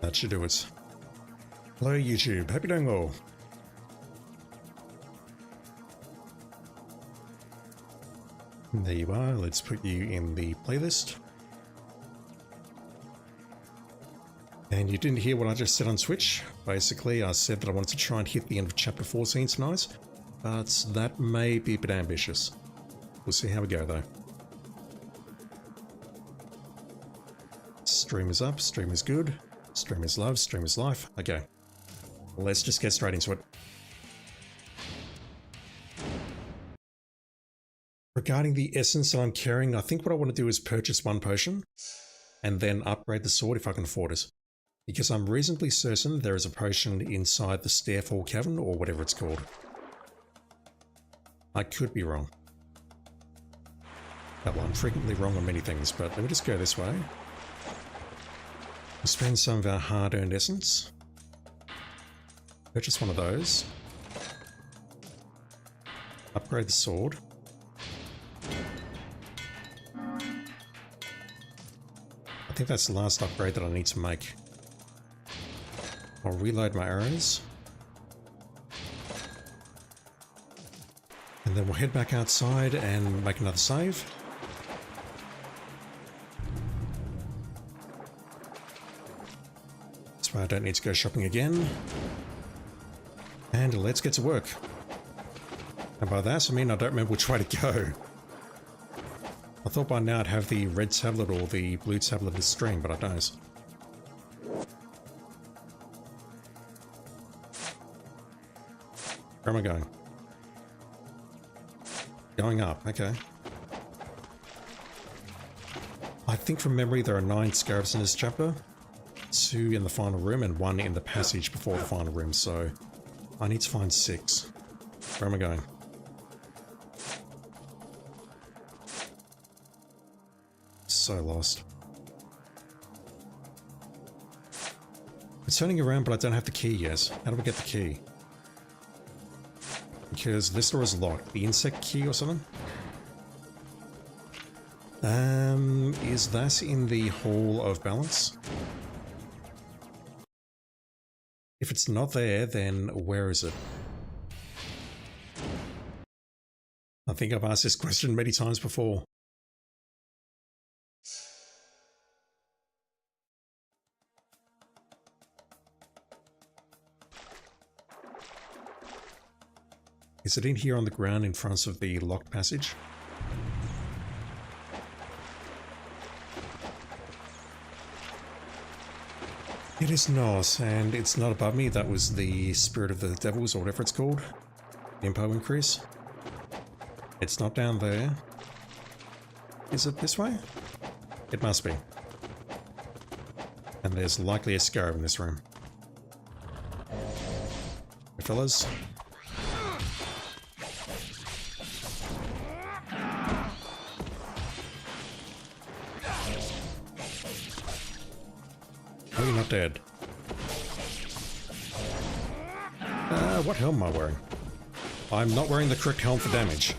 That should do it. Hello YouTube, hope you're doing well. There you are, let's put you in the playlist. And you didn't hear what I just said on Switch. Basically, I said that I wanted to try and hit the end of chapter 14 tonight, but that may be a bit ambitious. We'll see how we go though. Stream is up, stream is good, stream is love, stream is life. Okay, let's just get straight into it. Regarding the essence that I'm carrying, I think what I want to do is purchase one potion and then upgrade the sword if I can afford it. Because I'm reasonably certain there is a potion inside the Stairfall Cavern, or whatever it's called. I could be wrong. Well, I'm frequently wrong on many things, but let me just go this way. We'll spend some of our hard-earned essence. Purchase one of those. Upgrade the sword. I think that's the last upgrade that I need to make. I'll reload my arrows. And then we'll head back outside and make another save. That's why I don't need to go shopping again. And let's get to work. And by that I mean I don't remember which way to go. I thought by now I'd have the red tablet or the blue tablet of the stream, but I don't. Where am I going? Going up, okay. I think from memory there are 9 scarabs in this chapter. 2 in the final room and 1 in the passage before the final room, so I need to find 6. Where am I going? So lost. I'm turning around but I don't have the key yet. How do I get the key? Because this door is locked. The insect key or something? Is that in the Hall of Balance? If it's not there, then where is it? I think I've asked this question many times before. Is it in here on the ground in front of the locked passage? It is not, and it's not above me. That was the Spirit of the Devils, or whatever it's called. Impo increase. It's not down there. Is it this way? It must be. And there's likely a scarab in this room. Hey, fellas. Oh, you're not dead. What helm am I wearing? I'm not wearing the correct helm for damage.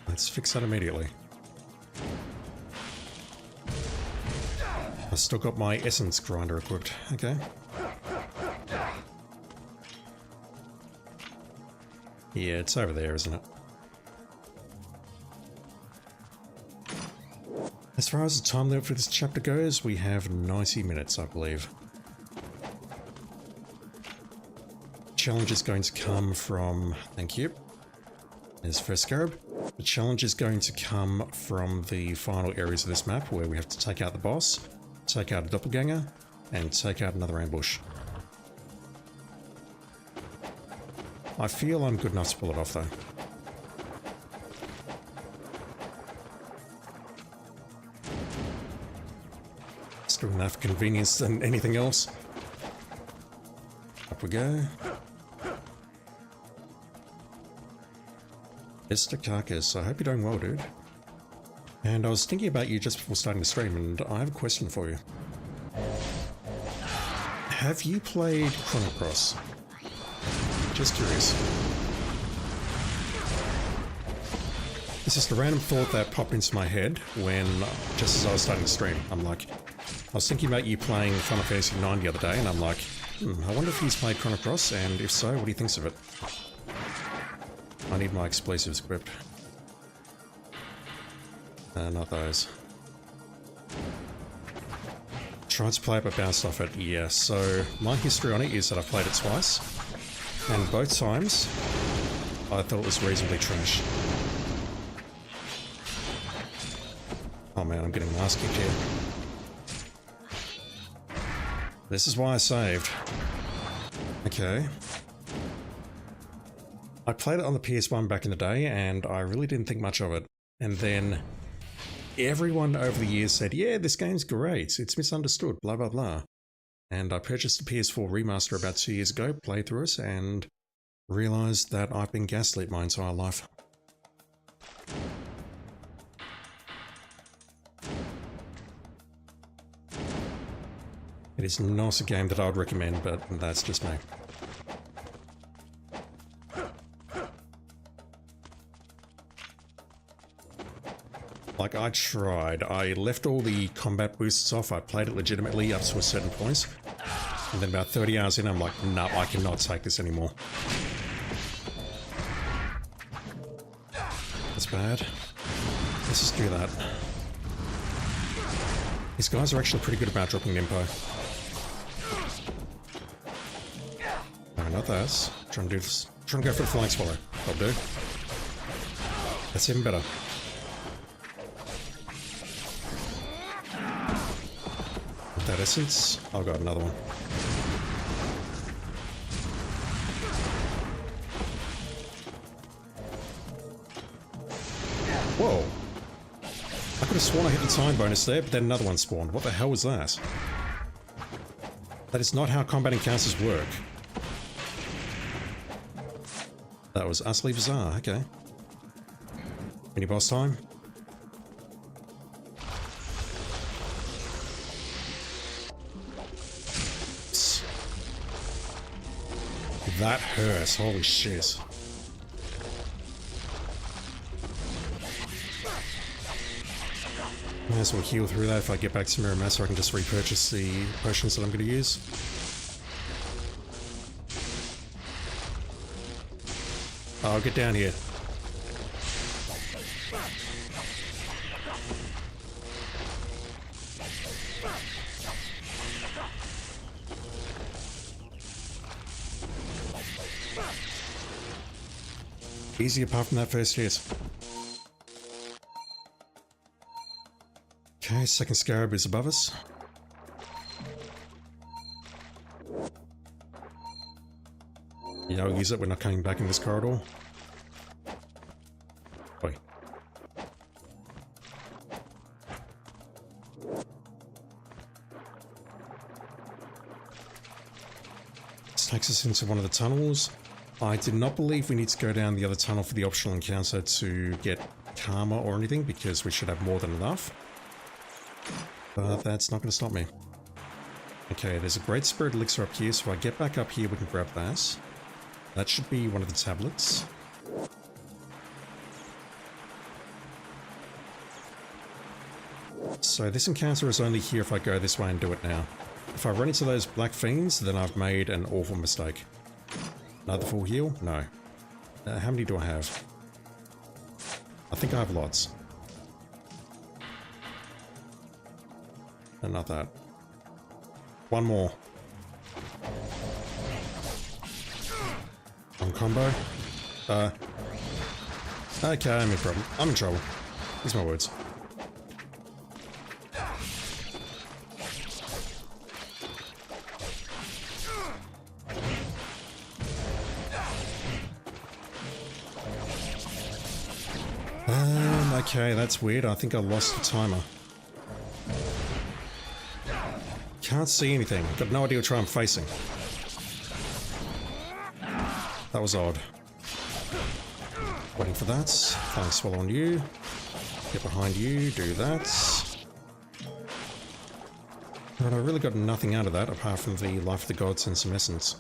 Let's fix that immediately. I've still got my essence grinder equipped. Okay. Yeah, it's over there, isn't it? As far as the time limit for this chapter goes, we have 90 minutes, I believe. Challenge is going to come from... Thank you. There's first scarab. The challenge is going to come from the final areas of this map, where we have to take out the boss, take out a doppelganger, and take out another ambush. I feel I'm good enough to pull it off, though. Just doing that for convenience than anything else. Up we go. Mr. Carcass, I hope you're doing well, dude. And I was thinking about you just before starting the stream, and I have a question for you. Have you played Chrono Cross? Just curious. It's just a random thought that popped into my head when, just as I was starting the stream, I'm like, was thinking about you playing Final Fantasy IX the other day, and I'm like, I wonder if he's played Chrono Cross, and if so, what do you think of it? I need my explosives equipped. Not those. Tried to play it but bounced off it, yeah. So my history on it is that I've played it twice, and both times I thought it was reasonably trash. Oh man, I'm getting my ass kicked here. This is why I saved. Okay. I played it on the PS1 back in the day, and I really didn't think much of it. And then everyone over the years said, yeah, this game's great, it's misunderstood, blah blah blah. And I purchased the PS4 remaster about 2 years ago, played through it, and realised that I've been gaslit my entire life. It is not a game that I would recommend, but that's just me. Like, I tried. I left all the combat boosts off. I played it legitimately up to a certain point. And then about 30 hours in, I'm like, no, I cannot take this anymore. That's bad. Let's just do that. These guys are actually pretty good about dropping Nimpo. No, not that. Trying to do this. Trying to go for the flying swallow. That'll do. That's even better. With that essence, I've got another one. Whoa! I could have sworn I hit the time bonus there, but then another one spawned. What the hell was that? That is not how combat encounters work. That was utterly bizarre, okay. Mini boss time? That hurts, holy shit. Might as well heal through that if I get back to Miramar so I can just repurchase the potions that I'm going to use. Oh, get down here. Easy apart from that first hit. Okay, second scarab is above us. Yeah, I'll use it. We're not coming back in this corridor. Oi. This takes us into one of the tunnels. I did not believe we need to go down the other tunnel for the optional encounter to get karma or anything, because we should have more than enough. But that's not going to stop me. Okay, there's a Great Spirit Elixir up here, so if I get back up here we can grab that. That should be one of the tablets. So this encounter is only here if I go this way and do it now. If I run into those black fiends, then I've made an awful mistake. Another full heal? No. How many do I have? I think I have lots. And not that. One more. One combo. Okay, I'm in problem. I'm in trouble. These are my words. Okay, that's weird. I think I lost the timer. Can't see anything. Got no idea which way I'm facing. That was odd. Waiting for that. Flying swallow on you. Get behind you. Do that. But I really got nothing out of that apart from the Life of the Gods and some essence.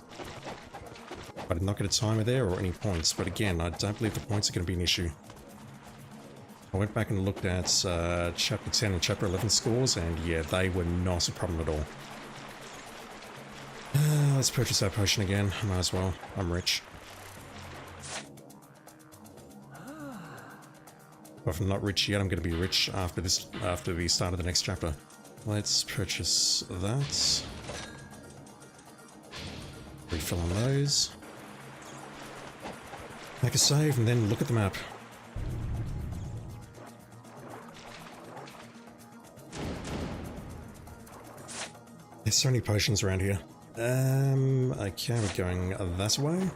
I did not get a timer there or any points, but again, I don't believe the points are going to be an issue. I went back and looked at Chapter 10 and Chapter 11 scores, and yeah, they were not a problem at all. Let's purchase that potion again. Might as well. I'm rich. If I'm not rich yet, I'm going to be rich after this, after the start of the next chapter. Let's purchase that. Refill on those. Make a save and then look at the map. There's so many potions around here. Okay, we're going that way.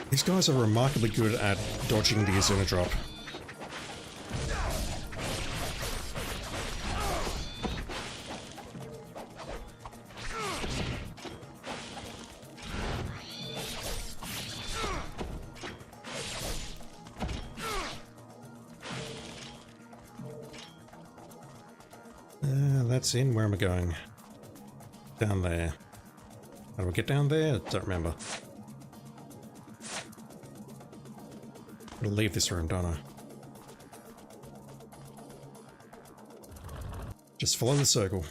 These guys are remarkably good at dodging the Azuna drop. That's in. Where am I going? Down there. How do I get down there? I don't remember. I'm gonna leave this room, don't I? Just follow the circle.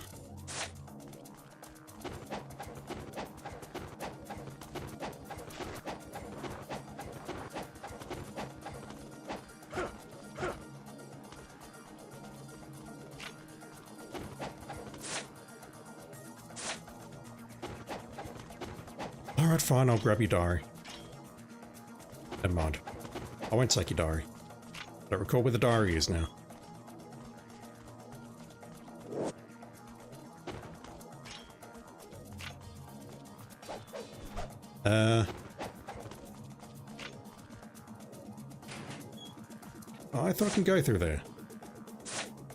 Alright, fine, I'll grab your diary. Never mind. I won't take your diary. I don't recall where the diary is now. Oh, I thought I can go through there.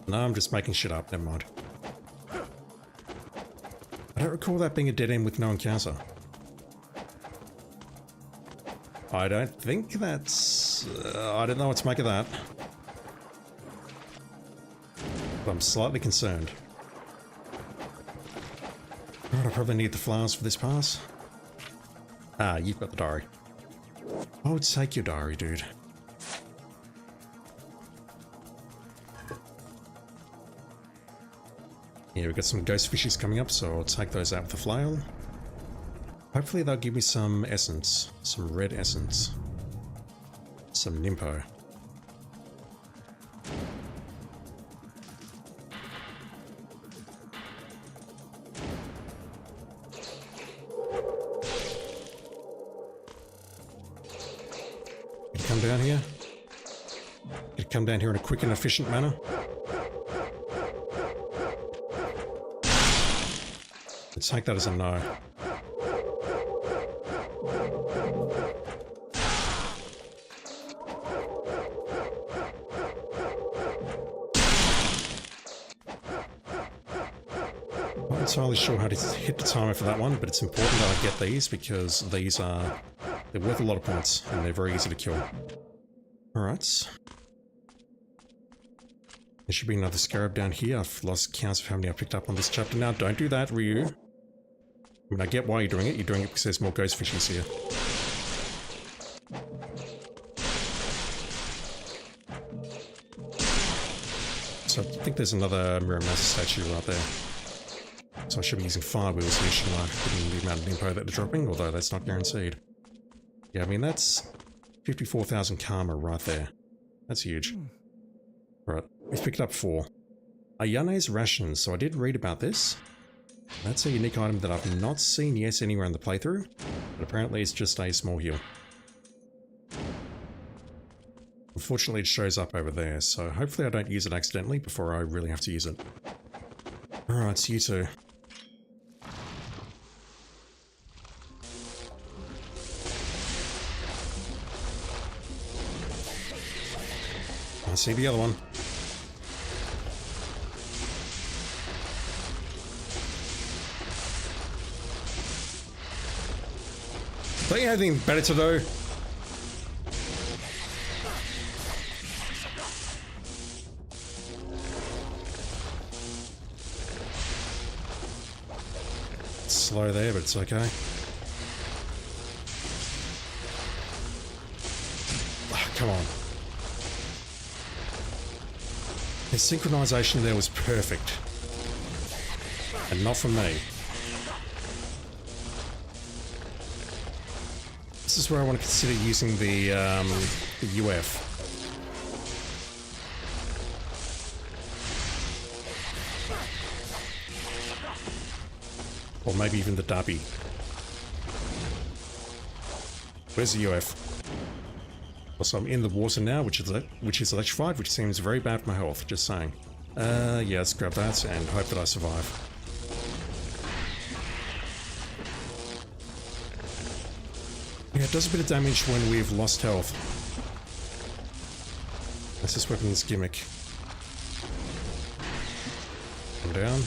No, I'm just making shit up. Never mind. I don't recall that being a dead end with no encounter. I don't think that's... I don't know what to make of that. But I'm slightly concerned. Alright, I probably need the flowers for this pass. Ah, you've got the diary. I would take your diary, dude. Yeah, we've got some ghost fishies coming up, so I'll take those out with the flail. Hopefully they'll give me some essence, some red essence, some Nimpo. Come down here. Come down here in a quick and efficient manner. Let's take that as a no. Not entirely sure how to hit the timer for that one, but it's important that I get these because these are... they're worth a lot of points and they're very easy to kill. Alright. There should be another scarab down here. I've lost counts of how many I picked up on this chapter now. Don't do that, Ryu. I mean, I get why you're doing it. You're doing it because there's more ghost fishies here. So I think there's another Mirror Master statue right there. So I should be using fire wheels here, shouldn't I? Given the amount of info that they're dropping, although that's not guaranteed. Yeah, I mean, that's 54,000 karma right there. That's huge. Right, we've picked up 4. Ayane's rations. So I did read about this. That's a unique item that I've not seen yet anywhere in the playthrough, but apparently it's just a small heal. Unfortunately, it shows up over there, so hopefully I don't use it accidentally before I really have to use it. Alright, so you two. I see the other one. Don't you have anything better to do? Slow there, but it's okay. Oh, come on. The synchronization there was perfect. And not from me. This is where I want to consider using the UF. Or maybe even the Dubby. Where's the UF? Also, I'm in the water now, which is electrified, which seems very bad for my health, just saying. Yeah, let's grab that and hope that I survive. Yeah, it does a bit of damage when we've lost health. That's this weapon's gimmick. Come down.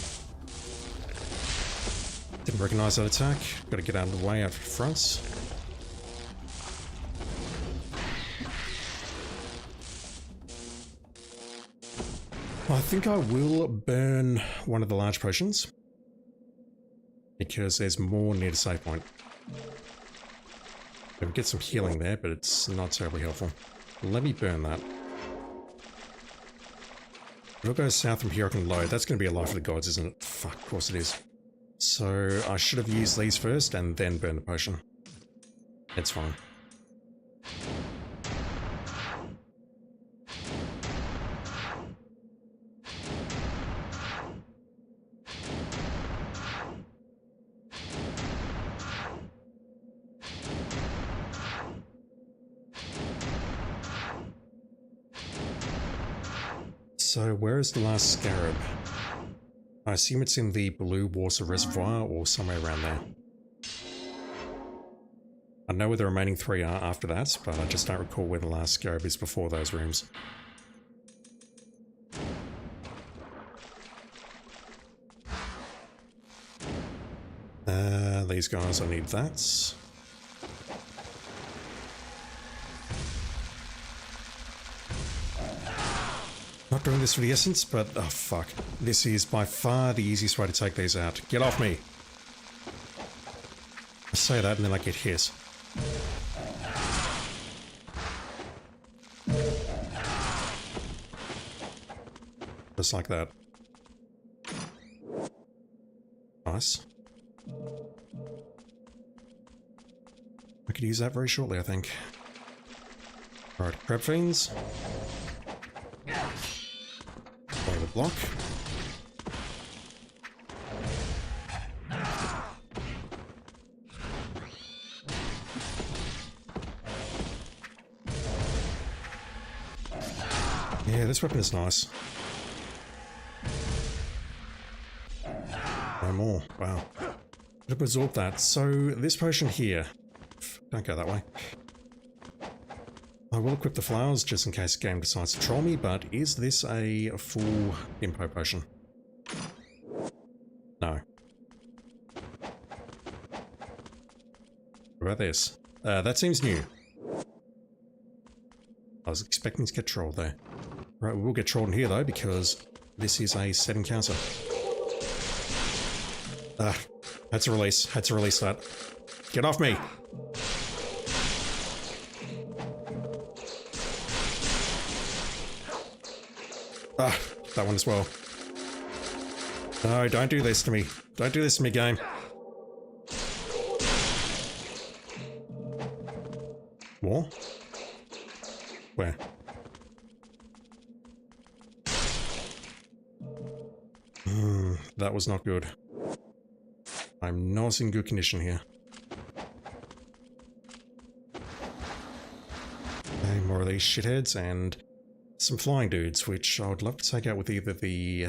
Didn't recognize that attack. Gotta get out of the way out front. I think I will burn one of the large potions. Because there's more near the save point. We can get some healing there, but it's not terribly helpful. Let me burn that. If it goes south from here, I can load. That's going to be a life of the gods, isn't it? Fuck, of course it is. So I should have used these first and then burn the potion. It's fine. So where is the last scarab? I assume it's in the blue water reservoir or somewhere around there. I know where the remaining three are after that, but I just don't recall where the last scarab is before those rooms. These guys, I need that. Not doing this for the essence, but oh fuck. This is by far the easiest way to take these out. Get off me! I say that and then I get hit. Just like that. Nice. I could use that very shortly, I think. Alright, crab fiends. Follow the block. Yeah, this weapon is nice. No more. Wow. Could have absorbed that. So, this potion here. Don't go that way. I will equip the flowers just in case the game decides to troll me, but is this a full impo potion? No. What about this? That seems new. I was expecting to get trolled there. Right, we will get trolled in here though, because this is a set encounter. Had to release that. Get off me! That one as well. No, don't do this to me. Don't do this to me, game. More? Where? That was not good. I'm not in good condition here. Okay, more of these shitheads and some flying dudes, which I would love to take out with either the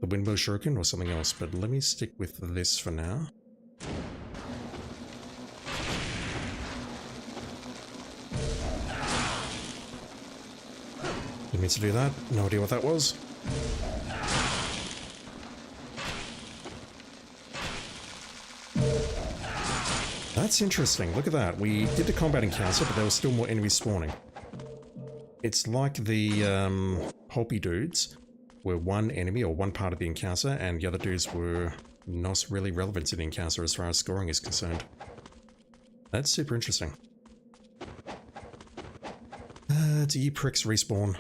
windmill shuriken or something else, but let me stick with this for now. Didn't mean to do that. No idea what that was. That's interesting. Look at that. We did the combat encounter, but there were still more enemies spawning. It's like the Hoppy dudes were one enemy or one part of the encounter, and the other dudes were not really relevant to the encounter as far as scoring is concerned. That's super interesting. Do you pricks respawn?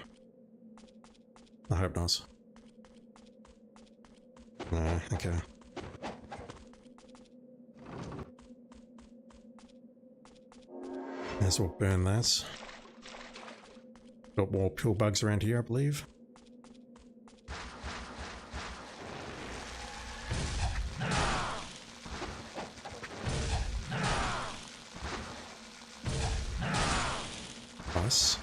I hope not. No, okay. May as well burn that. Got more pill bugs around here, I believe. Nice.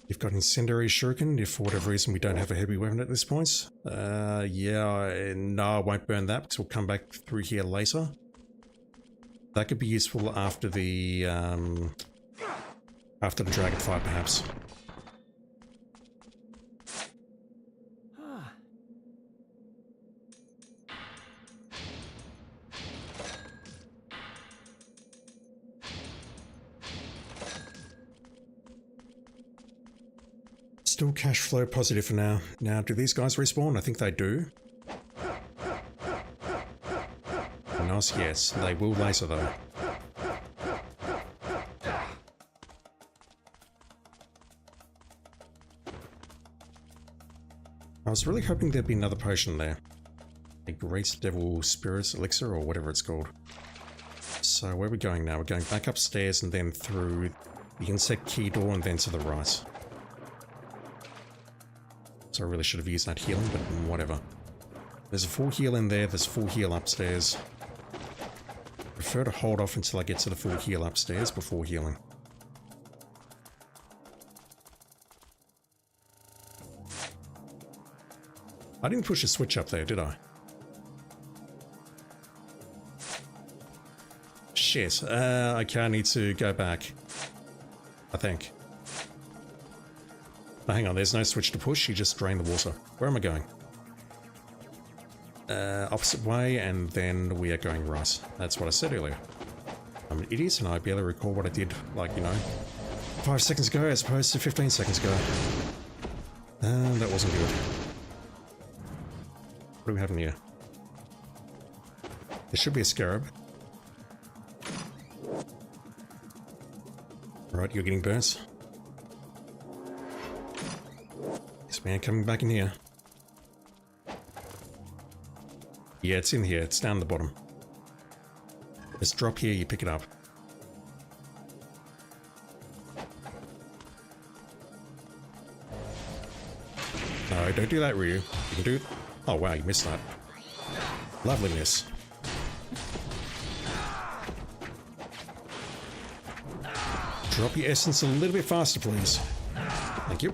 You've got Incendiary Shuriken, if for whatever reason we don't have a heavy weapon at this point. Yeah, no, I won't burn that because we'll come back through here later. That could be useful after the dragon fight, perhaps. Still cash flow positive for now. Now, do these guys respawn? I think they do. Nice, yes. They will later though. I was really hoping there'd be another potion there. A Great Devil Spirit Elixir or whatever it's called. So where are we going now? We're going back upstairs and then through the insect key door and then to the right. So I really should have used that healing, but whatever. There's a full heal in there, there's full heal upstairs. Prefer to hold off until I get to the full heal upstairs before healing. I didn't push a switch up there, did I? Shit, okay, I need to go back. I think. Oh, hang on, there's no switch to push, you just drain the water. Where am I going? Opposite way, and then we are going right. That's what I said earlier. I'm an idiot, and I barely recall what I did, like, you know, 5 seconds ago as opposed to 15 seconds ago. That wasn't good. What do we have in here? There should be a scarab. Alright, you're getting burnt. This man coming back in here. Yeah, it's in here. It's down the bottom. Just drop here, you pick it up. No, don't do that, Ryu. You can do it. Oh, wow, you missed that. Loveliness. Drop your essence a little bit faster, please. Thank you.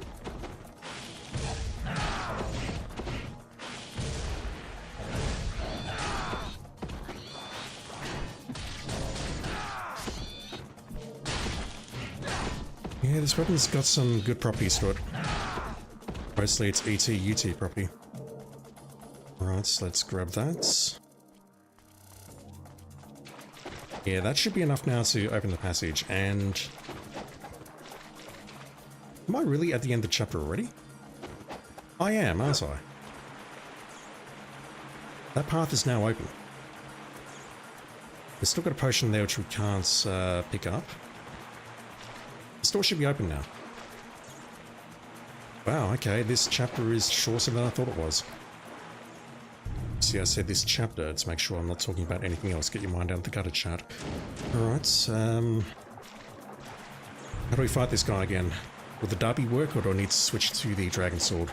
Yeah, this weapon's got some good properties to it. Mostly it's ET-UT property. Alright, let's grab that. Yeah, that should be enough now to open the passage, and... Am I really at the end of the chapter already? I am, aren't I? That path is now open. We've still got a potion there which we can't pick up. The store should be open now. Wow, okay, this chapter is shorter than I thought it was. See, I said this chapter to make sure I'm not talking about anything else. Get your mind out of the gutter, chat. Alright, how do we fight this guy again? Will the derby work, or do I need to switch to the dragon sword?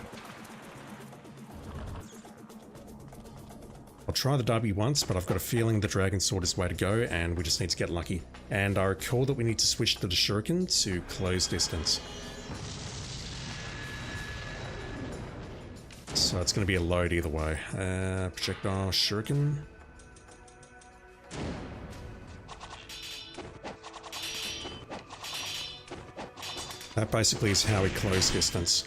I'll try the derby once, but I've got a feeling the dragon sword is the way to go, and we just need to get lucky. And I recall that we need to switch to the shuriken to close distance. So it's going to be a load either way. Projectile shuriken. That basically is how we close distance.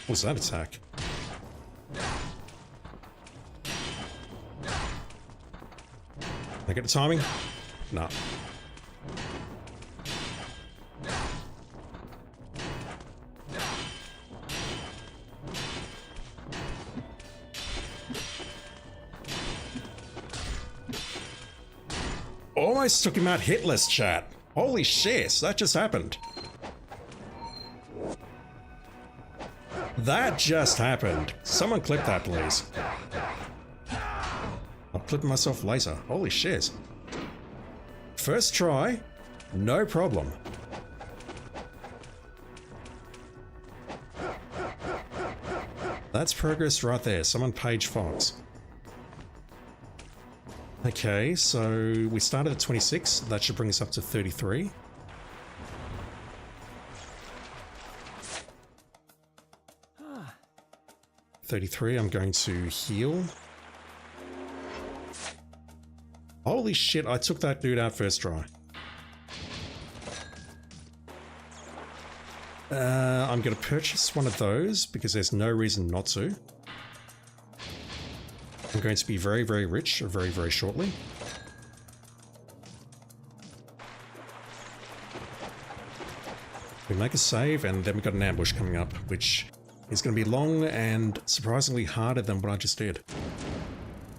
What was that attack? I get the timing? No. Almost took him out hitless, chat. Holy shit, that just happened. That just happened. Someone clip that, please. I'm clipping myself later. Holy shit. First try, no problem. That's progress right there. Someone page Fox. Okay, so we started at 26. That should bring us up to 33. I'm going to heal. Holy shit, I took that dude out first try. I'm going to purchase one of those because there's no reason not to. I'm going to be very, very rich very, very shortly. We make a save and then we've got an ambush coming up, which is going to be long and surprisingly harder than what I just did.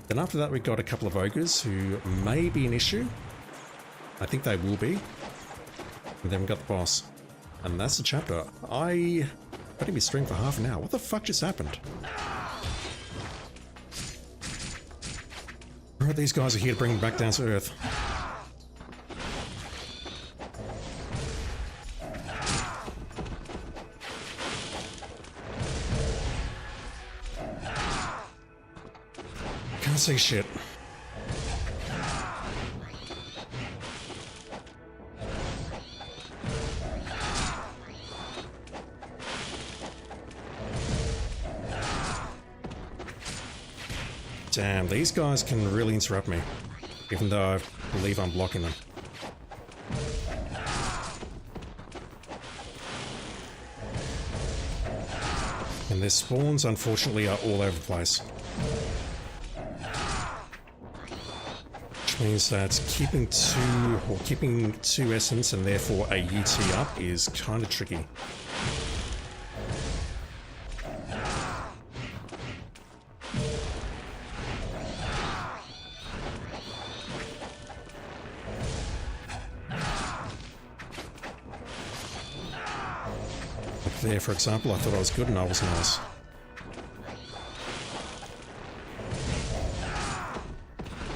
Then after that we've got a couple of ogres who may be an issue. I think they will be. And then we've got the boss. And that's the chapter. I to be streamed for half an hour. What the fuck just happened? Alright, these guys are here to bring me back down to earth. Can't see shit. Damn, these guys can really interrupt me, even though I believe I'm blocking them. And their spawns, unfortunately, are all over the place. Which means that keeping two essence and therefore a UT up is kind of tricky. There, for example, I thought I was good and I was nice.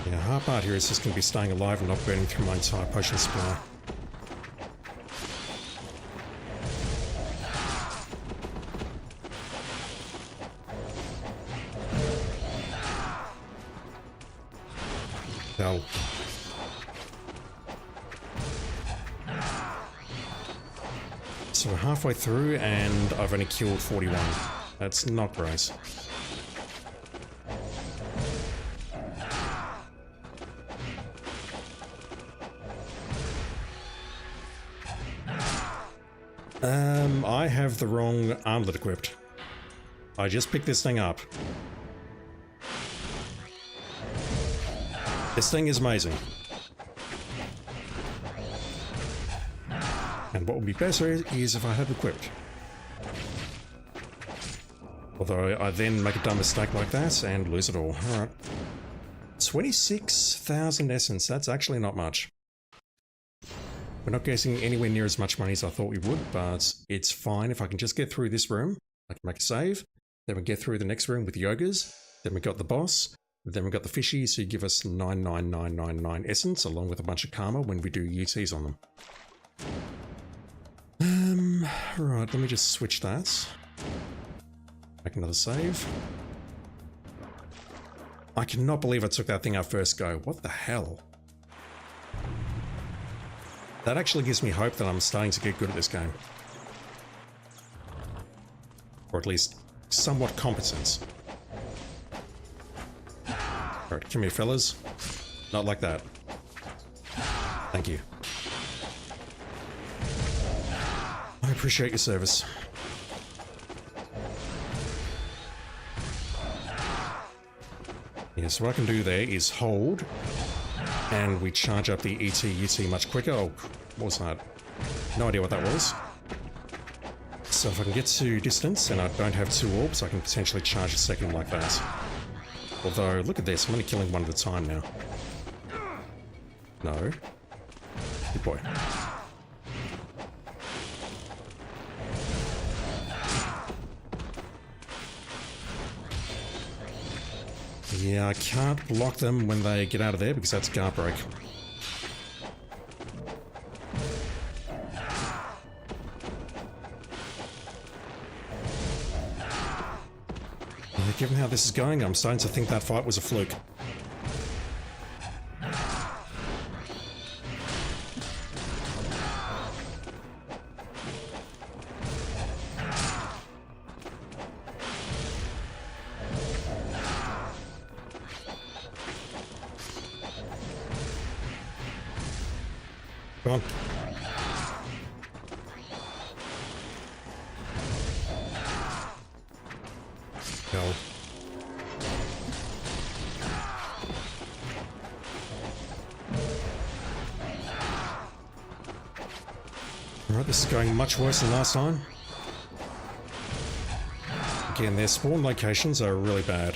Yeah, hard part here is just going to be staying alive and not burning through my entire potion supply. Hell. So we're halfway through and I've only killed 41. That's not great. I have the wrong armlet equipped. I just picked this thing up. This thing is amazing. And what would be better is if I had equipped. Although I then make a dumb mistake like that and lose it all. Alright. 26,000 essence, that's actually not much. We're not getting anywhere near as much money as I thought we would, but it's fine if I can just get through this room. I can make a save, then we get through the next room with the ogres, then we got the boss, then we got the fishies who give us 99999 essence along with a bunch of karma when we do UTs on them. Right, let me just switch that. Make another save. I cannot believe I took that thing out first go. What the hell? That actually gives me hope that I'm starting to get good at this game. Or at least somewhat competent. Alright, come here, fellas. Not like that. Thank you. I appreciate your service. Yeah, so what I can do there is hold, and we charge up the ET-UT much quicker. Oh, what was that? No idea what that was. So if I can get to distance and I don't have two orbs, I can potentially charge a second like that. Although, look at this, I'm only killing one at a time now. No. Good boy. Yeah, I can't block them when they get out of there because that's guard break. Yeah, given how this is going, I'm starting to think that fight was a fluke. Come on. Go. Alright, this is going much worse than last time. Again, their spawn locations are really bad.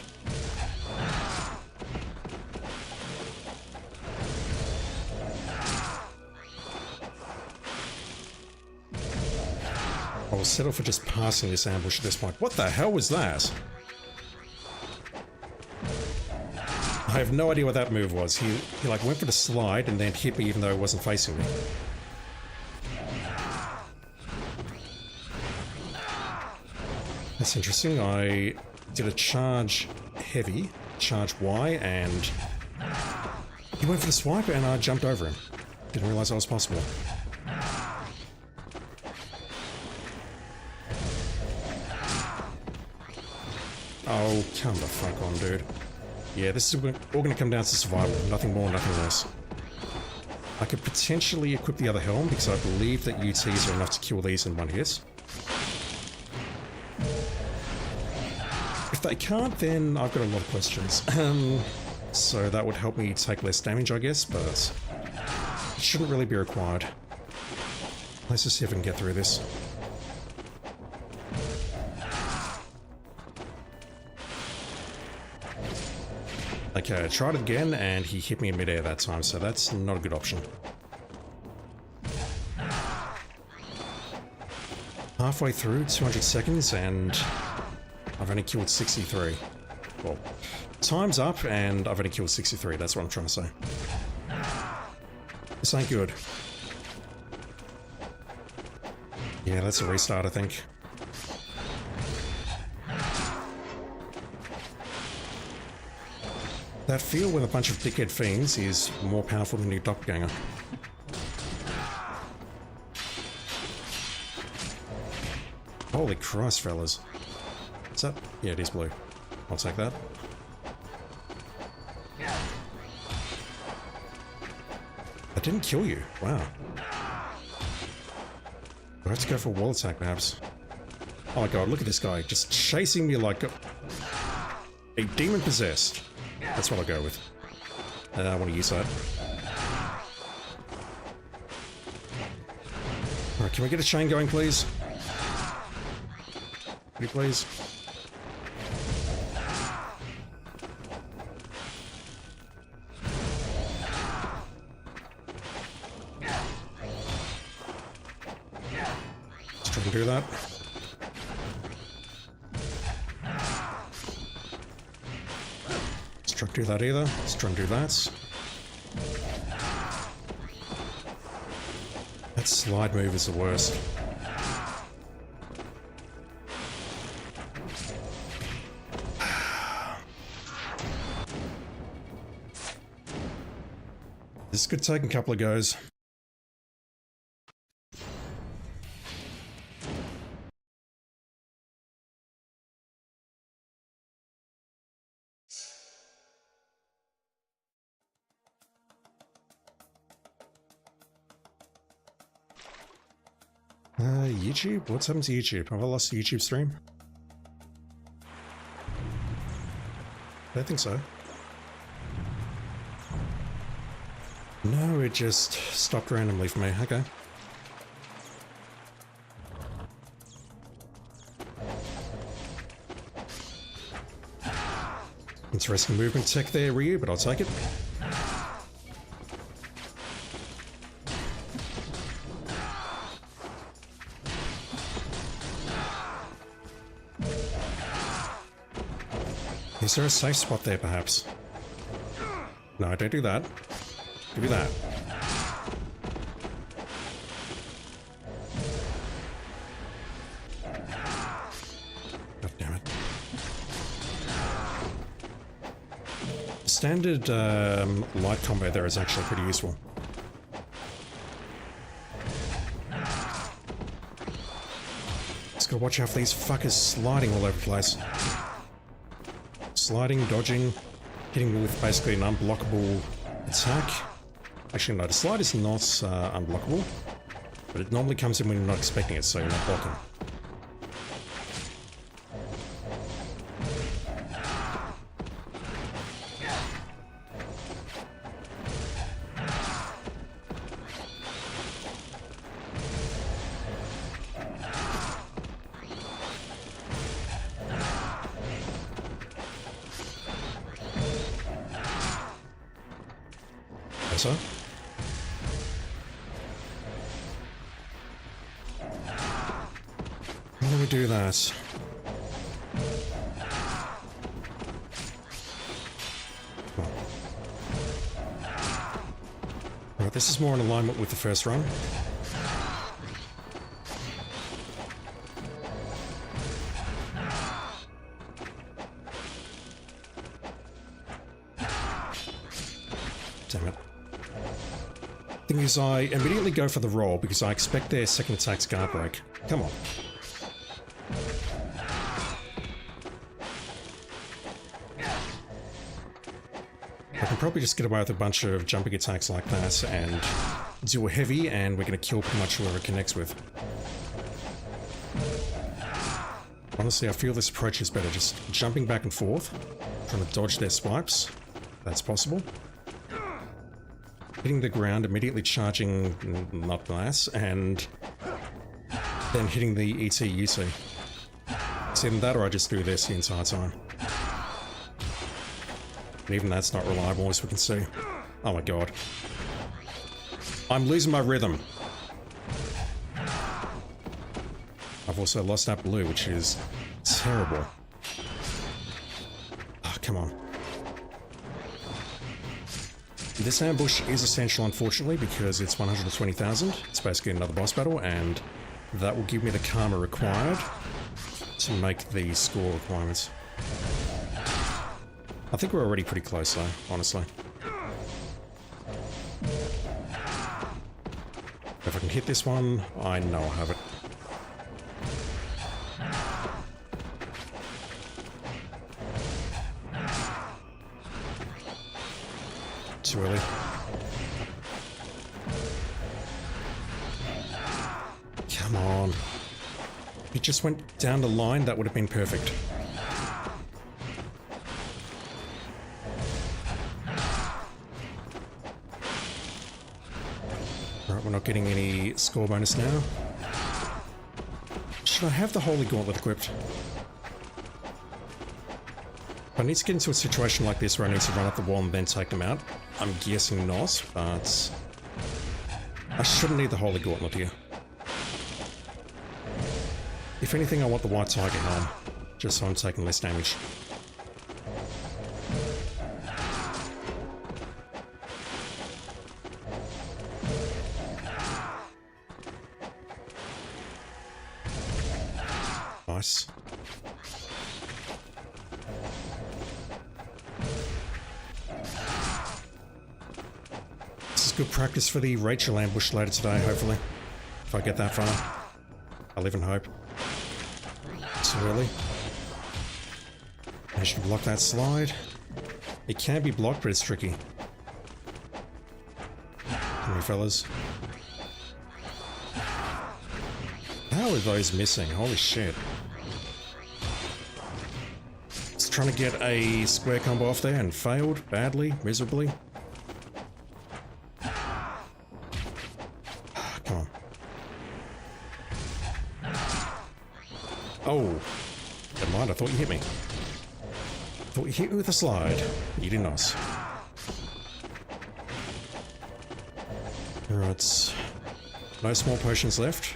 I'll settle for just passing this ambush at this point. What the hell was that? I have no idea what that move was. He like went for the slide and then hit me even though he wasn't facing me. That's interesting. I did a charge heavy, charge Y, and he went for the swipe and I jumped over him. Didn't realize that was possible. Oh, come the fuck on, dude. Yeah, this is all going to come down to survival. Nothing more, nothing less. I could potentially equip the other helm because I believe that UTs are enough to kill these in one hit. If they can't, then I've got a lot of questions. So that would help me take less damage, I guess, but it shouldn't really be required. Let's just see if I can get through this. Okay, I tried it again, and he hit me in midair that time, so that's not a good option. Halfway through, 200 seconds, and I've only killed 63. Well, time's up, and I've only killed 63, that's what I'm trying to say. This ain't good. Yeah, that's a restart, I think. That field with a bunch of dickhead fiends is more powerful than your doppelganger. Holy Christ, fellas. Is that? Yeah, it is blue. I'll take that. That didn't kill you. Wow. I have to go for a wall attack, perhaps. Oh my god, look at this guy. Just chasing me like a demon possessed. That's what I'll go with. I want to use that. Alright, can we get a chain going, please? Can you please? Let's try and do that. Let's try and do that either. Let's try and do that. That slide move is the worst. This could take a couple of goes. YouTube? What's happened to YouTube? Have I lost the YouTube stream? I don't think so. No, it just stopped randomly for me. Okay. Interesting movement tech there, Ryu, but I'll take it. Is there a safe spot there, perhaps? No, don't do that. Give me that. God damn it. Standard light combo there is actually pretty useful. Just gotta watch out for these fuckers sliding all over the place. Sliding, dodging, hitting with basically an unblockable attack. Actually, no, the slide is not unblockable, but it normally comes in when you're not expecting it, so you're not blocking. So. How do we do that? Well. Right, this is more in alignment with the first run. Damn it. Thing is, I immediately go for the roll because I expect their second attack's guard break. Come on. I can probably just get away with a bunch of jumping attacks like that and do a heavy, and we're going to kill pretty much whoever it connects with. Honestly, I feel this approach is better. Just jumping back and forth, trying to dodge their swipes. That's possible. Hitting the ground, immediately charging, not nice, and then hitting the ET-UT. It's either that or I just do this the entire time. And even that's not reliable, as we can see. Oh my god. I'm losing my rhythm. I've also lost that blue, which is terrible. Oh, come on. This ambush is essential, unfortunately, because it's 120,000. It's basically another boss battle, and that will give me the karma required to make the score requirements. I think we're already pretty close, though, honestly. If I can hit this one, I know I'll have it. Too early. Come on. If it just went down the line, that would have been perfect. Alright, we're not getting any score bonus now. Should I have the Holy Gauntlet equipped? If I need to get into a situation like this where I need to run up the wall and then take them out, I'm guessing not, but I shouldn't need the Holy Gauntlet here. If anything, I want the White Tiger Helm, just so I'm taking less damage. Nice. This is good practice for the Rachel ambush later today, hopefully. If I get that far. I live in hope. Too early. I should block that slide. It can be blocked, but it's tricky. Come here, fellas. How are those missing? Holy shit. Just trying to get a square combo off there and failed badly, miserably. Come on. Oh. Never mind, I thought you hit me. Thought you hit me with a slide. You did not. Right. No small potions left.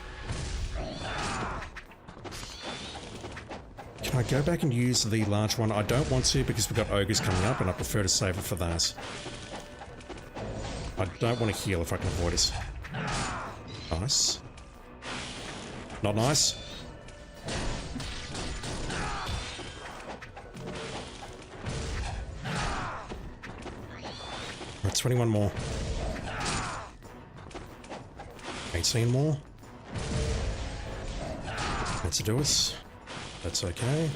Can I go back and use the large one? I don't want to because we've got ogres coming up and I prefer to save it for that. I don't want to heal if I can avoid it. Nice. Not nice. Right, 21 more. 18 more. Let's do it. That's okay.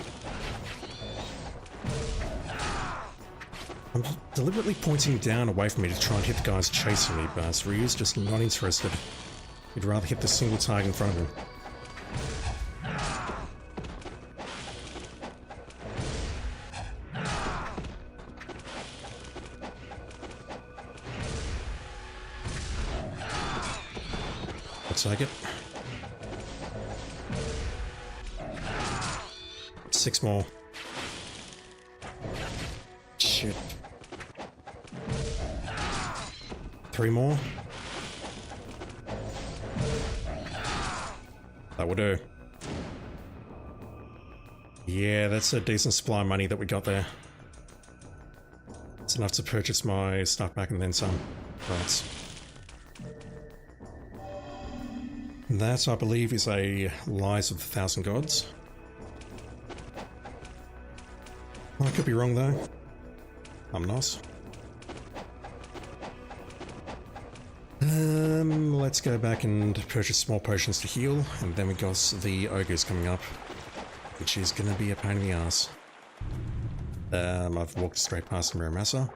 I'm deliberately pointing down away from me to try and hit the guys chasing me, but Ryu's just not interested. He'd rather hit the single target in front of him. I'll take it. 6 more. Shit. 3 more. That will do. Yeah, that's a decent supply of money that we got there. It's enough to purchase my stuff back and then some. Right. That, I believe, is a Lies of the Thousand Gods. I could be wrong though. I'm not. Let's go back and purchase small potions to heal, and then we got the ogres coming up, which is gonna be a pain in the ass. I've walked straight past the Muramasa.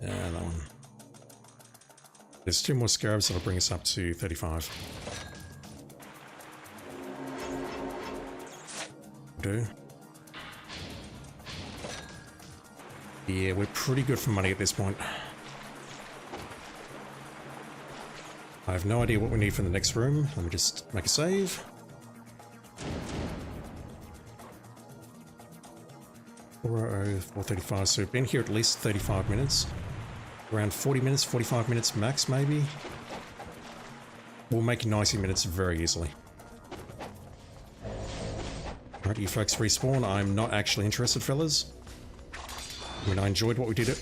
Yeah, that one. There's 2 more scarabs that'll bring us up to 35. Do. Yeah, we're pretty good for money at this point. I have no idea what we need for the next room. Let me just make a save. 4:00, 4:35, so we've been here at least 35 minutes. Around 40 minutes, 45 minutes max, maybe. We'll make 90 minutes very easily. Alright, you folks respawn. I'm not actually interested, fellas. I mean, I enjoyed what we did.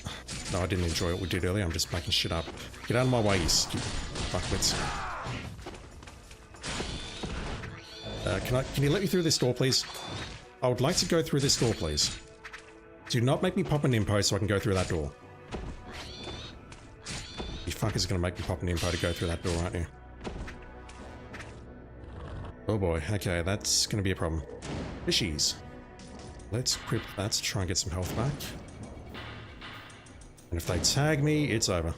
No, I didn't enjoy what we did earlier. I'm just making shit up. Get out of my way, you stupid fuckwits. Can you let me through this door, please? I would like to go through this door, please. Do not make me pop an impo so I can go through that door. You fuckers are gonna make me pop an impo to go through that door, aren't you? Oh boy, okay, that's gonna be a problem. Fishies. Let's equip that to try and get some health back. And if they tag me, it's over.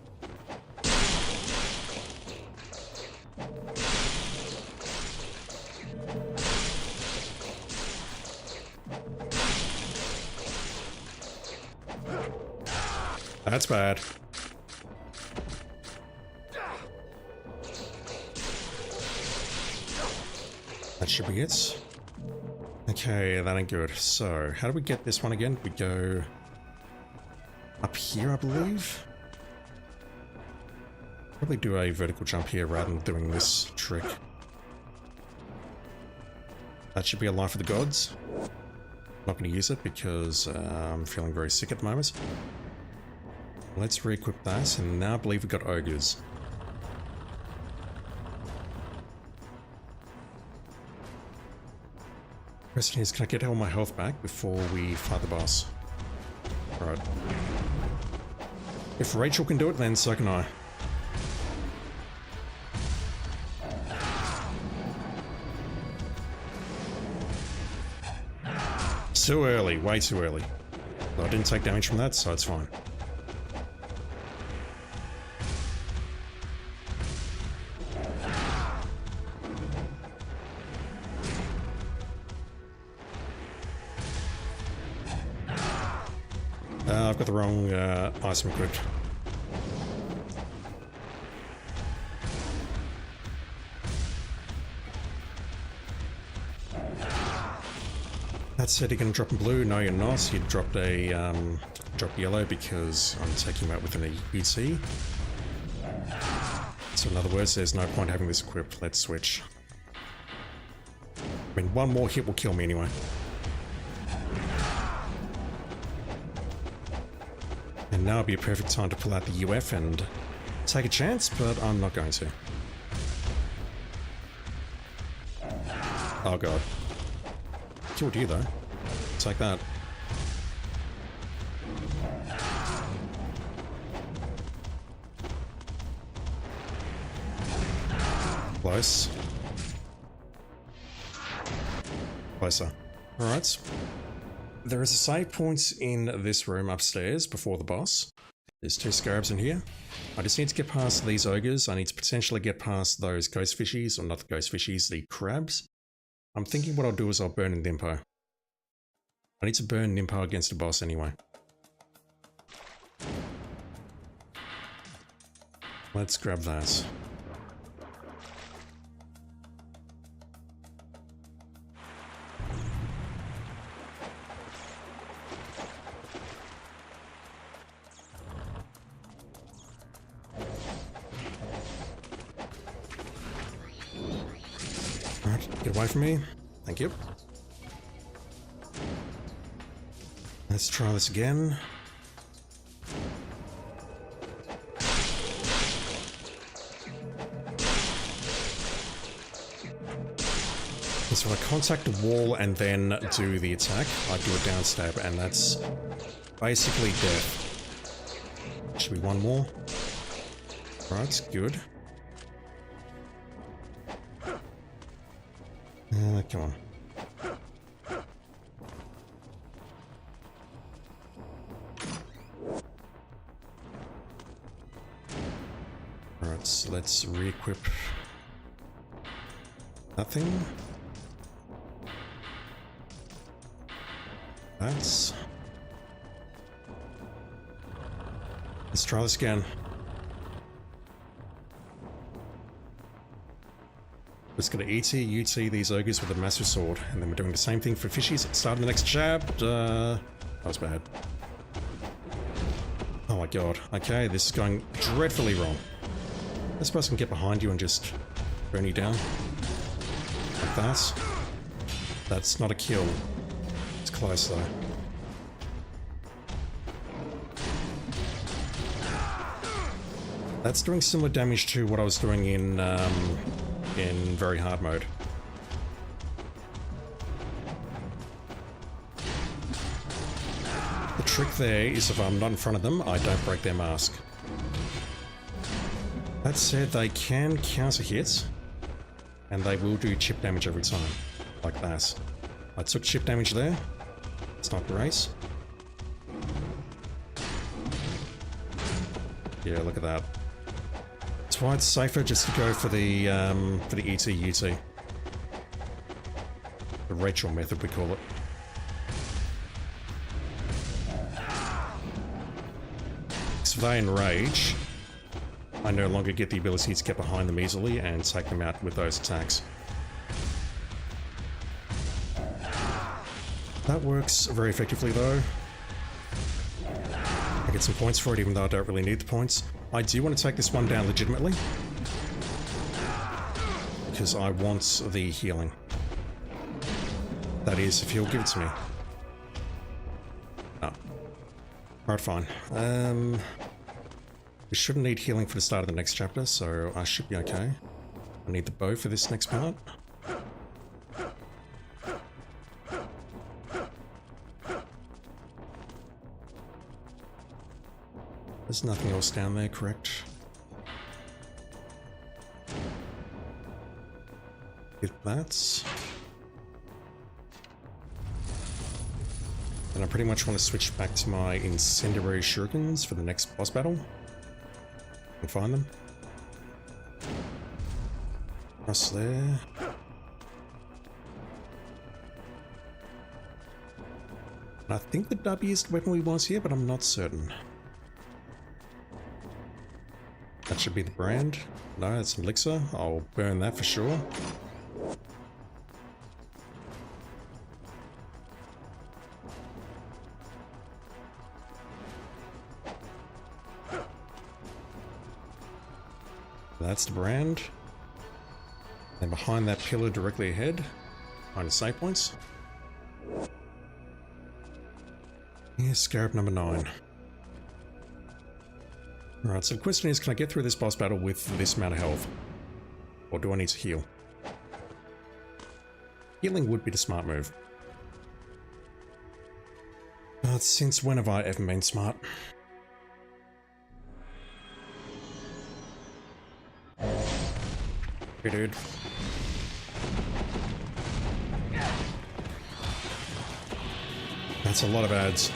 That's bad. That should be it. Okay, that ain't good. So, how do we get this one again? We go up here, I believe. Probably do a vertical jump here rather than doing this trick. That should be a Life of the Gods. Not going to use it because I'm feeling very sick at the moment. Let's re-equip that, and now I believe we've got ogres. Question is, can I get all my health back before we fight the boss? Right. If Rachel can do it, then so can I. Too early, way too early. But I didn't take damage from that, so it's fine. I've got the wrong item equipped. That said, you're going to drop in blue? No, you're not. You dropped a drop yellow because I'm taking him out within a UT. So in other words, there's no point having this equipped. Let's switch. I mean, one more hit will kill me anyway. And now would be a perfect time to pull out the UF and take a chance, but I'm not going to. Oh god. Killed you though. Take that. Close. Closer. Alright. There is a save point in this room upstairs before the boss. There's 2 scarabs in here. I just need to get past these ogres. I need to potentially get past those ghost fishies, or not the ghost fishies, the crabs. I'm thinking what I'll do is I'll burn in Nimpo. I need to burn Nimpo against a boss anyway. Let's grab that. Alright, get away from me. Thank you. Let's try this again. So I contact the wall and then do the attack. I do a down stab, and that's basically death. Should be one more. Right, good. Come on. Alright, so let's re-equip that thing. Let's try this again. Let's get to ET, UT these ogres with a massive sword, and then we're doing the same thing for fishies at the start of the next chapter. That was bad. Oh my god. Okay, this is going dreadfully wrong. I suppose I can get behind you and just burn you down. Like that. That's not a kill. It's close though. That's doing similar damage to what I was doing in very hard mode. The trick there is if I'm not in front of them, I don't break their mask. That said, they can counter hit, and they will do chip damage every time, like that. I took chip damage there. It's not great. Yeah, look at that. That's why it's safer just to go for the ET-UT. The Rachel method, we call it. So if they enrage, I no longer get the ability to get behind them easily and take them out with those attacks. That works very effectively though. I get some points for it even though I don't really need the points. I do want to take this one down legitimately, because I want the healing. That is, if he'll give it to me. Oh. Alright, fine. We shouldn't need healing for the start of the next chapter, so I should be okay. I need the bow for this next part. There's nothing else down there, correct? Hit that. And I pretty much want to switch back to my incendiary shurikens for the next boss battle. And find them. Across there. I think the W is the weapon we want here, but I'm not certain. That should be the brand. No, it's an elixir. I'll burn that for sure. That's the brand. And behind that pillar directly ahead, behind the save points. Here's scarab number 9. Alright, so the question is, can I get through this boss battle with this amount of health? Or do I need to heal? Healing would be the smart move. But since when have I ever been smart? Hey, dude. That's a lot of ads.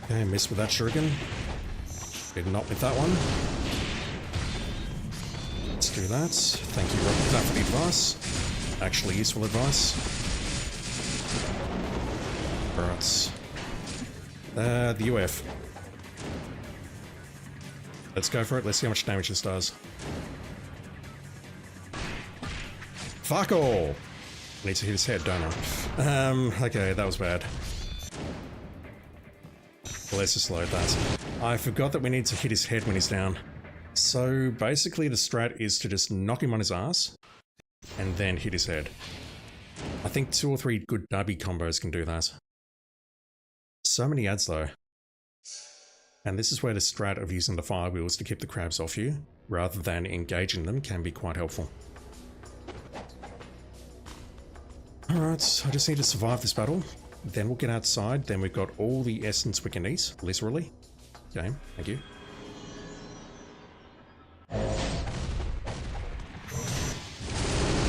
Okay, missed with that shuriken. Did not with that one. Let's do that. Thank you, Rocket, for the advice. Actually useful advice. Alright. The UF. Let's go for it. Let's see how much damage this does. Fuck all! I need to hit his head, don't I? Okay, that was bad. Let's just load that. I forgot that we need to hit his head when he's down. So basically the strat is to just knock him on his ass and then hit his head. I think 2 or 3 good W combos can do that. So many ads though. And this is where the strat of using the fire wheels to keep the crabs off you, rather than engaging them, can be quite helpful. Alright, I just need to survive this battle. Then we'll get outside, then we've got all the essence we can eat, literally. Okay, thank you.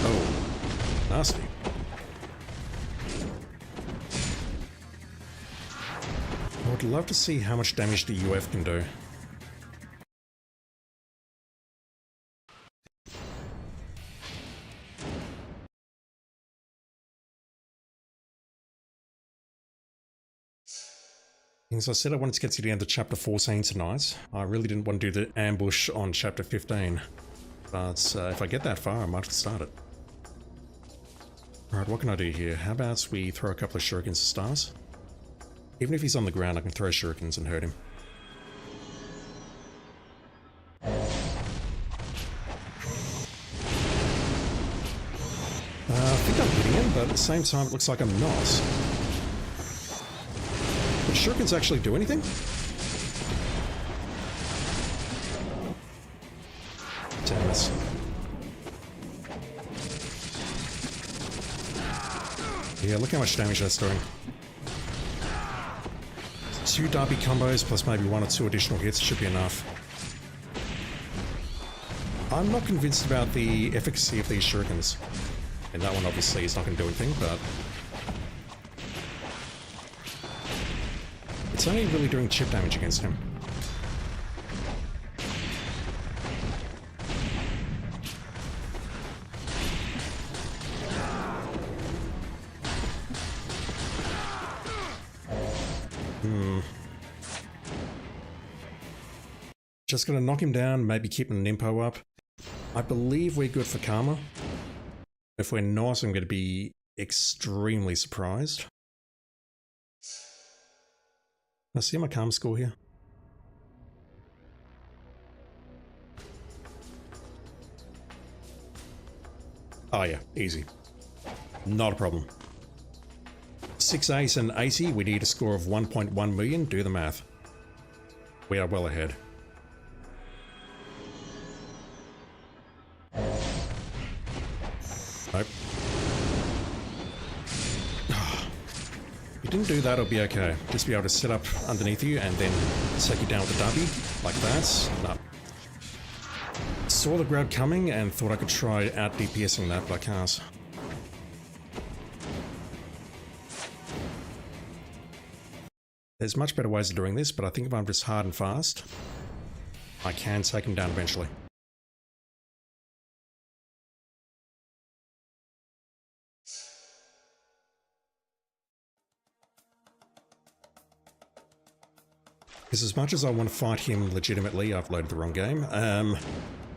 Oh, nasty. I would love to see how much damage the UF can do. As I said, I wanted to get to the end of chapter 14 tonight. I really didn't want to do the ambush on chapter 15. But if I get that far, I might have started. Alright, what can I do here? How about we throw a couple of shurikens to stars? Even if he's on the ground, I can throw shurikens and hurt him. I think I'm hitting him, but at the same time it looks like I'm not. Would shurikens actually do anything? Damn it. Yeah, look how much damage that's doing. 2 Derby combos plus maybe 1 or 2 additional hits should be enough. I'm not convinced about the efficacy of these shurikens. And that one obviously is not going to do anything, but... it's only really doing chip damage against him. Just gonna knock him down, maybe keep an Nimpo up. I believe we're good for Karma. If we're not, I'm gonna be extremely surprised. Can I see my Karma score here? Oh yeah, easy. Not a problem. 6 ace and 80, we need a score of 1.1 million, do the math. We are well ahead. Nope. you didn't do that, it'll be okay. Just be able to sit up underneath you and then take you down with the W, like that. No. Saw the grab coming and thought I could try out DPSing that, but I can't. There's much better ways of doing this, but I think if I'm just hard and fast, I can take him down eventually. Because as much as I want to fight him legitimately, I've loaded the wrong game.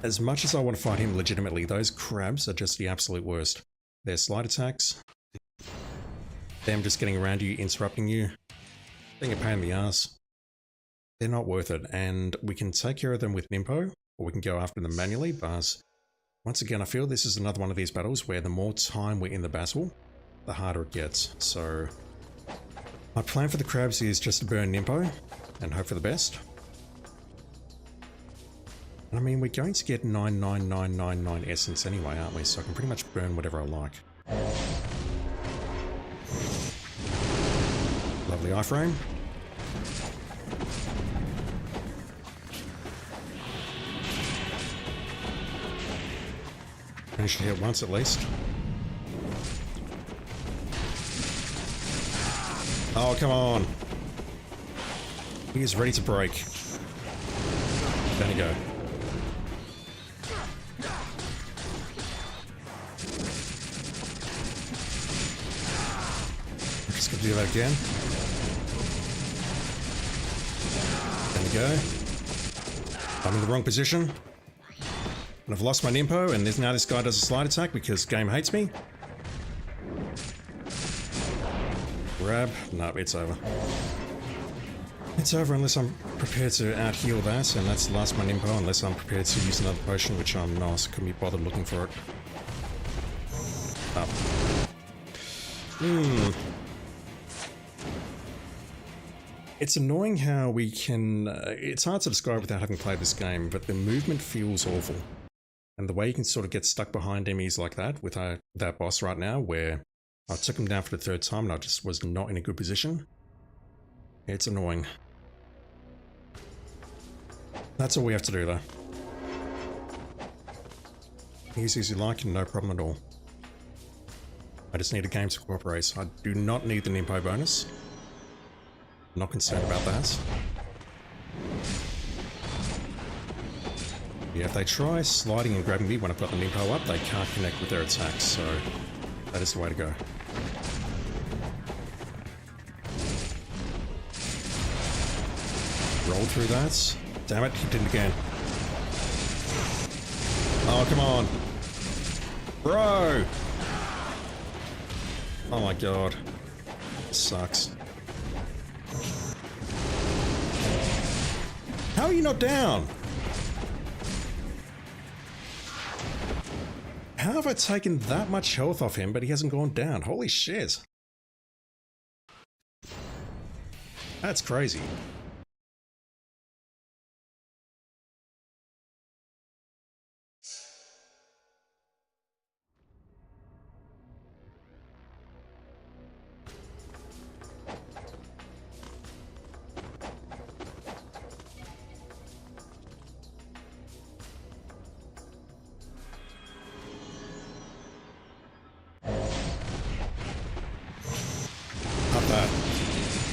As much as I want to fight him legitimately, those crabs are just the absolute worst. Their slide attacks, them just getting around you, interrupting you, being a pain in the ass. They're not worth it, and we can take care of them with Nimpo, or we can go after them manually, but once again, I feel this is another one of these battles where the more time we're in the battle, the harder it gets. So my plan for the crabs is just to burn Nimpo and hope for the best. I mean, we're going to get 99999 essence anyway, aren't we? So I can pretty much burn whatever I like. Lovely iframe. Managed to hit once at least. Oh, come on. He is ready to break. There you go. Just gonna do that again. There we go. I'm in the wrong position. And I've lost my Nimpo, and now this guy does a slide attack because game hates me. Grab. No, it's over. It's over unless I'm prepared to out-heal that, and that's the last my Nimpo, unless I'm prepared to use another potion, which I'm not. Couldn't be bothered looking for it. Up. It's annoying how we can... it's hard to describe without having played this game, but the movement feels awful. And the way you can sort of get stuck behind enemies like that, with that boss right now, where I took him down for the third time and I just was not in a good position. It's annoying. That's all we have to do though. Easy as you like and no problem at all. I just need a game to cooperate. I do not need the Nimpo bonus. Not concerned about that. Yeah, if they try sliding and grabbing me when I've got the Nimpo up, they can't connect with their attacks, so that is the way to go. Roll through that. Damn it, he did it again. Oh, come on. Bro! Oh my god. This sucks. How are you not down? How have I taken that much health off him, but he hasn't gone down? Holy shit. That's crazy.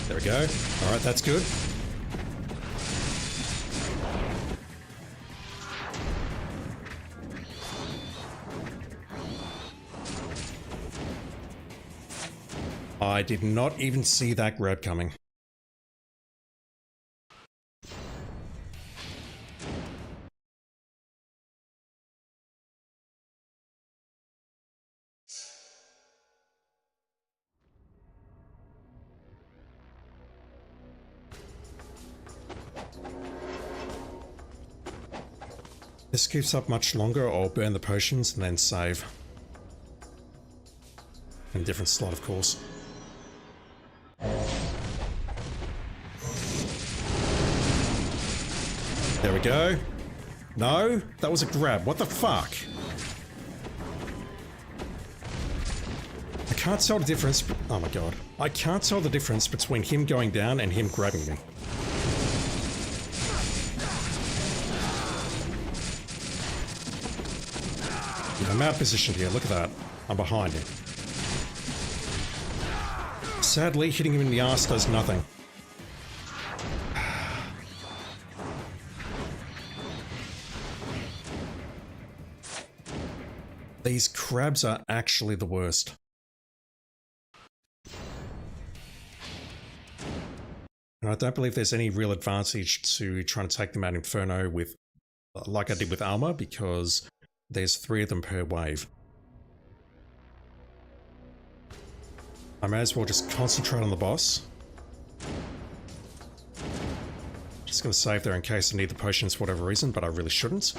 There we go. Alright, that's good. I did not even see that grab coming. This keeps up much longer, I'll burn the potions and then save. In a different slot, of course. There we go. No, that was a grab. What the fuck? I can't tell the difference. Oh my god. I can't tell the difference between him going down and him grabbing me. I'm out of position here. Look at that. I'm behind him. Sadly, hitting him in the ass does nothing. These crabs are actually the worst. And I don't believe there's any real advantage to trying to take them out Inferno with, like I did with Alma, because there's 3 of them per wave. I may as well just concentrate on the boss. Just gonna save there in case I need the potions for whatever reason, but I really shouldn't.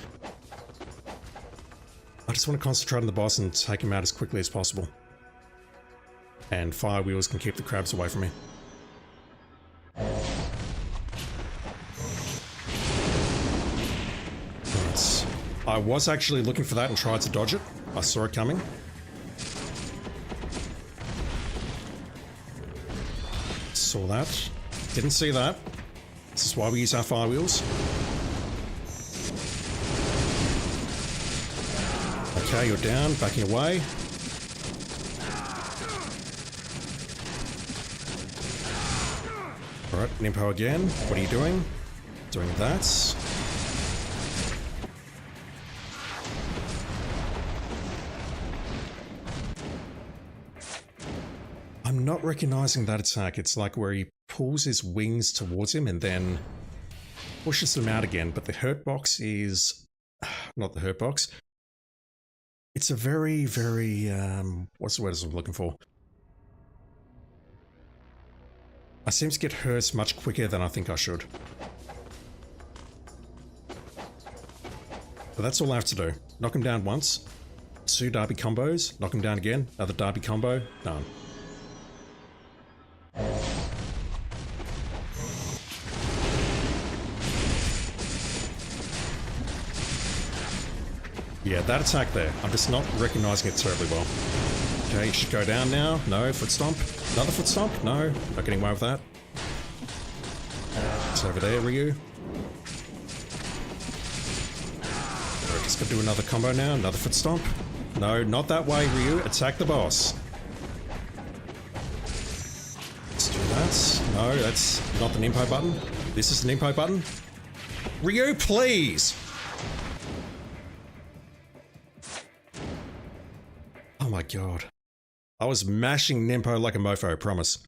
I just want to concentrate on the boss and take him out as quickly as possible. And fire wheels can keep the crabs away from me. Right. I was actually looking for that and tried to dodge it. I saw it coming. Saw that. Didn't see that. This is why we use our fire wheels. Okay, you're down, backing away. Alright, Nimpo again. What are you doing? Doing that. I'm not recognizing that attack. It's like where he pulls his wings towards him and then pushes them out again. But the hurt box is... not the hurt box. It's a very, very... what's the word I'm looking for? I seem to get hurt much quicker than I think I should. But that's all I have to do. Knock him down once. 2 Derby combos. Knock him down again. Another Derby combo. Done. Yeah, that attack there. I'm just not recognizing it terribly well. Okay, you should go down now. No, foot stomp. Another foot stomp. No, not getting away with that. It's over there, Ryu. We're just gonna do another combo now. Another foot stomp. No, not that way, Ryu. Attack the boss. Let's do that. No, that's not the Nimpo button. This is the Nimpo button. Ryu, please! Oh my god. I was mashing Nimpo like a mofo, I promise.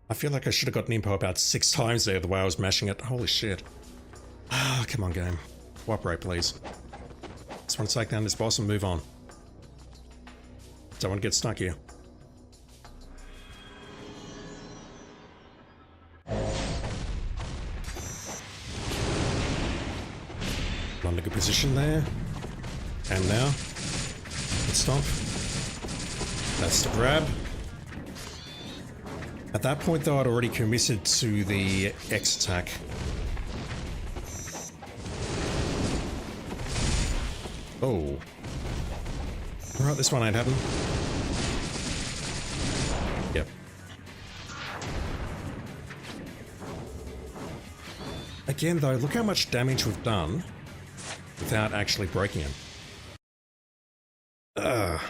I feel like I should have got Nimpo about 6 times there the way I was mashing it. Holy shit. Ah, come on game. Cooperate please. Just want to take down this boss and move on. Don't want to get stuck here. I'm in a good position there. And now. Good stomp. That's the grab. At that point though, I'd already committed to the X attack. Oh. Alright, this one ain't happening. Yep. Again though, look how much damage we've done without actually breaking him. Ugh.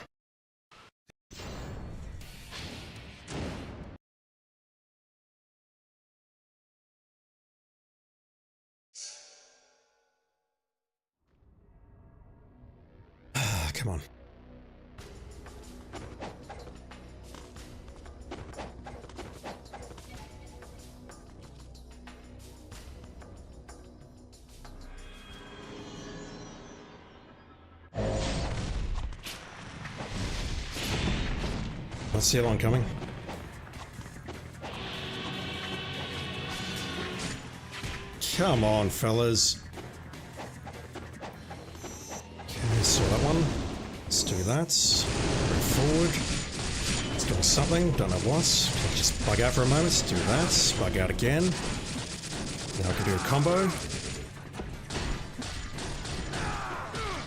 Come on. I see it on coming. Come on, fellas. Okay, saw that one. Let's do that. Bring forward. Let's Doing something, don't know what. Just bug out for a moment, do that, bug out again. Now I can do a combo.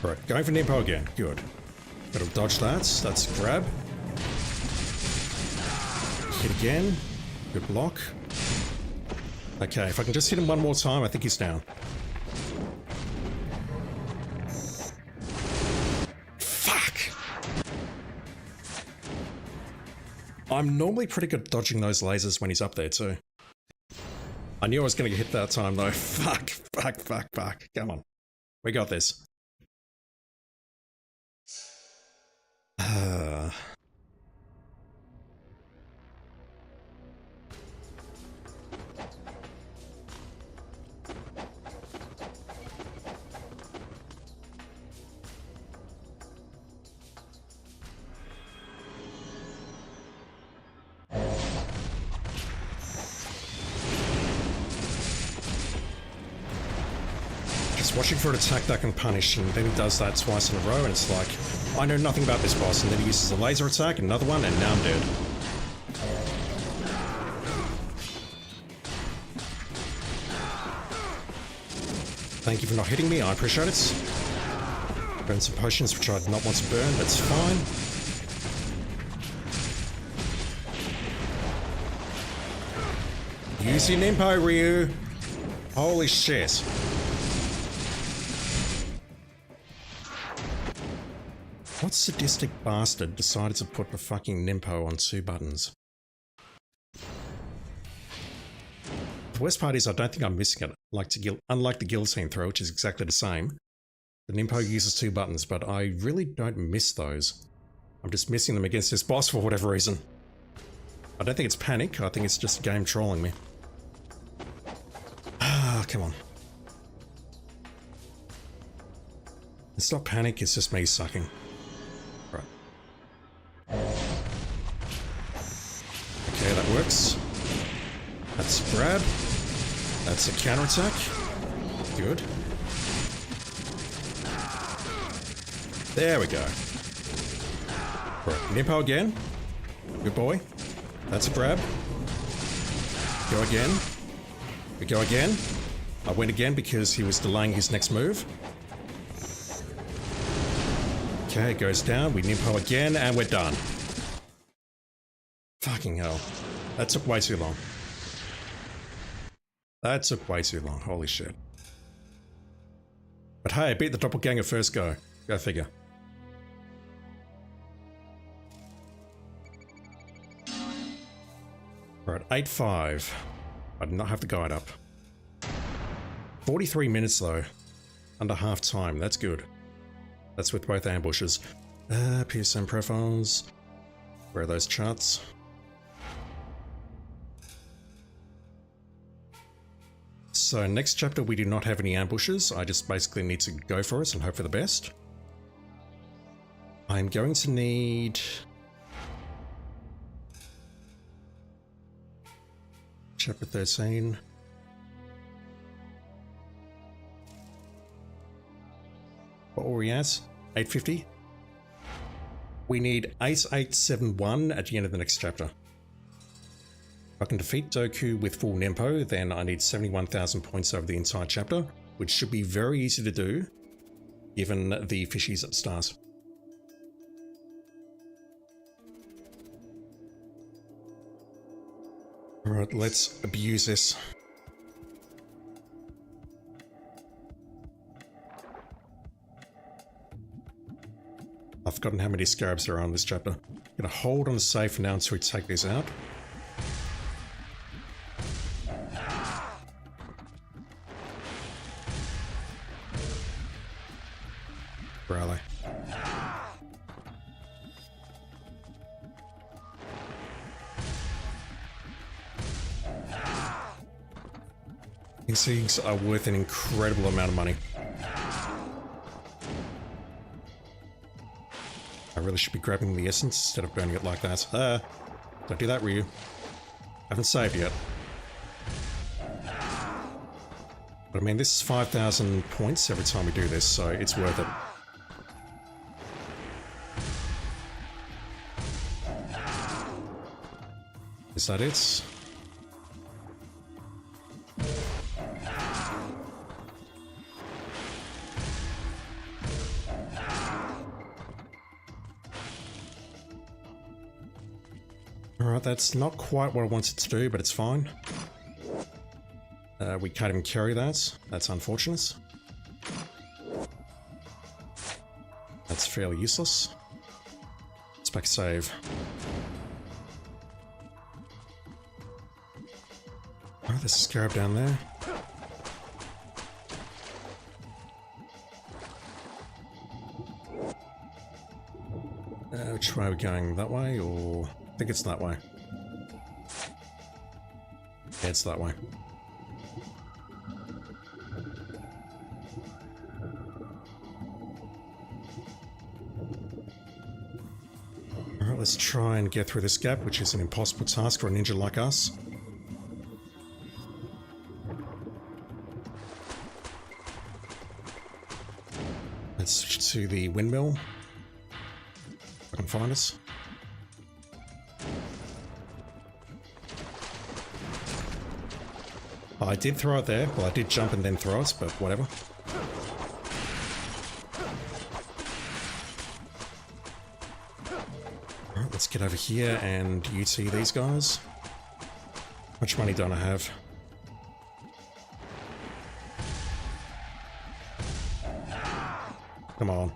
Right, going for Nimpo again, good. Gotta dodge that, that's a grab. Hit again, good block. Okay, if I can just hit him one more time, I think he's down. Fuck! I'm normally pretty good at dodging those lasers when he's up there too. I knew I was going to get hit that time though. Fuck, fuck, fuck, fuck. Come on. We got this. Watching for an attack that can punish, and then he does that twice in a row, and it's like, I know nothing about this boss, and then he uses a laser attack, another one, and now I'm dead. Thank you for not hitting me, I appreciate it. Burn some potions which I did not want to burn, that's fine. Use your Nimpo, Ryu! Holy shit. What sadistic bastard decided to put the fucking Nimpo on 2 buttons? The worst part is I don't think I'm missing it. Unlike the guillotine throw, which is exactly the same, the Nimpo uses 2 buttons, but I really don't miss those. I'm just missing them against this boss for whatever reason. I don't think it's panic, I think it's just game trolling me. Ah, come on. It's not panic, it's just me sucking. Okay, that works. That's a grab. That's a counterattack. Good. There we go. Right, Nimpo again. Good boy. That's a grab. Go again. We go again. I went again because he was delaying his next move. Okay, it goes down. We Nimpo again, and we're done. Fucking hell. That took way too long. That took way too long. Holy shit. But hey, I beat the doppelganger first go. Go figure. Right, 8-5. I did not have the guide up. 43 minutes though. Under half time. That's good. That's with both ambushes. PSM profiles. Where are those charts? So next chapter we do not have any ambushes. I just basically need to go for it and hope for the best. I'm going to need... Chapter 13. What were we at? 850? We need 8871 at the end of the next chapter. If I can defeat Doku with full Nimpo, then I need 71,000 points over the entire chapter, which should be very easy to do, given the fishies at the start. Alright, let's abuse this. I've forgotten how many scarabs there are on this chapter. I'm gonna hold on the save for now until we take these out. Where are they? These things are worth an incredible amount of money. I really should be grabbing the essence instead of burning it like that. Don't do that, Ryu. Haven't saved yet. But I mean, this is 5,000 points every time we do this, so it's worth it. Is that it? Alright, that's not quite what I wanted to do, but it's fine. We can't even carry that. That's unfortunate. That's fairly useless. Let's back save. Oh, there's a scarab down there. Which way are we going? That way, or... I think it's that way. Yeah, it's that way. Alright, let's try and get through this gap, which is an impossible task for a ninja like us. Let's switch to the windmill. If I can find us. I did throw it there. Well, I did jump and then throw it, but whatever. Alright, let's get over here and UT these guys. How much money don't I have? Come on.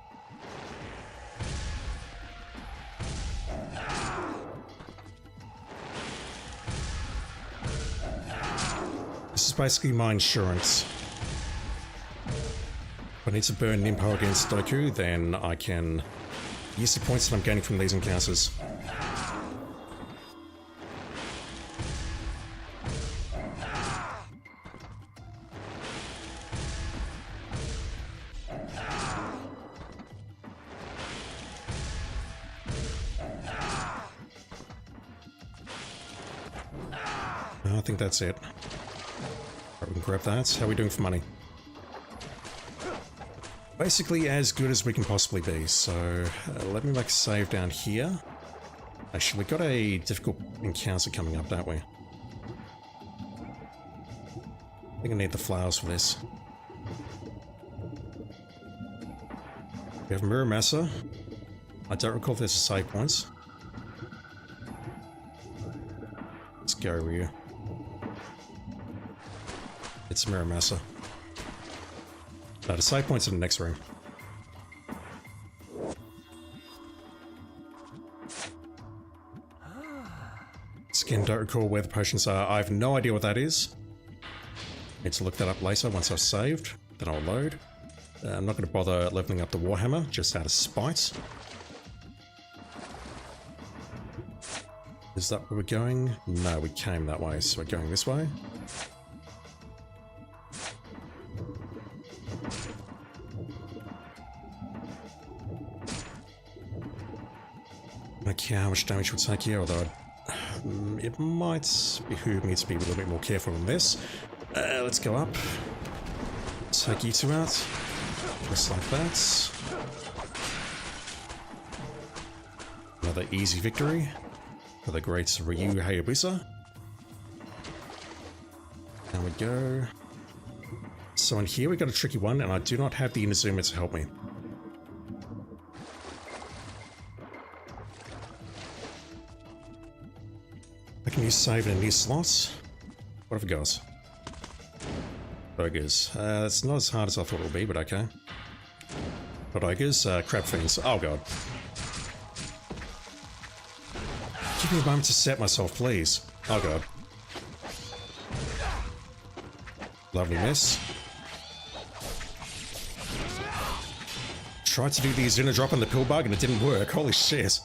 This is basically my insurance. If I need to burn Nimpo against Doku, then I can use the points that I'm gaining from these encounters. I think that's it. Right, we can grab that. How are we doing for money? Basically as good as we can possibly be, so let me make a save down here. Actually, we've got a difficult encounter coming up, don't we? I think I need the flowers for this. We have Muramasa. I don't recall if there's a save points. Let's go with you. It's Muramasa. No, the save points in the next room. Again, don't recall where the potions are. I have no idea what that is. Need to look that up later once I've saved. Then I'll load. I'm not going to bother leveling up the Warhammer, just out of spite. Is that where we're going? No, we came that way, so we're going this way. Okay, how much damage we'll take here, although it might behoove me to be a little bit more careful on this. Let's go up. Take you two out. Just like that. Another easy victory for the great Ryu Hayabusa. There we go. So in here we got a tricky one, and I do not have the Inazuma to help me. I can use save in a new slot. What have we got? Ogres. It's not as hard as I thought it would be, but okay. Not ogres, crab fiends. Oh god. Give me a moment to set myself, please. Oh god. Lovely miss. Tried to do the Azuna drop on the pill bug and it didn't work. Holy shit.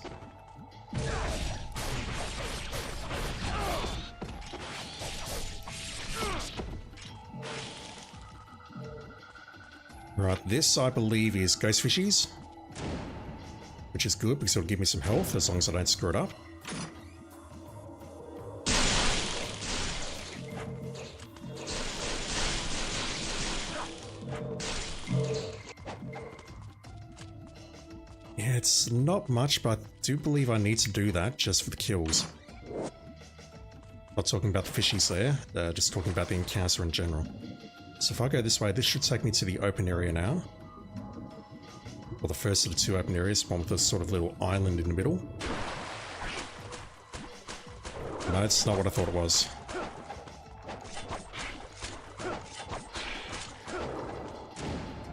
Right, this I believe is Ghost Fishies, which is good because it'll give me some health as long as I don't screw it up. Yeah, it's not much, but I do believe I need to do that just for the kills. Not talking about the fishies there, just talking about the encounter in general. So if I go this way, this should take me to the open area now. Or the first of the two open areas, one with a sort of little island in the middle. No, it's not what I thought it was.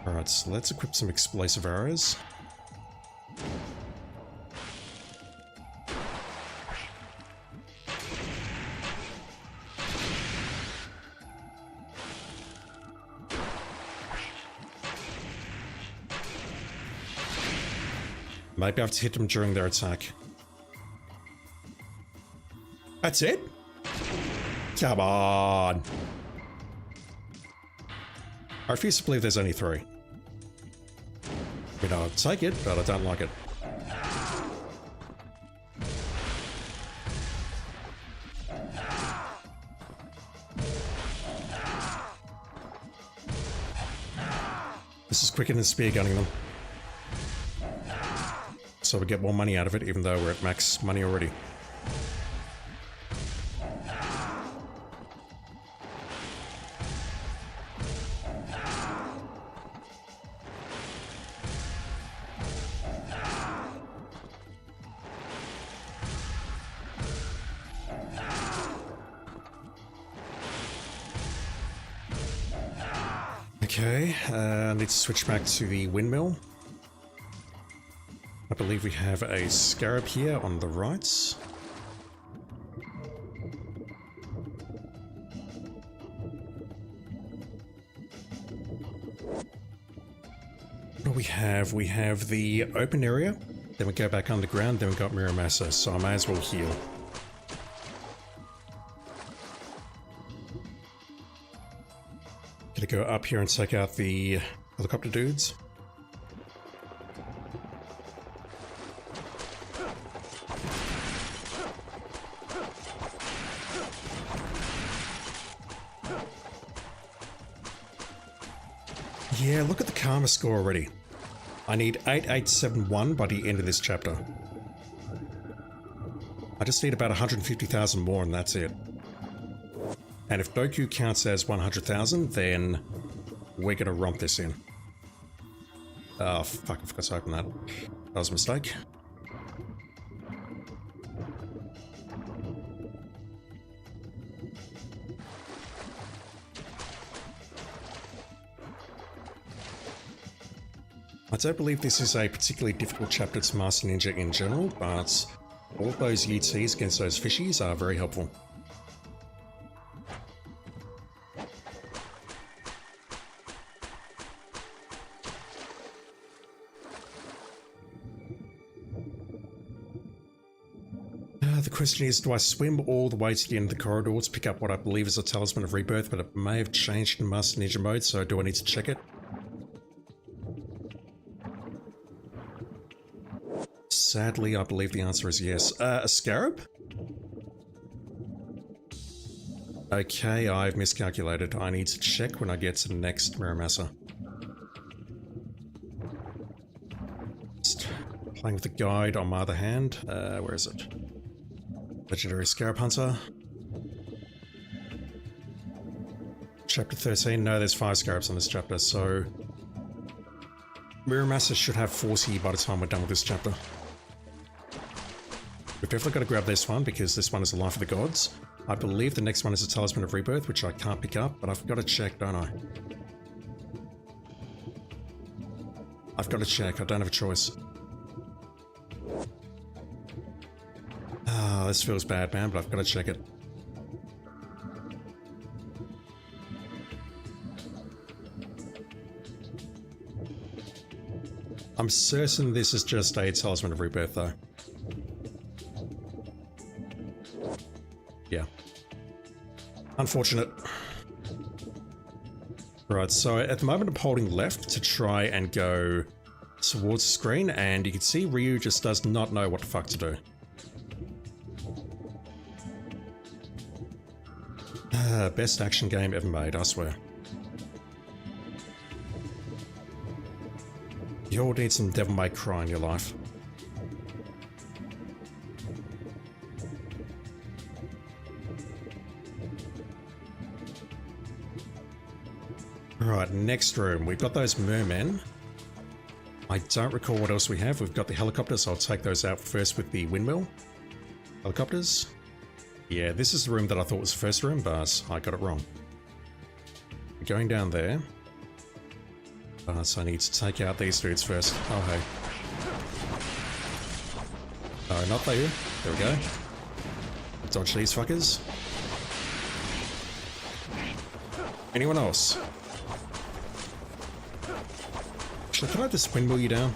Alright, so let's equip some explosive arrows. Maybe I have to hit them during their attack. That's it? Come on. I refuse to believe there's only 3. I mean, I'll take it, but I don't like it. This is quicker than spear gunning them. So we get more money out of it, even though we're at max money already. Okay, I need to switch back to the windmill. I believe we have a scarab here on the right. What do we have? We have the open area, then we go back underground, then we got Muramasa, so I may as well heal. Gonna go up here and take out the helicopter dudes. Yeah, look at the karma score already. I need 8871 by the end of this chapter. I just need about 150,000 more and that's it. And if Doku counts as 100,000, then we're gonna romp this in. Oh, fuck, I forgot to open that. That was a mistake. I don't believe this is a particularly difficult chapter to Master Ninja in general, but all of those UTs against those fishies are very helpful. The question is, do I swim all the way to the end of the corridor to pick up what I believe is a Talisman of Rebirth, but it may have changed in Master Ninja mode, so do I need to check it? Sadly, I believe the answer is yes. A scarab? Okay, I've miscalculated. I need to check when I get to the next Muramasa. Just playing with the guide on my other hand. Where is it? Legendary Scarab Hunter. Chapter 13. No, there's 5 scarabs on this chapter, so Muramasa should have 40 by the time we're done with this chapter. We've definitely got to grab this one because this one is the Life of the Gods. I believe the next one is a Talisman of Rebirth, which I can't pick up, but I've got to check, don't I? I've got to check. I don't have a choice. Ah, this feels bad, man, but I've got to check it. I'm certain this is just a Talisman of Rebirth, though. Yeah. Unfortunate. Right, so at the moment I'm holding left to try and go towards the screen, and you can see Ryu just does not know what the fuck to do. Best action game ever made, I swear. You all need some Devil May Cry in your life. Right, next room. We've got those mermen. I don't recall what else we have. We've got the helicopters, so I'll take those out first with the windmill. Helicopters. Yeah, this is the room that I thought was the first room, but I got it wrong. We're going down there. So I need to take out these dudes first. Oh, hey. No, not there. There we go. Dodge these fuckers. Anyone else? Actually, can I just windmill you down?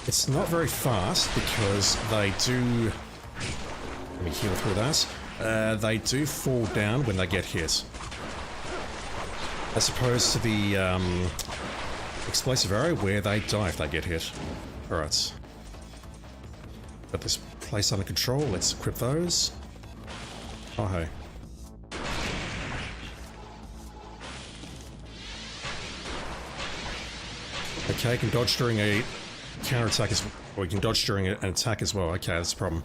It's not very fast because they do... Let me heal through that. They do fall down when they get hit. As opposed to the explosive arrow where they die if they get hit. Alright. Got this place under control. Let's equip those. Oh, hey. Okay, can dodge during a counter-attack as well. Or you can dodge during an attack as well. Okay, that's a problem.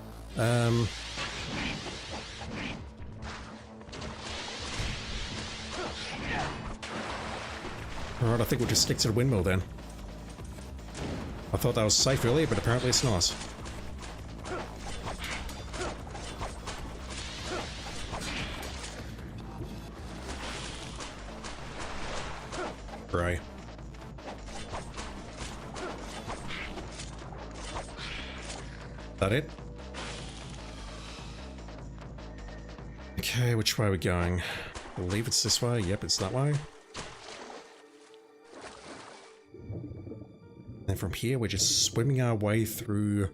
Alright, I think we'll just stick to the windmill then. I thought that was safe earlier, but apparently it's not. Right. That it? Okay, which way are we going? I believe it's this way. Yep, it's that way. And from here, we're just swimming our way through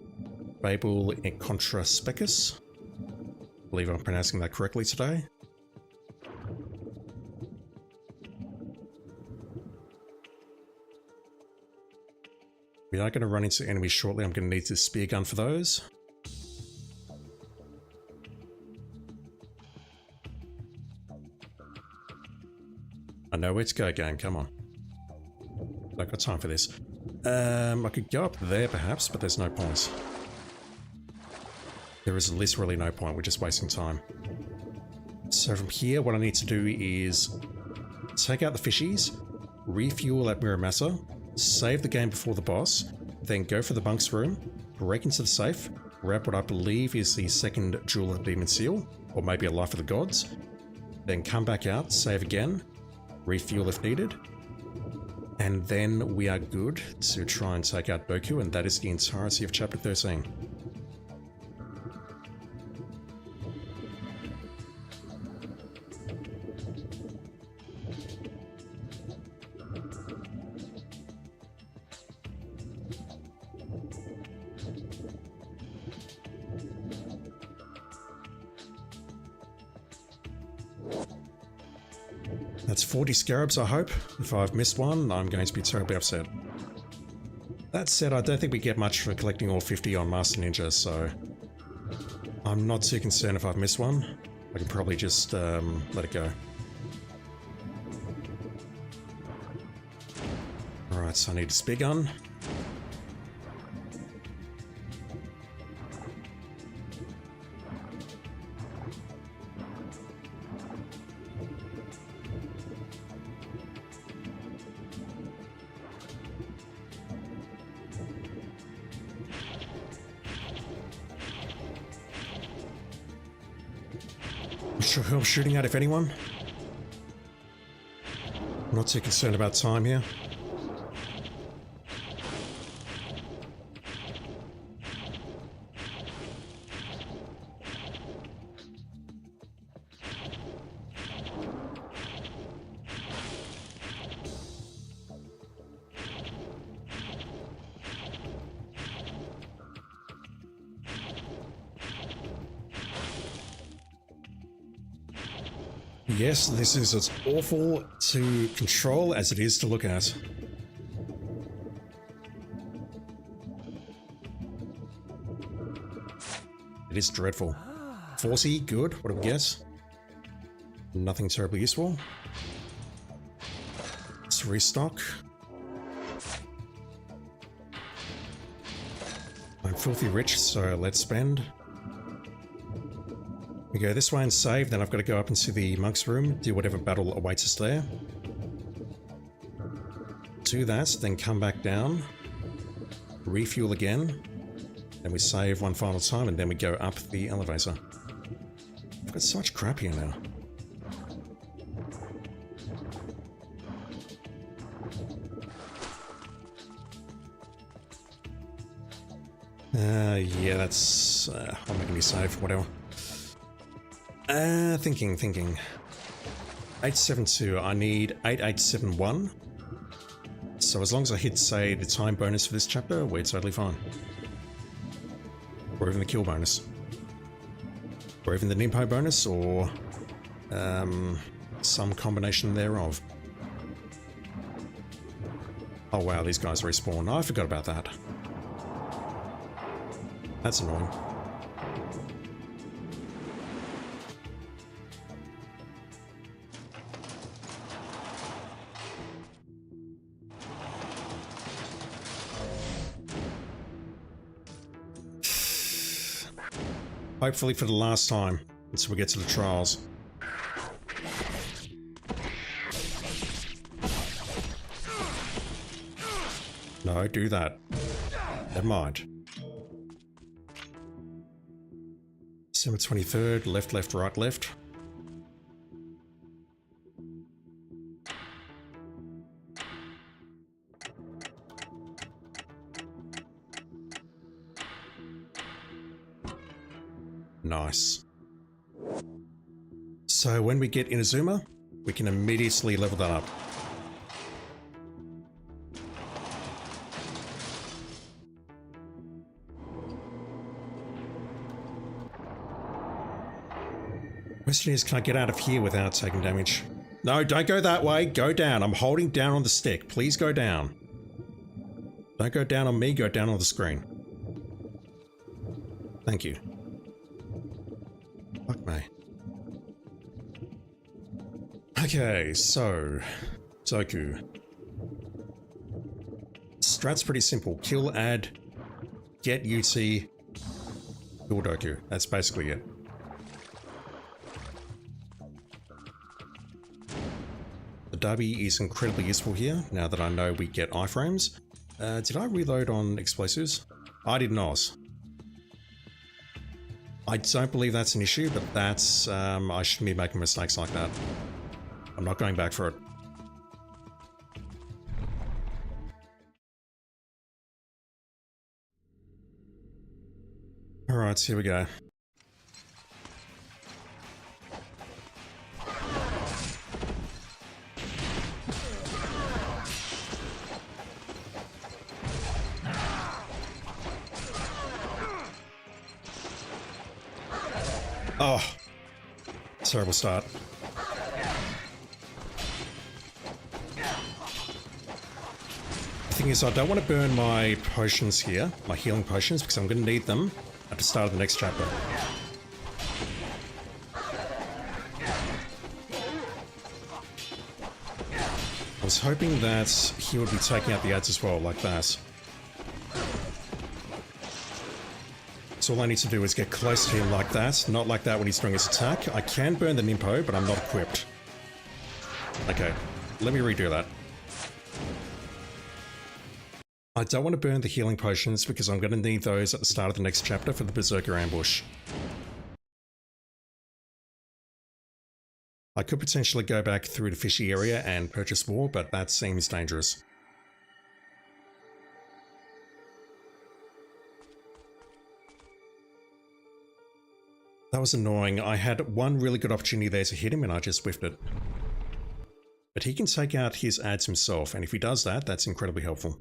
Babel and Contra Specus. I believe I'm pronouncing that correctly today. We are going to run into enemies shortly. I'm going to need the spear gun for those. I know where to go, game. Come on. I've got time for this. I could go up there perhaps, but there's no point. There is literally no point. We're just wasting time. So from here, what I need to do is take out the fishies, refuel at Muramasa, save the game before the boss, then go for the bunks room, break into the safe, grab what I believe is the second Jewel of Demon Seal, or maybe a Life of the Gods, then come back out, save again, refuel if needed, and then we are good to try and take out Boku, and that is the entirety of Chapter 13. That's 40 scarabs, I hope. If I've missed one, I'm going to be terribly upset. That said, I don't think we get much for collecting all 50 on Master Ninja, so I'm not too concerned if I've missed one. I can probably just let it go. Alright, so I need a spear gun. Not sure who I'm shooting at, if anyone. I'm not too concerned about time here. Yes, this is as awful to control as it is to look at. It is dreadful. 40, good. What do we get? Nothing terribly useful. Let's restock. I'm filthy rich, so let's spend. We go this way and save, then I've got to go up into the monk's room, do whatever battle awaits us there. Do that, then come back down, refuel again, then we save one final time, and then we go up the elevator. I've got so much crap here now. Yeah, that's... I'm making me save, whatever. Thinking. 872, I need 8871. So as long as I hit, say, the time bonus for this chapter, we're totally fine. Or even the kill bonus. Or even the Nimpo bonus, or... some combination thereof. Oh wow, these guys respawn. Oh, I forgot about that. That's annoying. Hopefully for the last time, until we get to the trials. No, do that. Never mind. December 23rd, left, right, left. Nice. So when we get Inazuma, we can immediately level that up. Question is, can I get out of here without taking damage? No, don't go that way. Go down. I'm holding down on the stick. Please go down. Don't go down on me. Go down on the screen. Thank you. Fuck me. Okay, so... Doku. Strat's pretty simple. Kill, add, get UT, kill Doku. That's basically it. The W is incredibly useful here, now that I know we get iframes. Did I reload on explosives? I did not. I don't believe that's an issue, but that's... I shouldn't be making mistakes like that. I'm not going back for it. Alright, here we go. Oh, terrible start. The thing is, I don't want to burn my potions here, my healing potions, because I'm going to need them at the start of the next chapter. I was hoping that he would be taking out the ads as well, like that. So all I need to do is get close to him like that, not like that when he's doing his attack. I can burn the Nimpo, but I'm not equipped. Okay, let me redo that. I don't want to burn the healing potions because I'm going to need those at the start of the next chapter for the Berserker ambush. I could potentially go back through the fishy area and purchase more, but that seems dangerous. That was annoying. I had one really good opportunity there to hit him and I just whiffed it. But he can take out his ads himself, and if he does that, that's incredibly helpful.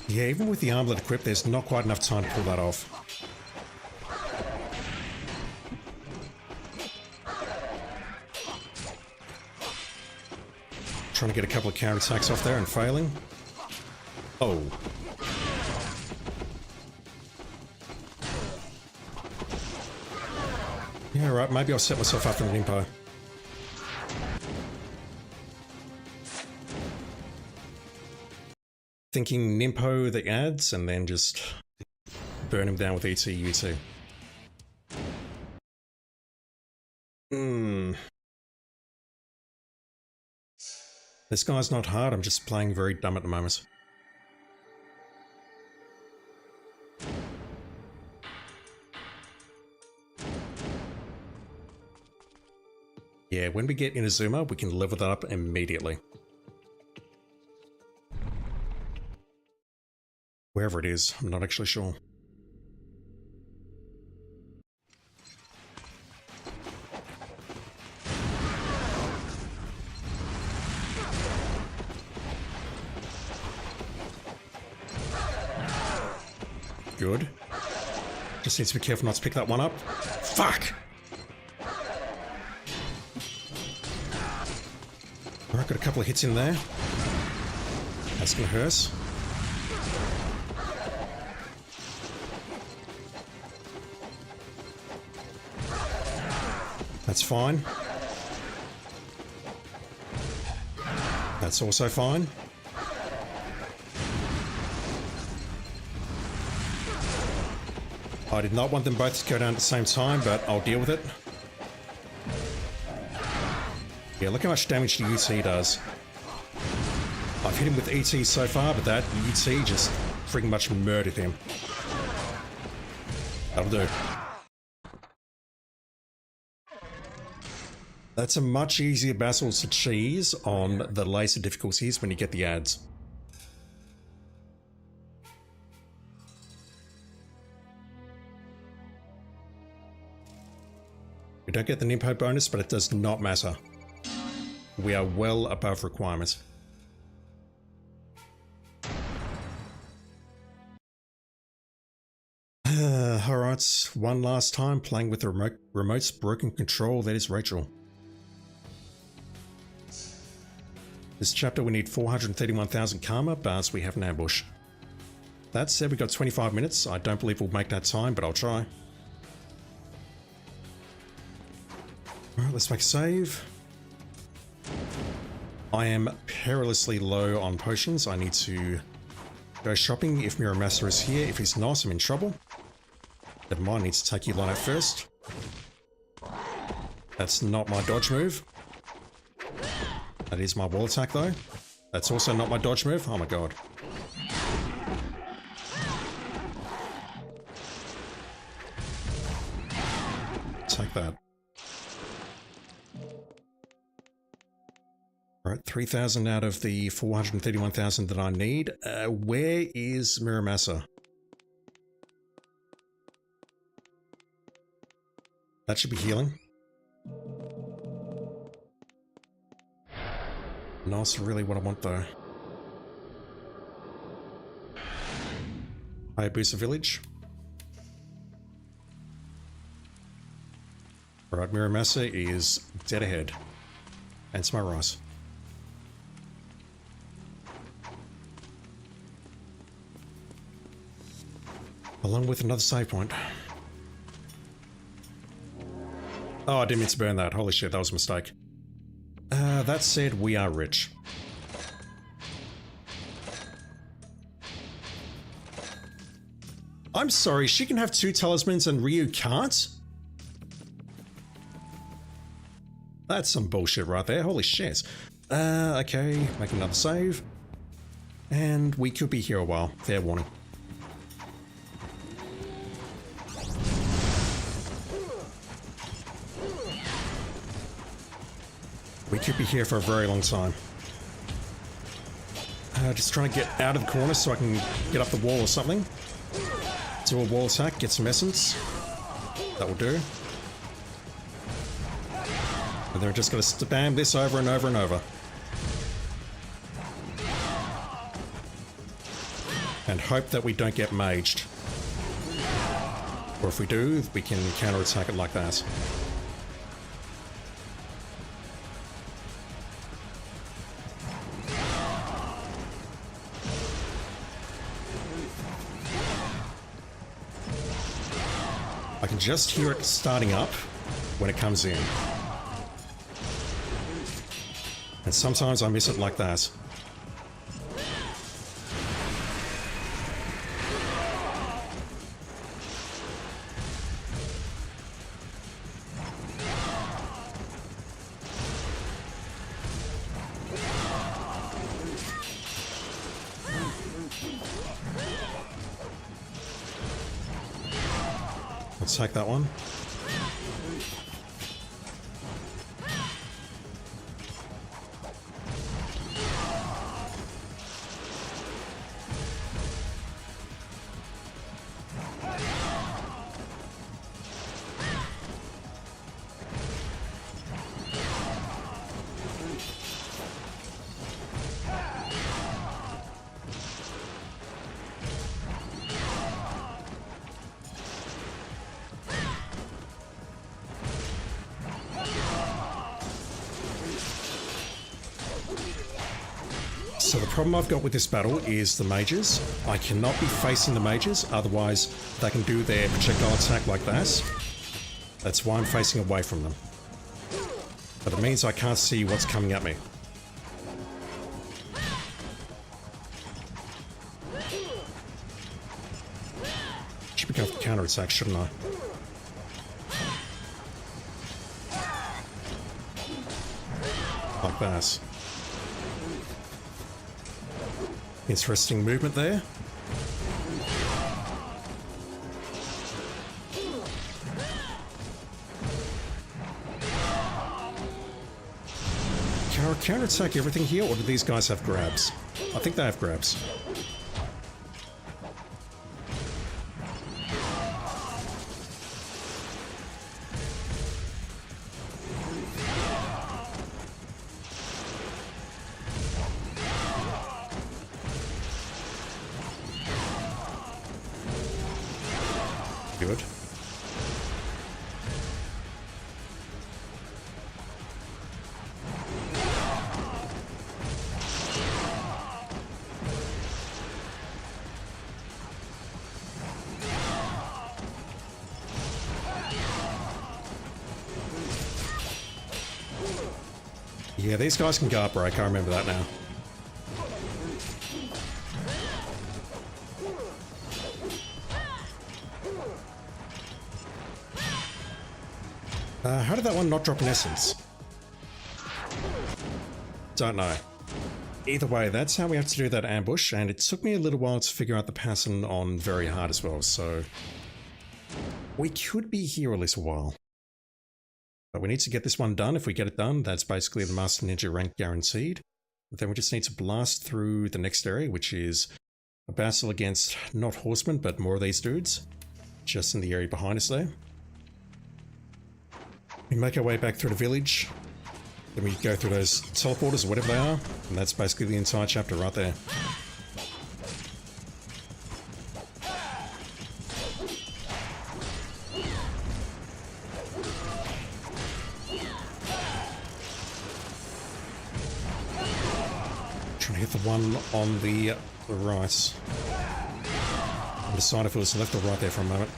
Yeah, even with the armlet equipped, there's not quite enough time to pull that off. Trying to get a couple of counterattacks off there and failing. Oh. Yeah, right, maybe I'll set myself up for the Nimpo. thinking Nimpo the ads and then just burn him down with ET/UT. This guy's not hard, I'm just playing very dumb at the moment. Yeah, when we get Inazuma, we can level that up immediately. Wherever it is, I'm not actually sure. Good. Just need to be careful not to pick that one up. Fuck! Alright, got a couple of hits in there. That's gonna hurt. That's fine. That's also fine. I did not want them both to go down at the same time, but I'll deal with it. Yeah, look how much damage the UT does. I've hit him with ET so far, but that UT just freaking much murdered him. That'll do. That's a much easier battle to cheese on the laser difficulties when you get the ads. We don't get the Nimpo bonus, but it does not matter. We are well above requirement. Alright, one last time playing with the remote's broken control. That is Rachel. This chapter we need 431,000 karma, but we have an ambush. That said, we got 25 minutes. I don't believe we'll make that time, but I'll try. Alright, let's make a save. I am perilously low on potions. I need to go shopping if Muramasa is here. If he's not, I'm in trouble. Never mind, I need to take you line out first. That's not my dodge move. That is my wall attack though. That's also not my dodge move. Oh my god. Take that. Alright, 3,000 out of the 431,000 that I need. Where is Muramasa? That should be healing. Not really what I want though. Hayabusa village. Alright, Muramasa is dead ahead. And to my right. Along with another save point. Oh, I didn't mean to burn that. Holy shit, that was a mistake. That said, we are rich. I'm sorry, she can have 2 talismans and Ryu can't? That's some bullshit right there. Holy shit. Okay, make another save. And we could be here a while. Fair warning. We could be here for a very long time. Just trying to get out of the corner so I can get up the wall or something. Do a wall attack, get some essence. That will do. And then we're just going to spam this over and over and over. And hope that we don't get maged. Or if we do, we can counterattack it like that. I can just hear it starting up when it comes in. And sometimes I miss it like that. Take that one. So the problem I've got with this battle is the mages. I cannot be facing the mages, otherwise they can do their projectile attack like that. That's why I'm facing away from them. But it means I can't see what's coming at me. Should be going for counter attack, shouldn't I? Like that. Interesting movement there. Can I counter-attack everything here, or do these guys have grabs? I think they have grabs. Good. Yeah, these guys can guard break, I remember that now. How did that one not drop an essence? Don't know. Either way, that's how we have to do that ambush, and it took me a little while to figure out the pattern on very hard as well, so we could be here a little while. But we need to get this one done. If we get it done, that's basically the Master Ninja rank guaranteed. But then we just need to blast through the next area, which is a battle against not horsemen, but more of these dudes, just in the area behind us there. We make our way back through the village, then we go through those teleporters or whatever they are, and that's basically the entire chapter right there. Trying to hit the one on the right. I decided if it was left or right there for a moment.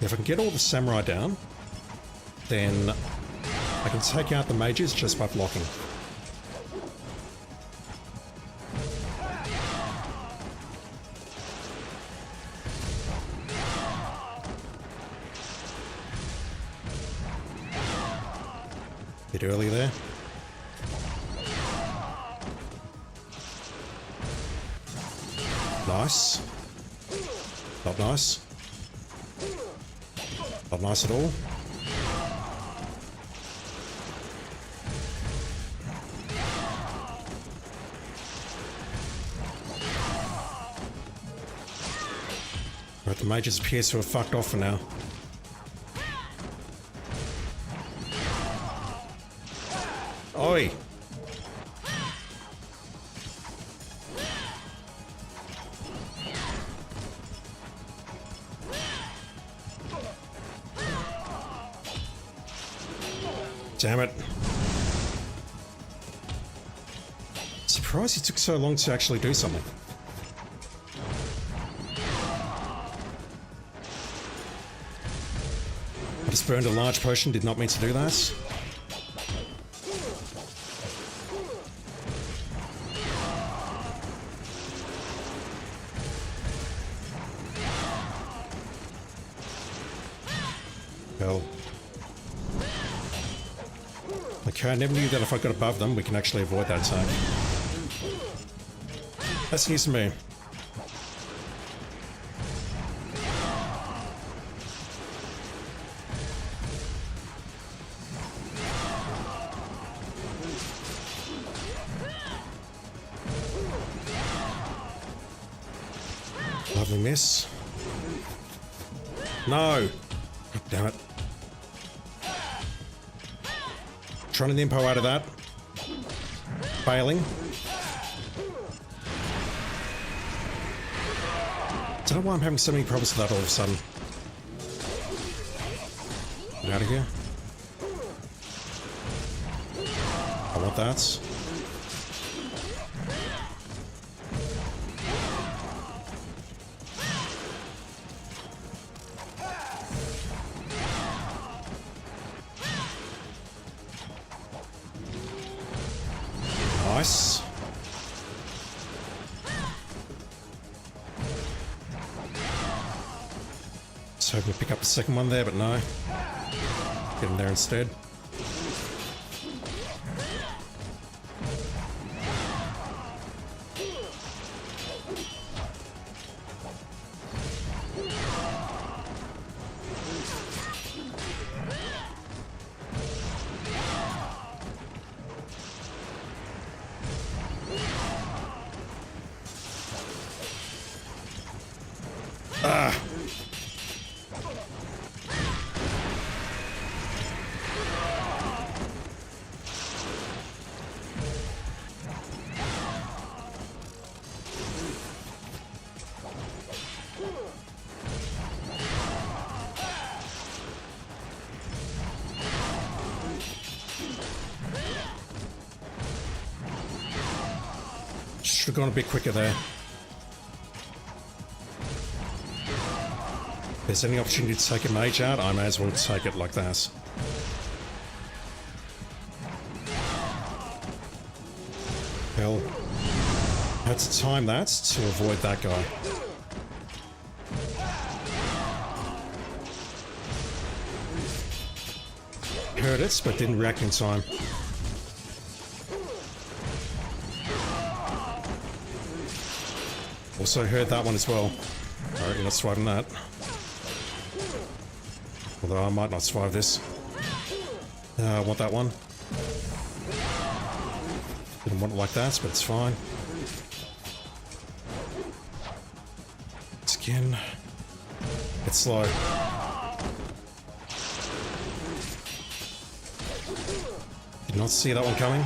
If I can get all the samurai down, then I can take out the mages just by blocking. Bit early there. Nice. Not nice. Not nice at all. Right, the mages appear to have fucked off for now. Oi! Damn it. Surprised it took so long to actually do something. I just burned a large potion, did not mean to do that. Hell. Okay, I never knew that if I got above them, we can actually avoid that attack. That's news to me. Lovely miss. No! Damn it. Trying to nimpo out of that. Failing. Don't know why I'm having so many problems with that all of a sudden. Get out of here. I want that. Nice. Just hoping to pick up the second one there, but no. Get him there instead. Ah! Should have gone a bit quicker there. If there's any opportunity to take a mage out, I may as well take it like that. Hell, I had to time that to avoid that guy. Heard it, but didn't react in time. Also heard that one as well. Alright, you're not swiping that. Although I might not survive this. I want that one. Didn't want it like that, but it's fine. Skin. It's slow. Did not see that one coming.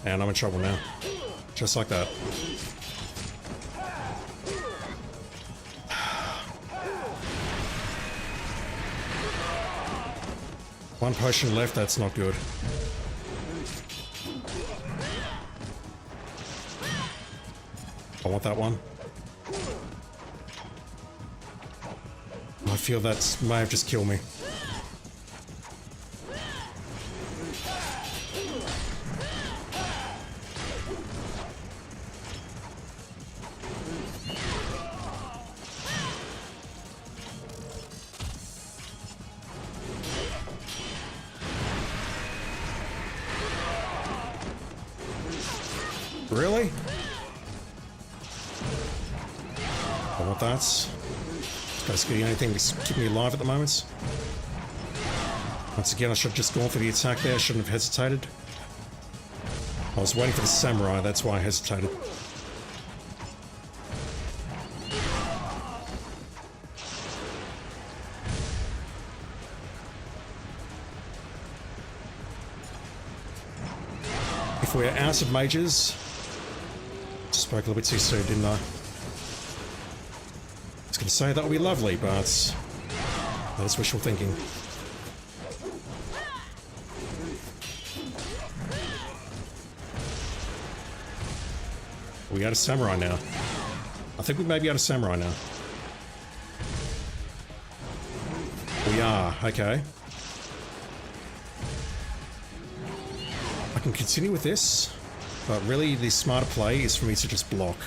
And I'm in trouble now. Just like that. One potion left, that's not good. I want that one. I feel that may have just killed me. Really? I want that. It's basically the only thing that's keeping me alive at the moment. Once again, I should have just gone for the attack there. I shouldn't have hesitated. I was waiting for the samurai, that's why I hesitated. If we're out of mages... Spoke a little bit too soon, didn't I? I was going to say that would be lovely, but that's wishful thinking. We out of samurai now. I think we may be out of samurai now. We are, okay. I can continue with this. But really, the smarter play is for me to just block.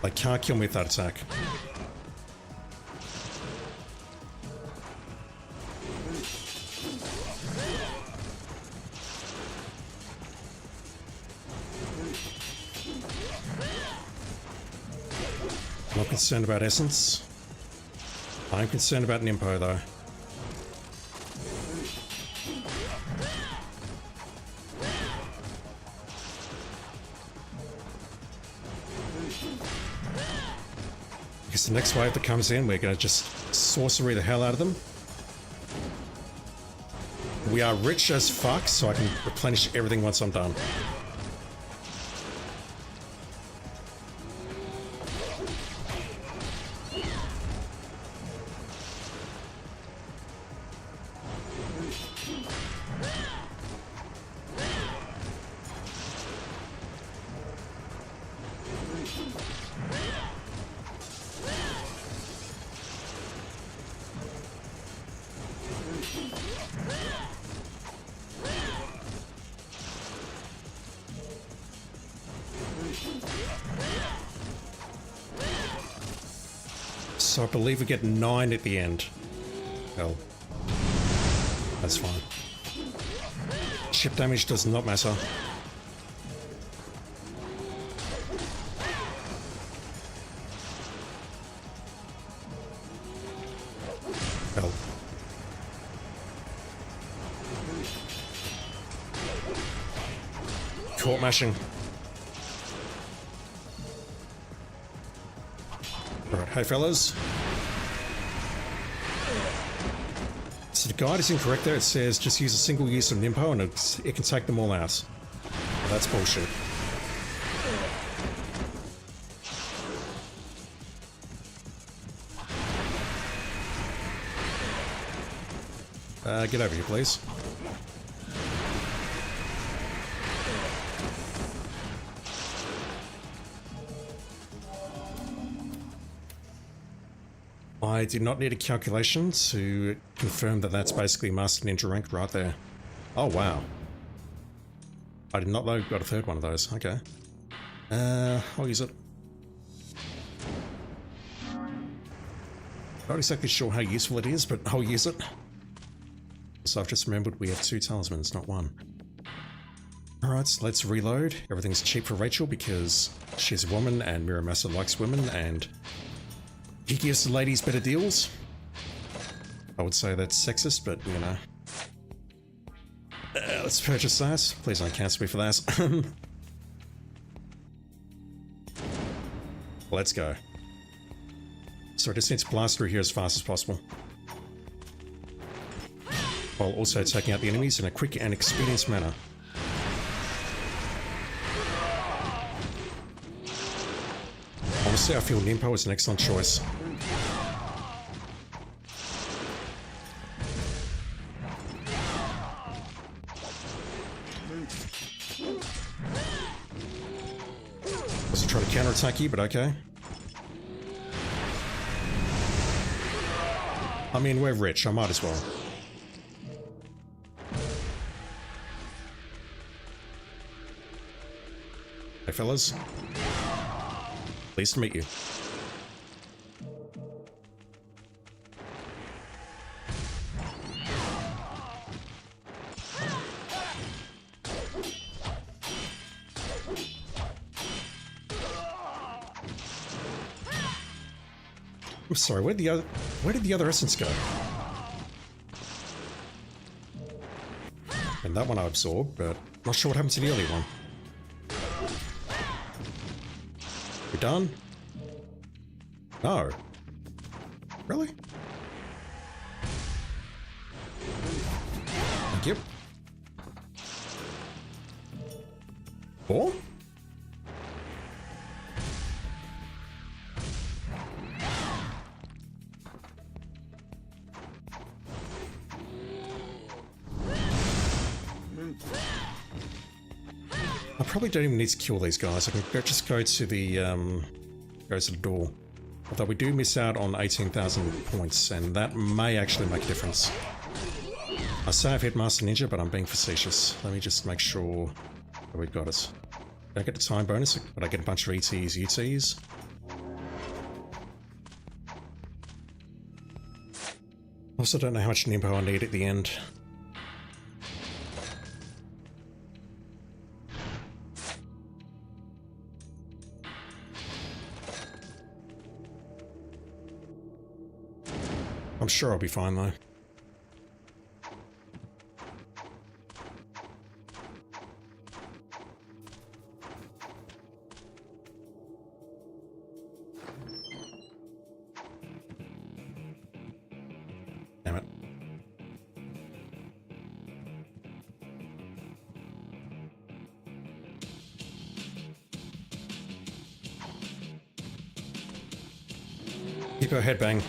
They can't kill me with that attack. Not concerned about essence. I'm concerned about Nimpo though. Because the next wave that comes in, we're going to just sorcery the hell out of them. We are rich as fuck, so I can replenish everything once I'm done. So I believe we get 9 at the end. Hell. That's fine. Chip damage does not matter. Hell. Court mashing. Alright, hey fellas. So the guide is incorrect there. It says just use a single use of Nimpo and it can take them all out. Well, that's bullshit. Get over here, please. I did not need a calculation to confirm that that's basically Master Ninja rank right there. Oh, wow. I did not know we got a third one of those. Okay. I'll use it. Not exactly sure how useful it is, but I'll use it. So I've just remembered we have 2 talismans, not 1. Alright, so let's reload. Everything's cheap for Rachel because she's a woman and Miramasa likes women and he gives the ladies better deals. I would say that's sexist, but you know. Let's purchase that. Please don't cancel me for that. Let's go. So I just need to blast through here as fast as possible. While also taking out the enemies in a quick and expedient manner. Honestly, I feel Nimpo is an excellent choice. Let's try to counterattack you, but okay. I mean, we're rich, I might as well. Hey fellas. Pleased to meet you. I'm sorry, where did the other essence go? And that one I absorbed, but not sure what happened to the earlier one. We're done? No. Really? Thank you. 4? I probably don't even need to kill these guys. I can just go to the door. Although we do miss out on 18,000 points, and that may actually make a difference. I say I've hit Master Ninja, but I'm being facetious. Let me just make sure that we've got it. Did I get the time bonus? But I get a bunch of ETs, UTs. Also don't know how much Nimpo I need at the end. I'm sure I'll be fine though. Damn it. Keep your headbang.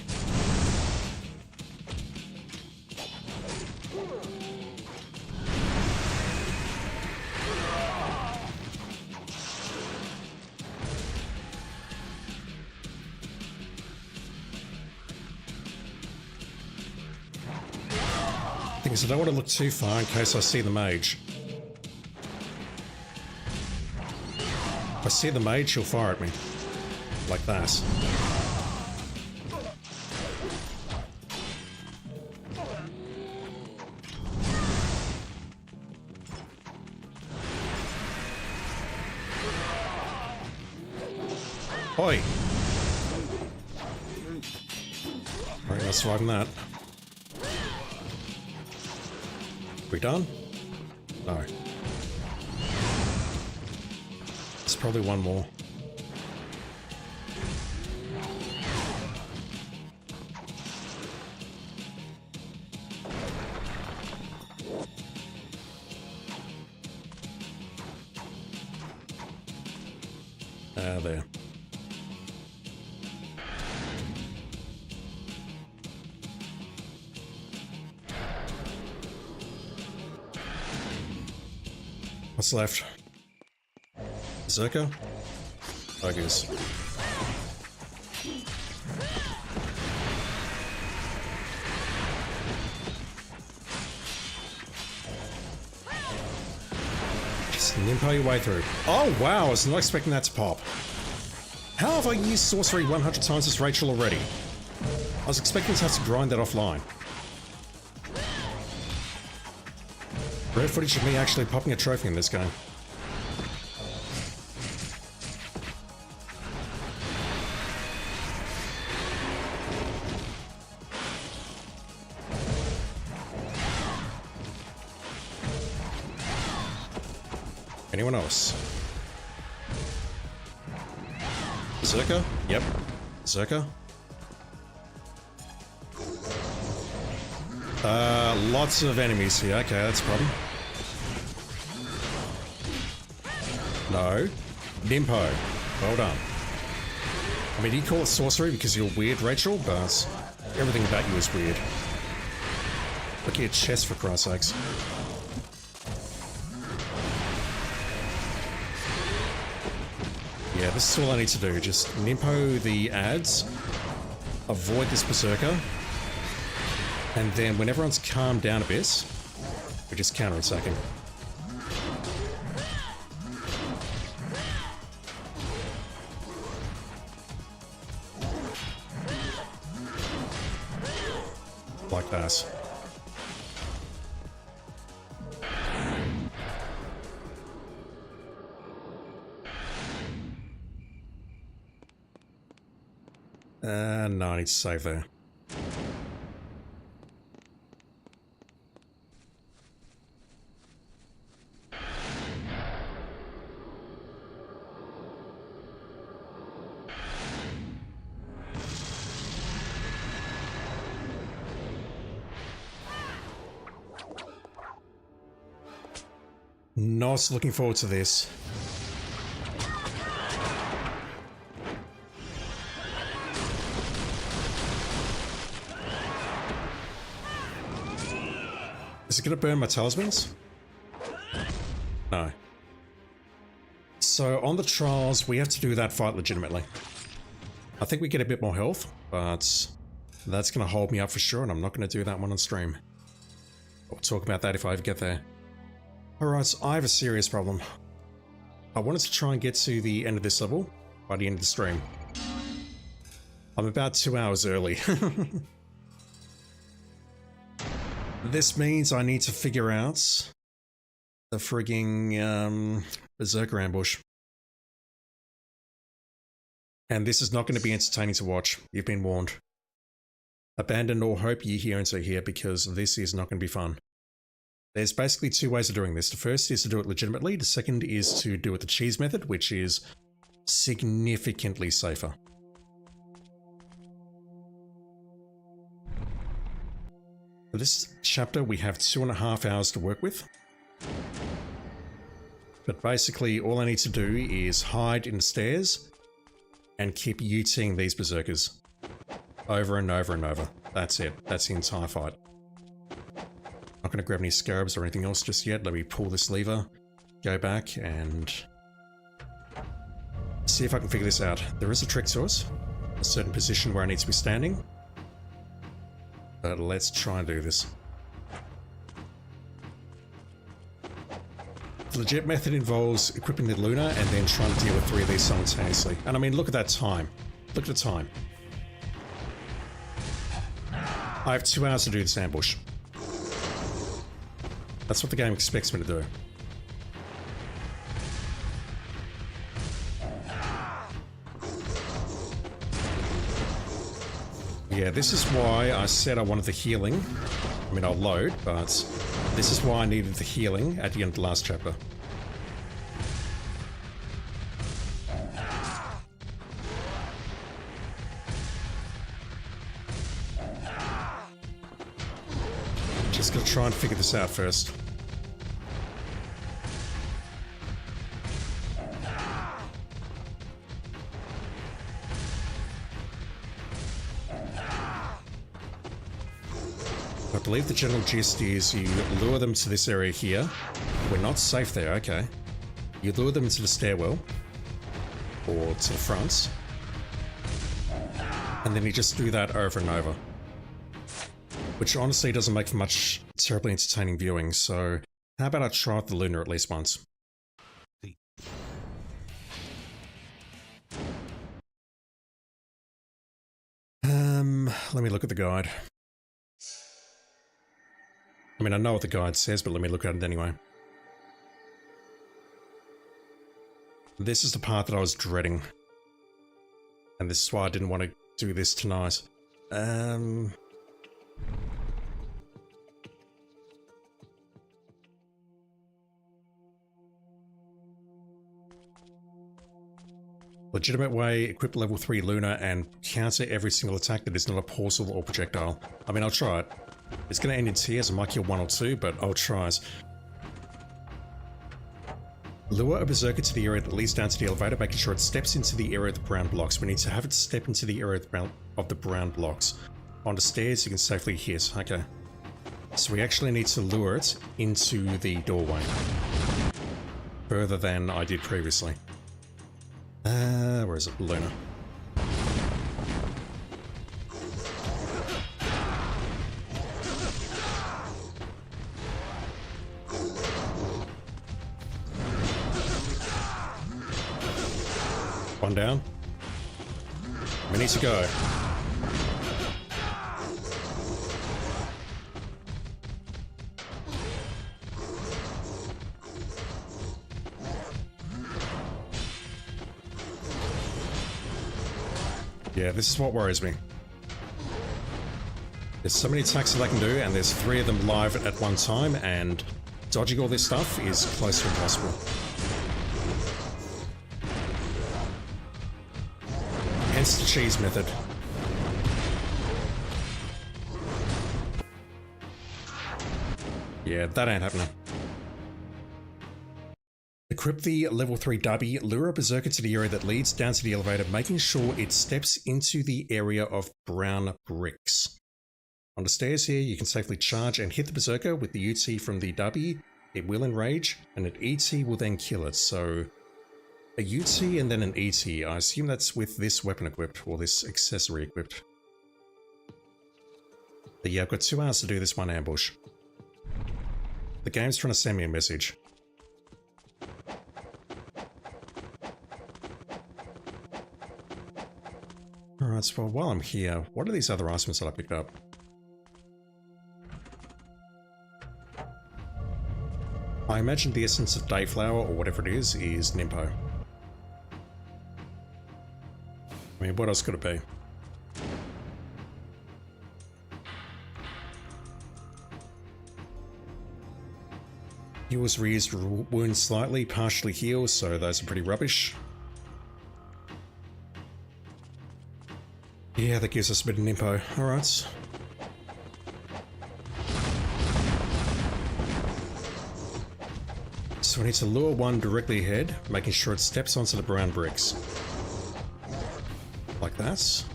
Thing is, I don't want to look too far in case I see the mage. If I see the mage, she'll fire at me. Like that. Oi! Alright, not surviving that. We done? No. There's probably one more. There. What's left? Berserker? I guess. Just nimpo your way through. Oh wow, I was not expecting that to pop. How have I used sorcery 100 times as Rachel already? I was expecting to have to grind that offline. Rare footage of me actually popping a trophy in this game. Anyone else? Berserker? Yep. Berserker? Lots of enemies here. Okay, that's a problem. No. Nimpo. Well done. I mean, you call it sorcery because you're weird, Rachel, but everything about you is weird. Look at your chest, for Christ's sakes. Yeah, this is all I need to do. Just nimpo the ads, avoid this berserker, and then when everyone's calmed down a bit, we just counter-attack him. Like that. No, I need to save there. Not looking forward to this. Is it gonna burn my talismans? No. So on the trials, we have to do that fight legitimately. I think we get a bit more health, but that's gonna hold me up for sure, and I'm not gonna do that one on stream. We'll talk about that if I ever get there. Alright, so I have a serious problem. I wanted to try and get to the end of this level by the end of the stream. I'm about 2 hours early. This means I need to figure out the frigging Berserker ambush. And this is not going to be entertaining to watch. You've been warned. Abandon all hope, ye hearers are here, because this is not going to be fun. There's basically two ways of doing this. The first is to do it legitimately. The second is to do it the cheese method, which is significantly safer. For this chapter, we have 2.5 hours to work with. But basically, all I need to do is hide in the stairs and keep UTing these berserkers over and over and over. That's it. That's the entire fight. Not going to grab any scarabs or anything else just yet. Let me pull this lever, go back, and see if I can figure this out. There is a trick to us, a certain position where I need to be standing. But let's try and do this. The legit method involves equipping the Luna and then trying to deal with 3 of these simultaneously. And I mean, look at that time. Look at the time. I have 2 hours to do this ambush. That's what the game expects me to do. Yeah, this is why I said I wanted the healing. I mean, I'll load, but this is why I needed the healing at the end of the last chapter. Just gonna try and figure this out first. I believe the general gist is you lure them to this area here. We're not safe there, okay. You lure them to the stairwell, or to the front, and then you just do that over and over. Which honestly doesn't make for much terribly entertaining viewing, so how about I try with the Lunar at least once? Let me look at the guide. I mean, I know what the guide says, but let me look at it anyway. This is the part that I was dreading. And this is why I didn't want to do this tonight. Legitimate way, equip level 3 Luna and counter every single attack that is not a portal or projectile. I mean, I'll try it. It's going to end in tears, I might kill 1 or 2, but I'll try it. Lure a berserker to the area that leads down to the elevator, making sure it steps into the area of the brown blocks. We need to have it step into the area of the brown blocks. On the stairs, you can safely hit. Okay. So we actually need to lure it into the doorway. Further than I did previously. Where is it? Luna. One down. We need to go. Yeah, this is what worries me. There's so many attacks that I can do, and there's 3 of them live at one time, and dodging all this stuff is close to impossible. Hence the cheese method. Yeah, that ain't happening. Equip the level 3 Dubby, lure a berserker to the area that leads down to the elevator, making sure it steps into the area of brown bricks. On the stairs here, you can safely charge and hit the berserker with the UT from the Dubby. It will enrage, and an ET will then kill it. So, a UT and then an ET. I assume that's with this weapon equipped, or this accessory equipped. But yeah, I've got 2 hours to do this one ambush. The game's trying to send me a message. Alright, so while I'm here, what are these other items that I picked up? I imagine the essence of Dayflower, or whatever it is Nimpo. I mean, what else could it be? Heals reused wounds slightly, partially heals, so those are pretty rubbish. Yeah, that gives us a bit of Nimpo. Alright. So we need to lure one directly ahead, making sure it steps onto the brown bricks. Like that.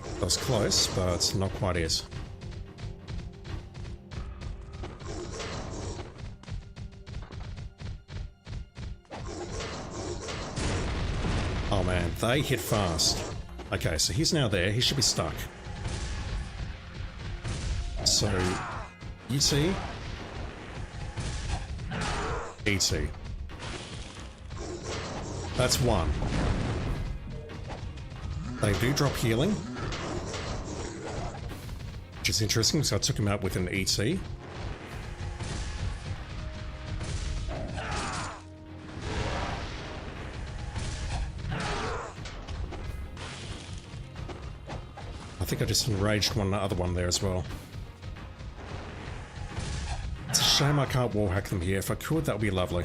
That was close, but not quite it. Oh man, they hit fast. Okay, so he's now there. He should be stuck. So, ET. ET. That's one. They do drop healing, which is interesting, so I took him out with an ET. I think I just enraged one other one there as well. It's a shame I can't wall hack them here. If I could, that would be lovely.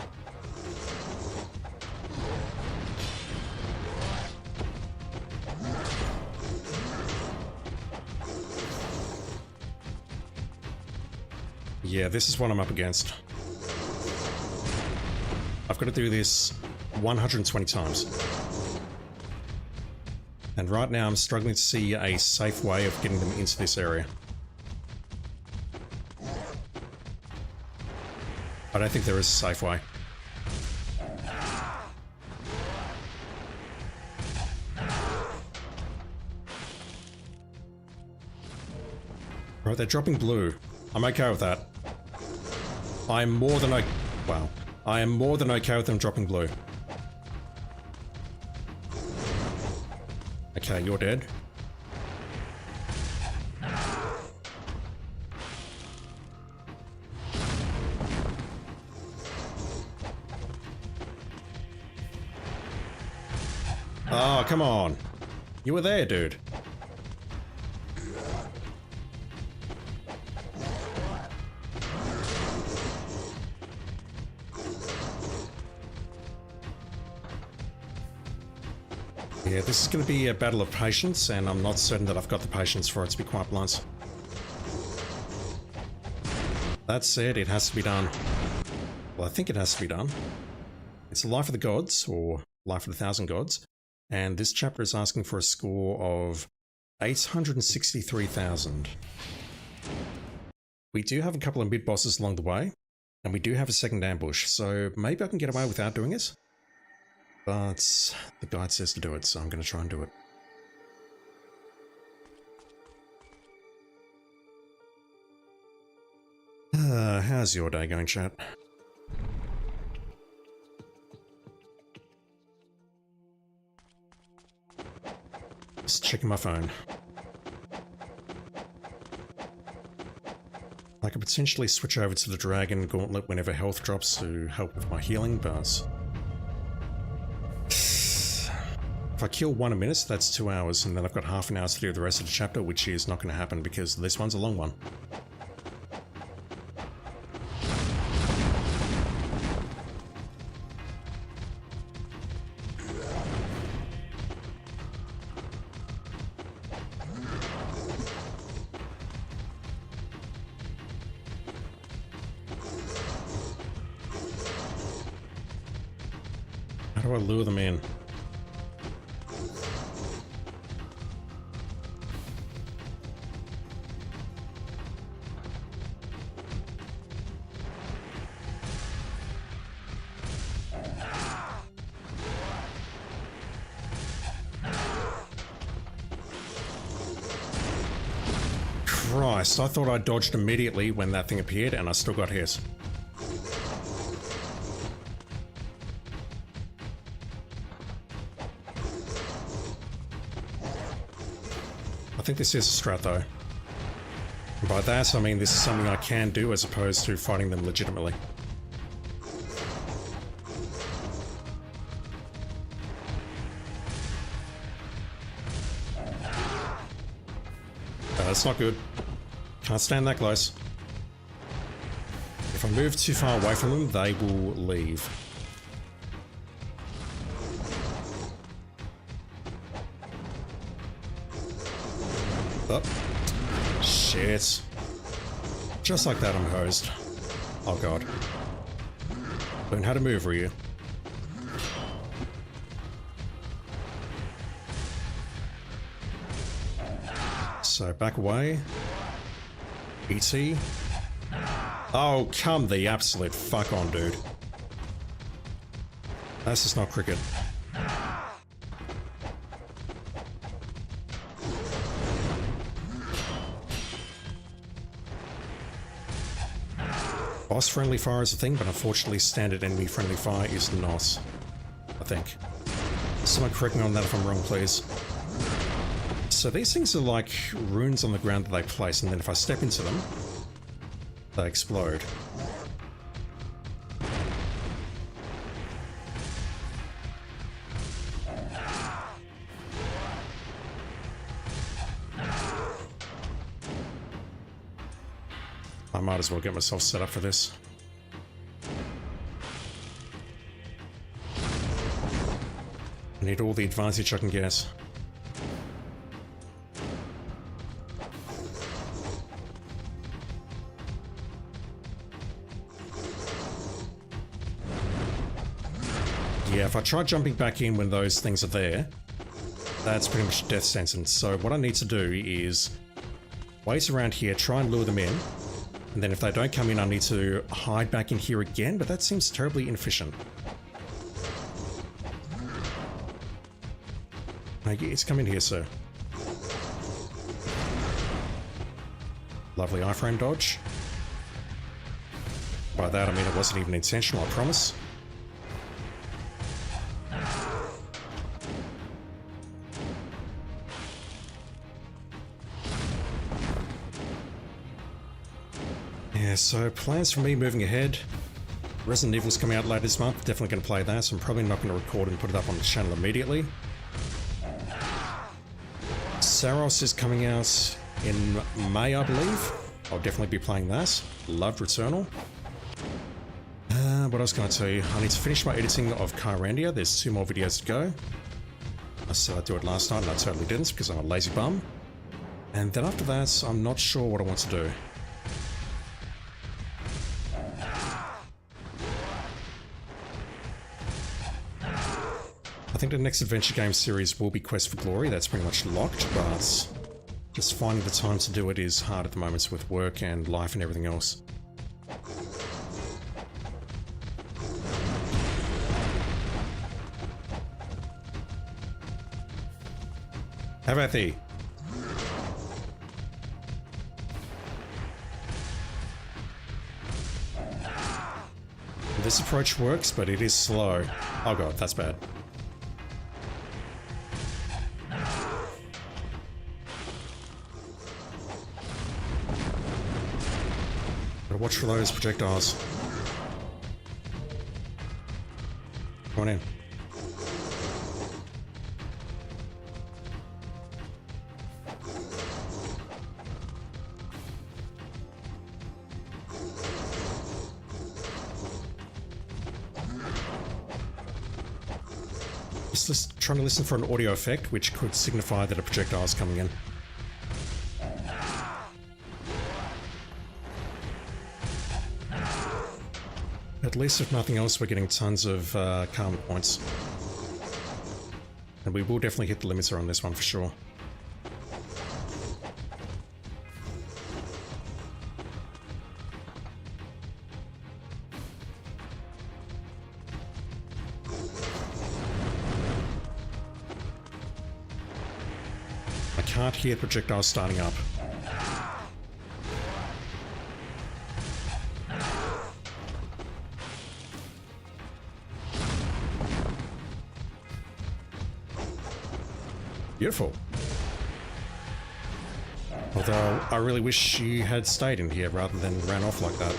Yeah, this is what I'm up against. I've got to do this 120 times. And right now I'm struggling to see a safe way of getting them into this area. I don't think there is a safe way. Right, they're dropping blue. I'm okay with that. I am more than okay with them dropping blue. Okay, you're dead. Oh, come on. You were there, dude. Yeah, this is going to be a battle of patience, and I'm not certain that I've got the patience for it, to be quite blunt. That said, it has to be done. Well, I think it has to be done. It's the Life of the Gods, or Life of the Thousand Gods, and this chapter is asking for a score of 863,000. We do have a couple of mid-bosses along the way, and we do have a second ambush, so maybe I can get away without doing it. But the guide says to do it, so I'm going to try and do it. How's your day going, chat? Just checking my phone. I could potentially switch over to the Dragon Gauntlet whenever health drops to help with my healing, but if I kill one a minute, that's 2 hours, and then I've got half an hour to do the rest of the chapter, which is not going to happen because this one's a long one. How do I lure them in? Christ, I thought I dodged immediately when that thing appeared and I still got hit. I think this is a strat though. And by that I mean this is something I can do as opposed to fighting them legitimately. That's not good. Can't stand that close. If I move too far away from them, they will leave. Oh. Shit. Just like that, I'm hosed. Oh god. Learn how to move, Ryu. So, back away. E.T. Oh, come the absolute fuck on, dude. That's just not cricket. Boss-friendly fire is a thing, but unfortunately standard enemy-friendly fire is not. I think. Someone correct me on that if I'm wrong, please. So these things are like runes on the ground that they place, and then if I step into them, they explode. I might as well get myself set up for this. I need all the advantage I can get. Yeah, if I try jumping back in when those things are there, that's pretty much a death sentence. So what I need to do is wait around here, try and lure them in, and then if they don't come in, I need to hide back in here again, but that seems terribly inefficient. It's come in here, sir. Lovely iframe dodge. By that I mean it wasn't even intentional, I promise. Yeah, so plans for me moving ahead. Resident Evil's coming out later this month, definitely going to play that, so I'm probably not going to record and put it up on the channel immediately. Saros is coming out in May, I believe. I'll definitely be playing that. Loved Returnal. What else can I tell you? I need to finish my editing of Kyrandia. There's 2 more videos to go. I said I'd do it last night and I totally didn't because I'm a lazy bum. And then after that, I'm not sure what I want to do. I think the next adventure game series will be Quest for Glory. That's pretty much locked, but just finding the time to do it is hard at the moment with work and life and everything else. How about thee? This approach works, but it is slow. Oh god, that's bad. Gotta watch for those projectiles. Come on in. Just trying to listen for an audio effect, which could signify that a projectile is coming in. At least if nothing else, we're getting tons of karma points. And we will definitely hit the limiter on this one for sure. I can't hear projectiles starting up. Beautiful. Although, I really wish she had stayed in here rather than ran off like that.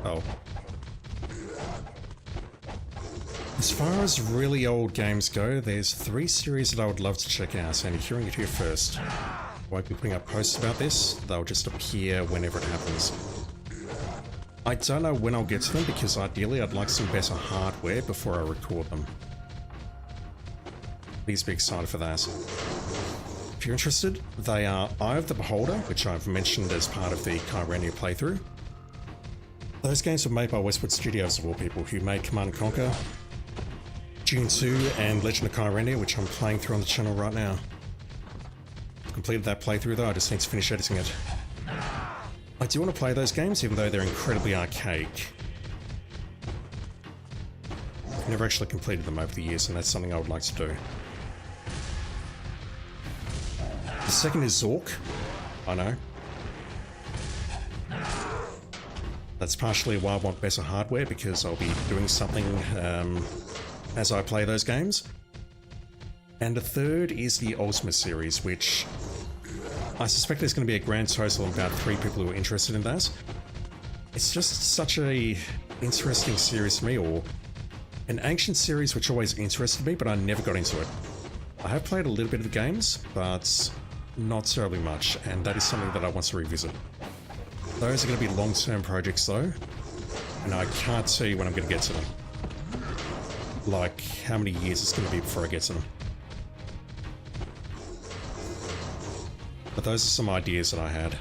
Oh. As far as really old games go, there's 3 series that I would love to check out, and you're hearing it here first. I won't be putting up posts about this, they'll just appear whenever it happens. I don't know when I'll get to them because ideally I'd like some better hardware before I record them. Please be excited for that. If you're interested, they are Eye of the Beholder, which I've mentioned as part of the Kyrania playthrough. Those games were made by Westwood Studios of all people, who made Command & Conquer, Dune 2 and Legend of Kyrania, which I'm playing through on the channel right now. I've completed that playthrough though, I just need to finish editing it. I do want to play those games, even though they're incredibly archaic. I've never actually completed them over the years, and that's something I would like to do. The second is Zork. I know. That's partially why I want better hardware, because I'll be doing something as I play those games. And the third is the Ultimate series, which I suspect there's going to be a grand total of about 3 people who are interested in that. It's just such a interesting series to me, or an ancient series which always interested me, but I never got into it. I have played a little bit of the games, but not terribly much, and that is something that I want to revisit. Those are going to be long-term projects though, and I can't tell you when I'm going to get to them. Like, how many years it's going to be before I get to them. But those are some ideas that I had.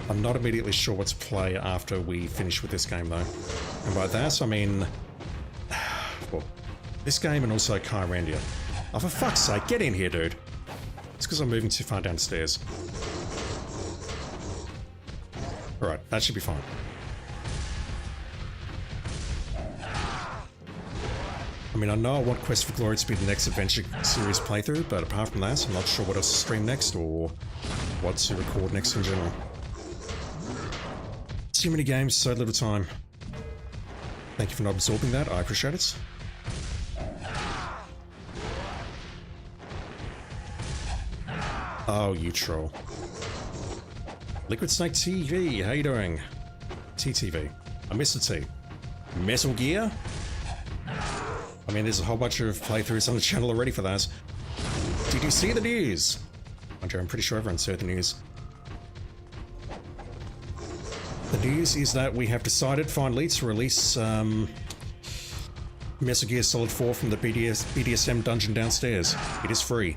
I'm not immediately sure what to play after we finish with this game though. And by that I mean... well, this game and also Kyrania. Oh, for fuck's sake, get in here, dude. It's because I'm moving too far downstairs. Alright, that should be fine. I mean, I know I want Quest for Glory to be the next Adventure series playthrough, but apart from that, I'm not sure what else to stream next or what to record next in general. Too many games, so little time. Thank you for not absorbing that, I appreciate it. Oh, you troll. Liquid Snake TV, how you doing? TTV. I missed the T. Metal Gear? I mean, there's a whole bunch of playthroughs on the channel already for that. Did you see the news? I'm pretty sure everyone's heard the news. The news is that we have decided finally to release Metal Gear Solid 4 from the BDSM dungeon downstairs. It is free.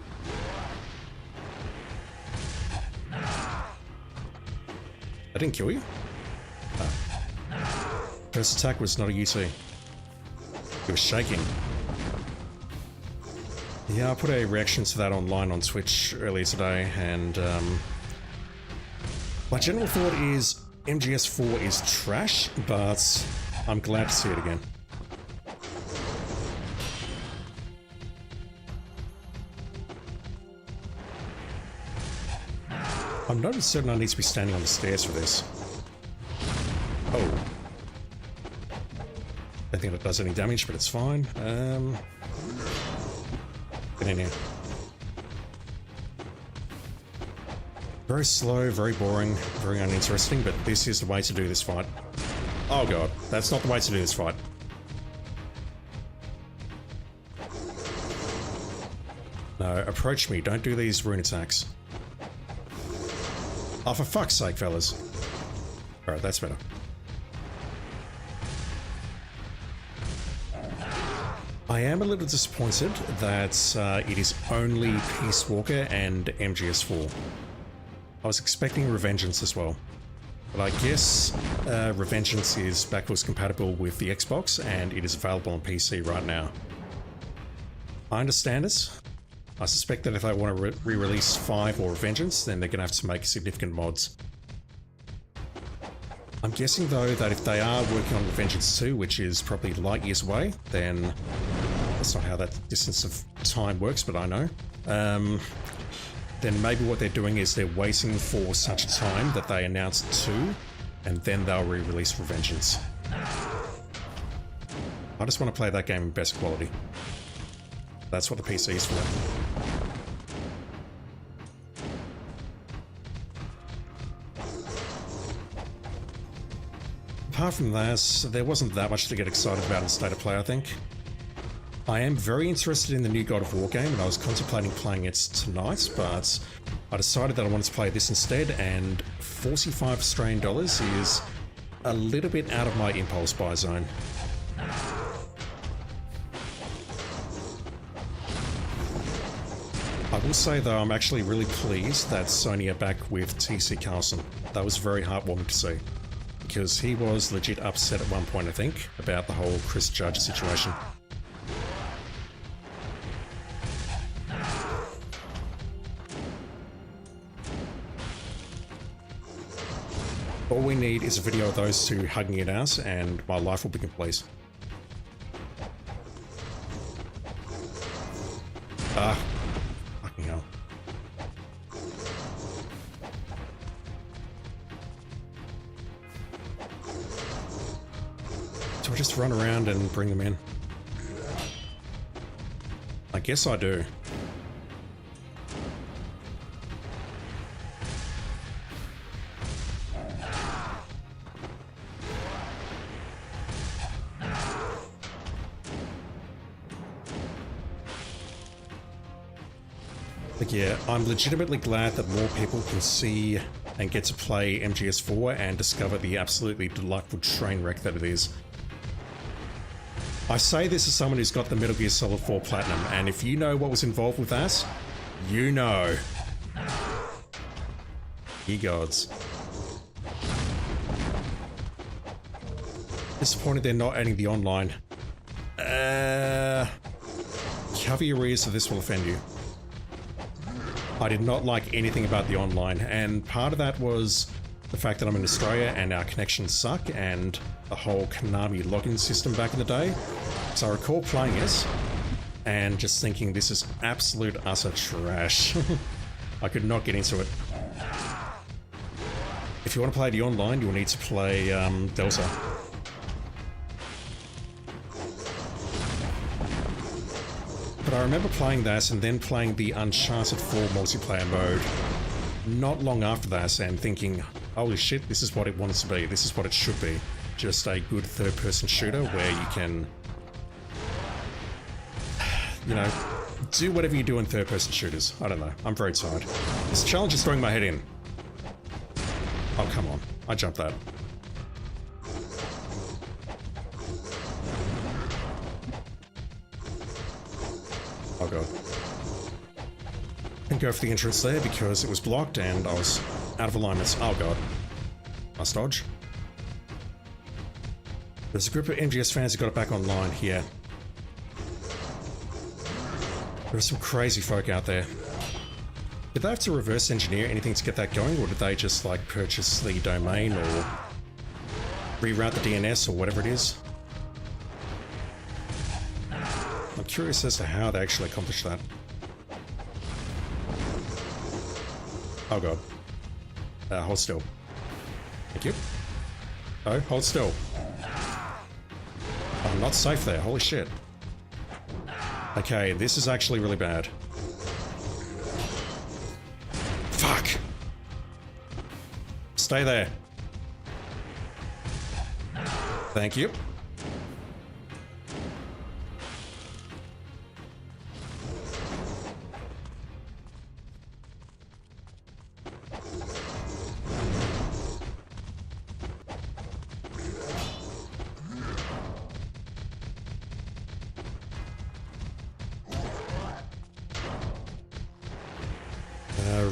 I didn't kill you? Oh. First attack was not a UT. It was shaking. Yeah, I put a reaction to that online on Twitch earlier today, and my general thought is MGS4 is trash, but I'm glad to see it again. I'm not certain I need to be standing on the stairs for this. Oh. I don't think it does any damage, but it's fine. Get in here. Very slow, very boring, very uninteresting, but this is the way to do this fight. Oh god, that's not the way to do this fight. No, approach me, don't do these rune attacks. Oh, for fuck's sake, fellas. Alright, that's better. I am a little disappointed that it is only Peace Walker and MGS4. I was expecting Revengeance as well, but I guess Revengeance is backwards compatible with the Xbox and it is available on PC right now. I understand it. I suspect that if they want to re-release 5 or Revengeance, then they're going to have to make significant mods. I'm guessing though that if they are working on Revengeance 2, which is probably light years away, then that's not how that distance of time works, but I know. Then maybe what they're doing is they're waiting for such a time that they announce 2, and then they'll re-release Revengeance. I just want to play that game in best quality. That's what the PC is for. apart from that, there wasn't that much to get excited about in State of Play, I think. I am very interested in the new God of War game, and I was contemplating playing it tonight, but I decided that I wanted to play this instead, and 45 Australian dollars is a little bit out of my impulse buy zone. I will say though, I'm actually really pleased that Sony are back with TC Carlson. That was very heartwarming to see, because he was legit upset at one point, I think, about the whole Chris Judge situation. All we need is a video of those two hugging it out, and my life will be complete. Fucking hell. Do I just run around and bring them in? I guess I do. But yeah, I'm legitimately glad that more people can see and get to play MGS4 and discover the absolutely delightful train wreck that it is. I say this as someone who's got the Metal Gear Solid 4 Platinum, and if you know what was involved with that, you know. Ye gods. Disappointed they're not adding the online. Cover your ears so this will offend you. I did not like anything about the online, and part of that was the fact that I'm in Australia and our connections suck, and the whole Konami login system back in the day. So I recall playing it and just thinking this is absolute utter trash. I could not get into it. If you want to play the online, you'll need to play Delta. But I remember playing that and then playing the Uncharted 4 multiplayer mode not long after that and thinking, holy shit, this is what it wants to be, this is what it should be. Just a good third-person shooter where you can, you know, do whatever you do in third-person shooters. I don't know, I'm very tired. This challenge is throwing my head in. Oh, come on, I jumped that. Oh god. Didn't go for the entrance there because it was blocked and I was out of alignments. Oh god. Nice dodge. There's a group of MGS fans who got it back online here. There are some crazy folk out there. Did they have to reverse engineer anything to get that going, or did they just like purchase the domain or reroute the DNS or whatever it is? I'm curious as to how they actually accomplished that. Oh god. Hold still. Thank you. Oh, hold still. I'm not safe there, holy shit. Okay, this is actually really bad. Fuck! Stay there. Thank you.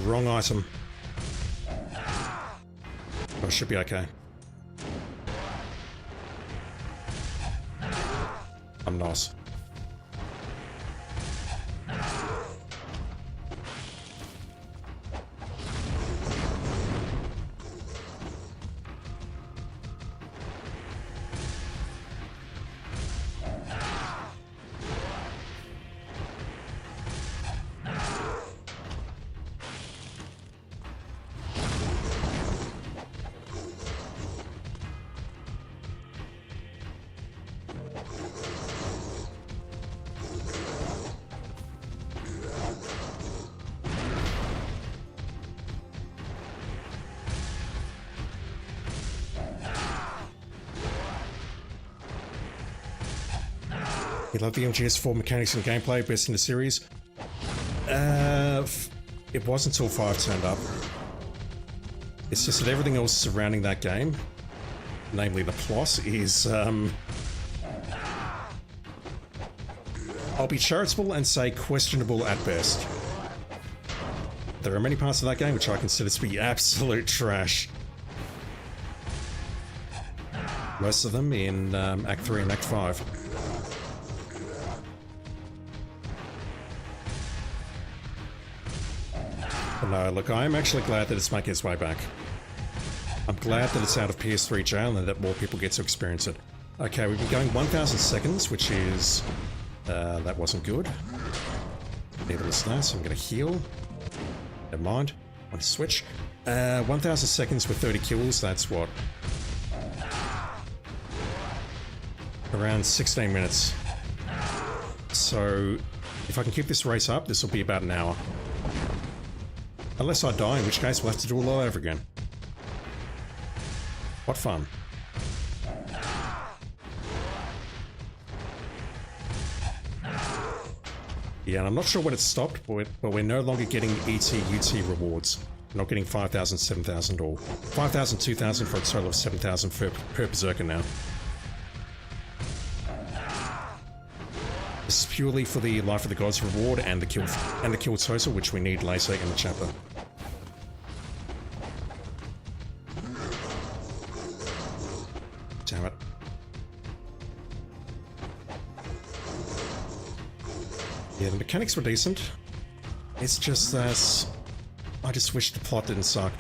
Wrong item. Oh, should be okay. I'm nice. You love the MGS4 mechanics and gameplay, best in the series? It wasn't until 5 turned up. It's just that everything else surrounding that game, namely the plot, is, I'll be charitable and say questionable at best. There are many parts of that game which I consider to be absolute trash. Most of them in Act 3 and Act 5. But no, look, I am actually glad that it's making its way back. I'm glad that it's out of PS3 jail and that more people get to experience it. Okay, we've been going 1,000 seconds, which is... that wasn't good. Neither was that, so I'm going to heal. Never mind. I want to switch. 1,000 seconds with 30 kills, that's what? Around 16 minutes. So, if I can keep this race up, this will be about an hour. Unless I die, in which case we'll have to do it all over again. What fun. Yeah, and I'm not sure when it stopped, but we're no longer getting ET-UT rewards. We're not getting 5,000, 7,000 or 5,000, 2,000 for a total of 7,000 per Berserker now. This is purely for the Life of the Gods reward and the kill total, which we need later in the chapter. Damn it. Yeah, the mechanics were decent. It's just that I just wish the plot didn't suck.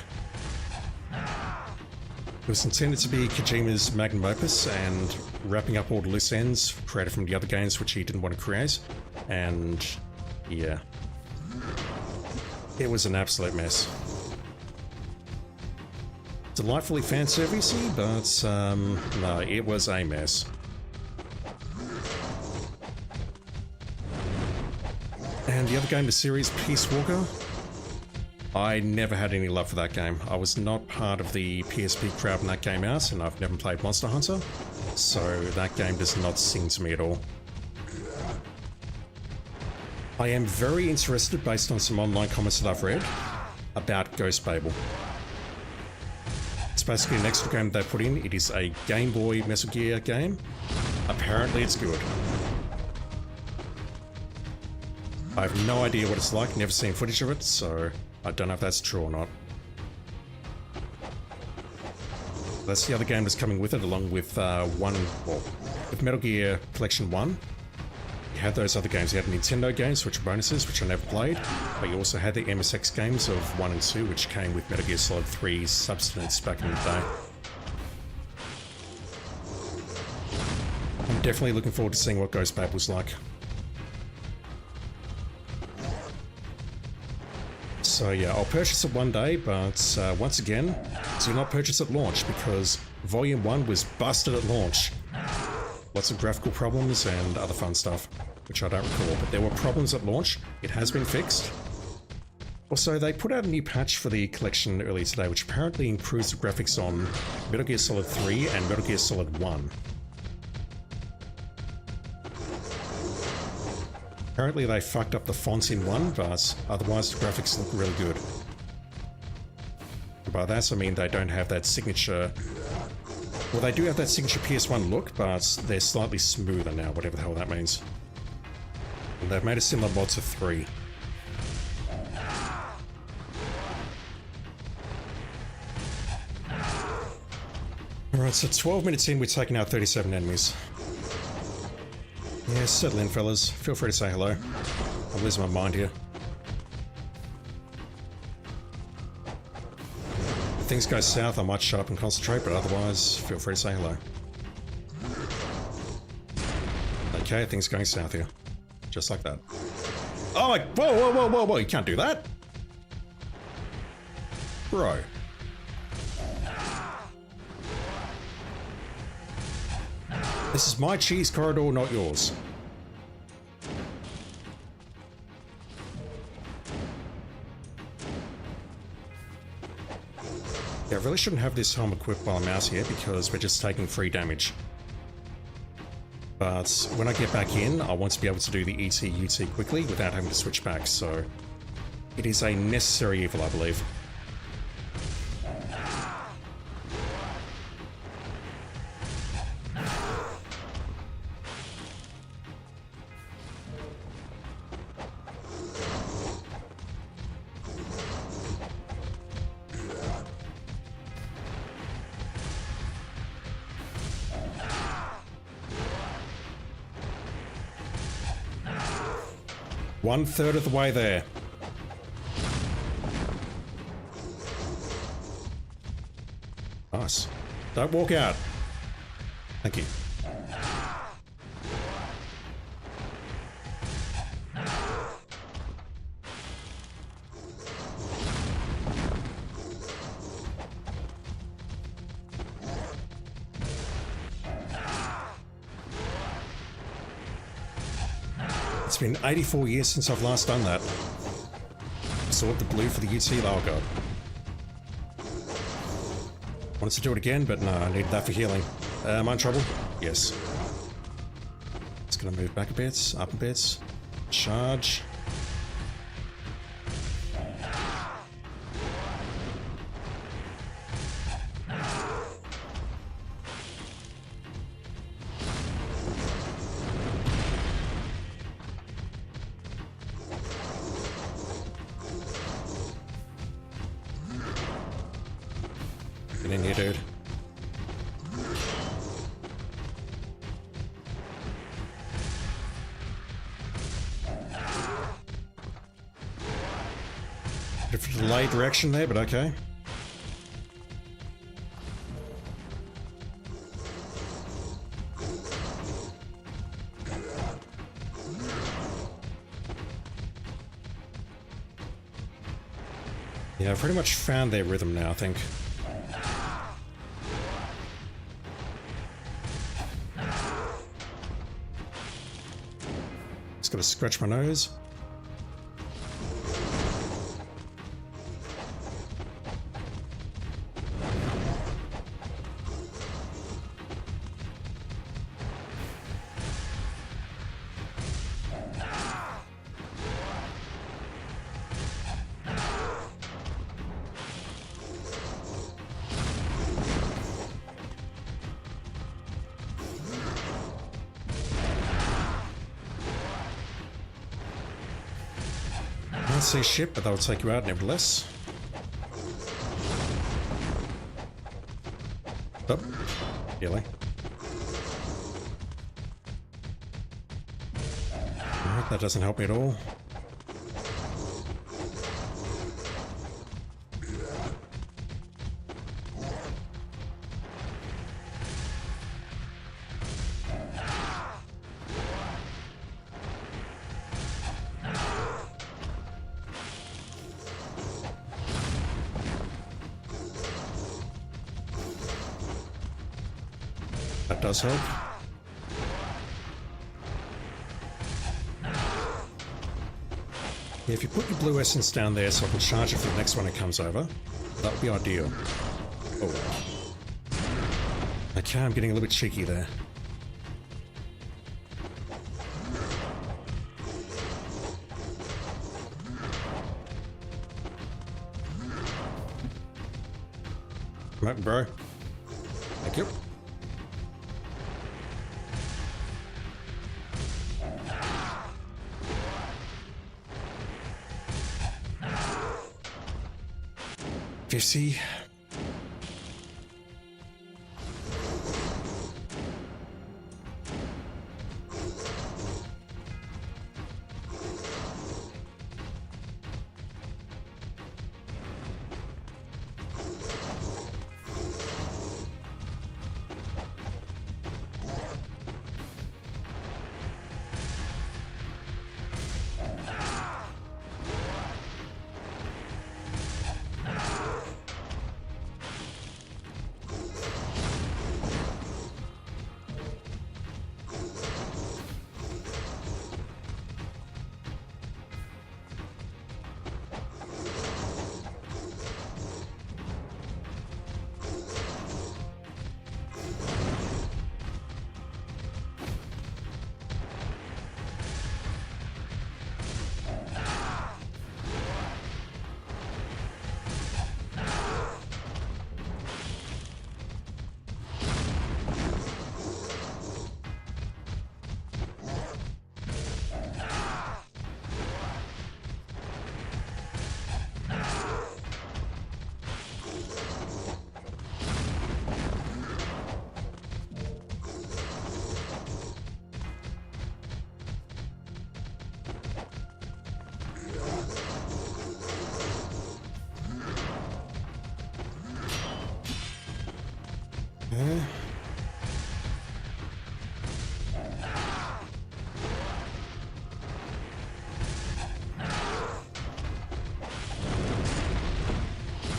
It was intended to be Kojima's magnum opus and wrapping up all the loose ends created from the other games which he didn't want to create. And yeah, it was an absolute mess. Delightfully fan-servicey, but no, it was a mess. And the other game in the series, Peace Walker, I never had any love for that game. I was not part of the PSP crowd when that came out, and I've never played Monster Hunter, so that game does not sing to me at all. I am very interested, based on some online comments that I've read, about Ghost Babel. It's basically an extra game they put in. It is a Game Boy Metal Gear game. Apparently it's good. I have no idea what it's like, never seen footage of it, so I don't know if that's true or not. That's the other game that's coming with it, along with with Metal Gear Collection 1. You had those other games. You had Nintendo games, which were bonuses, which I never played, but you also had the MSX games of 1 and 2, which came with Metal Gear Solid 3's substance back in the day. I'm definitely looking forward to seeing what Ghost Babel's like. So yeah, I'll purchase it one day, but once again, do not purchase at launch, because Volume 1 was busted at launch. Lots of graphical problems and other fun stuff, which I don't recall, but there were problems at launch. It has been fixed. Also, they put out a new patch for the collection earlier today, which apparently improves the graphics on Metal Gear Solid 3 and Metal Gear Solid 1. Apparently they fucked up the fonts in 1, but otherwise the graphics look really good. And by that I mean they don't have that signature... Well, they do have that signature PS1 look, but they're slightly smoother now, whatever the hell that means. And they've made a similar mod to 3. Alright, so 12 minutes in, we're taking out 37 enemies. Yeah, settle in, fellas. Feel free to say hello. I'm losing my mind here. If things go south, I might shut up and concentrate, but otherwise, feel free to say hello. Okay, things going south here. Just like that. Oh my... Whoa, whoa, whoa, whoa, whoa, you can't do that! Bro. This is my cheese corridor, not yours. Yeah, I really shouldn't have this helm equipped while I'm out here because we're just taking free damage. But when I get back in, I want to be able to do the ET-UT quickly without having to switch back, so it is a necessary evil, I believe. One-third of the way there. Nice. Don't walk out. Thank you. It's been 84 years since I've last done that. Absorbed the blue for the UT. Oh god. Wanted to do it again, but no, I needed that for healing. Am I in trouble? Yes. Just gonna move back a bit, up a bit. Charge. Get in here, dude. Bit of a delayed reaction there, but okay. Yeah, I've pretty much found their rhythm now, I think. Just gotta scratch my nose. Can't see shit, but that'll take you out nevertheless. Oh, healing. Alright, that doesn't help me at all. That does help. Yeah, if you put your blue essence down there so I can charge it for the next one that comes over, that would be ideal. Oh. Okay, I'm getting a little bit cheeky there. Come on, bro. Thank you. Fifty.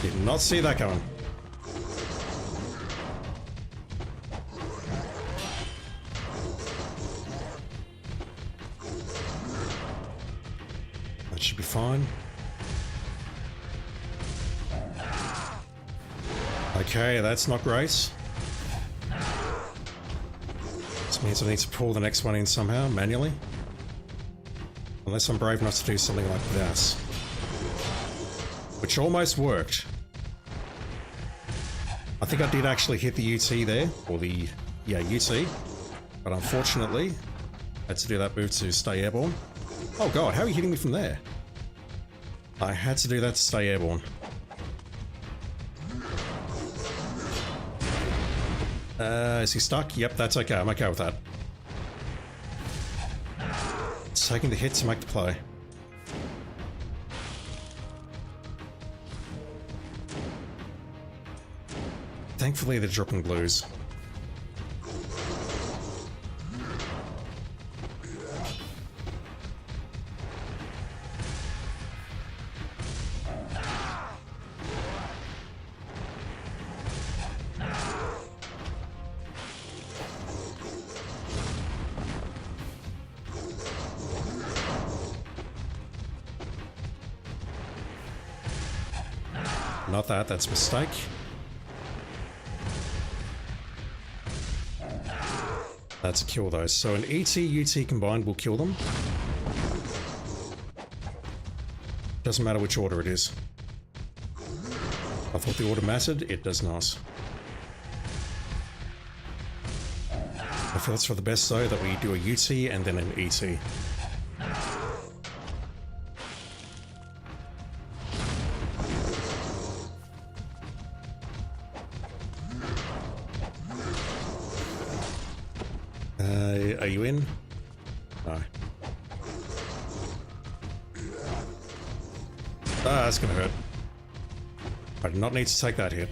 Did not see that coming. That should be fine. Okay, that's not great. This means I need to pull the next one in somehow, manually. Unless I'm brave enough to do something like this. Which almost worked. I think I did actually hit the UT there, or the, yeah, UT. But unfortunately, I had to do that move to stay airborne. Oh god, how are you hitting me from there? I had to do that to stay airborne. Is he stuck? Yep, that's okay. I'm okay with that. Taking the hit to make the play. Thankfully, they're dropping blues. Not that, that's a mistake. That's a kill though. So an ET, UT combined will kill them. Doesn't matter which order it is. I thought the order mattered, it does not. I feel it's for the best though that we do a UT and then an ET. Are you in? No. Ah, that's gonna hurt. I do not need to take that hit.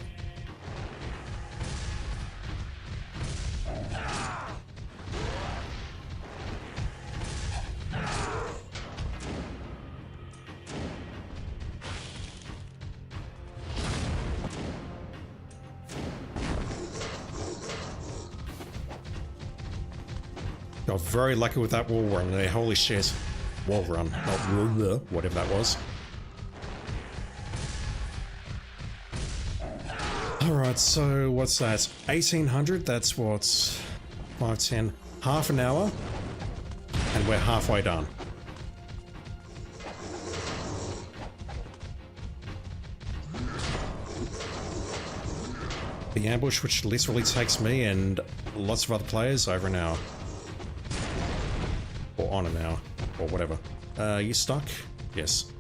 Got very lucky with that wall run there. Holy shit. Wall run, not whatever that was. Alright, so what's that? 1800, that's what? 510. Half an hour, and we're halfway done. The ambush, which literally takes me and lots of other players over an hour. Or on an hour, or whatever. You stuck? Yes.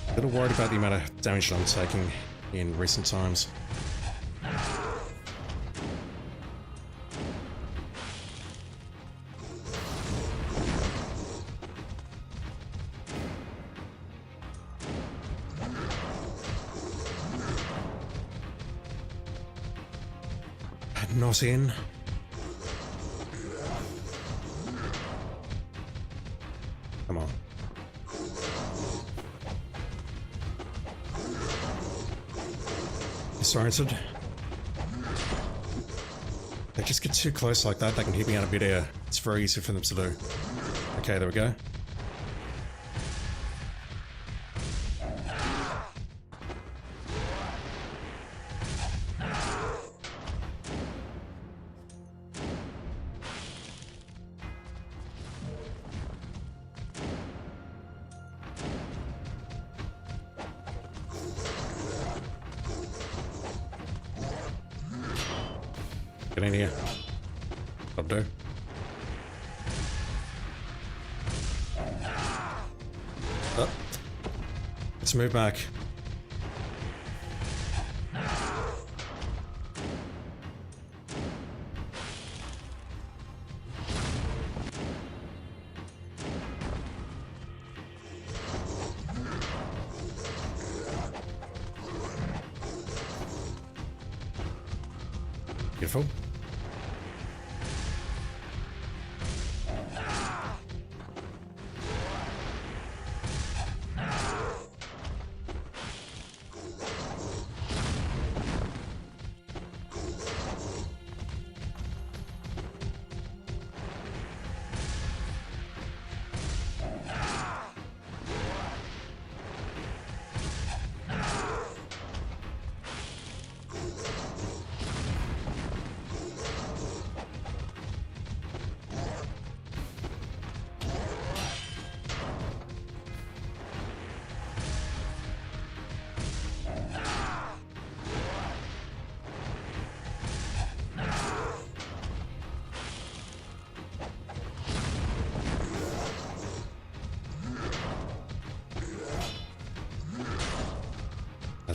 A little worried about the amount of damage that I'm taking in recent times. Not in. Come on. Disoriented. They just get too close like that, they can hit me out of midair. It's very easy for them to do. Okay, there we go. Get in here. Up there. Oh. Let's move back. Beautiful.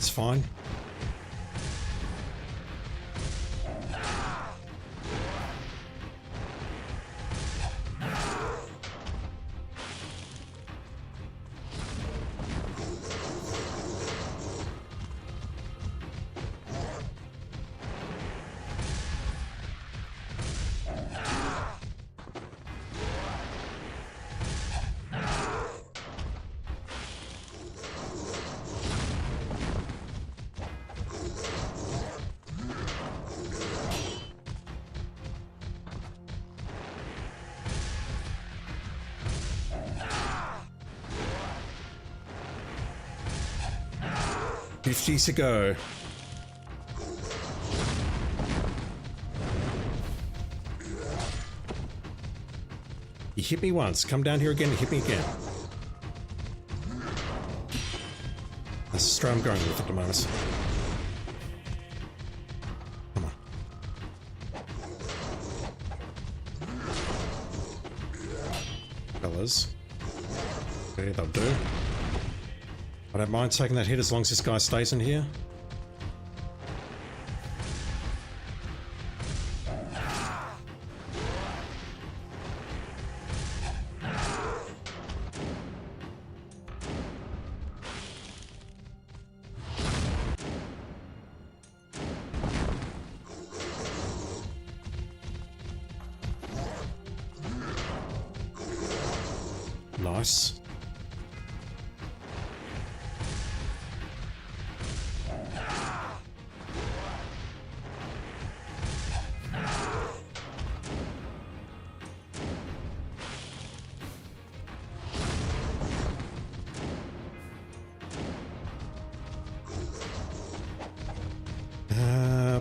That's fine. $50 to go. You hit me once. Come down here again and hit me again. That's the strategy I'm going with at the moment. Come on. Fellas. Okay, that'll do. I don't mind taking that hit as long as this guy stays in here. Nice.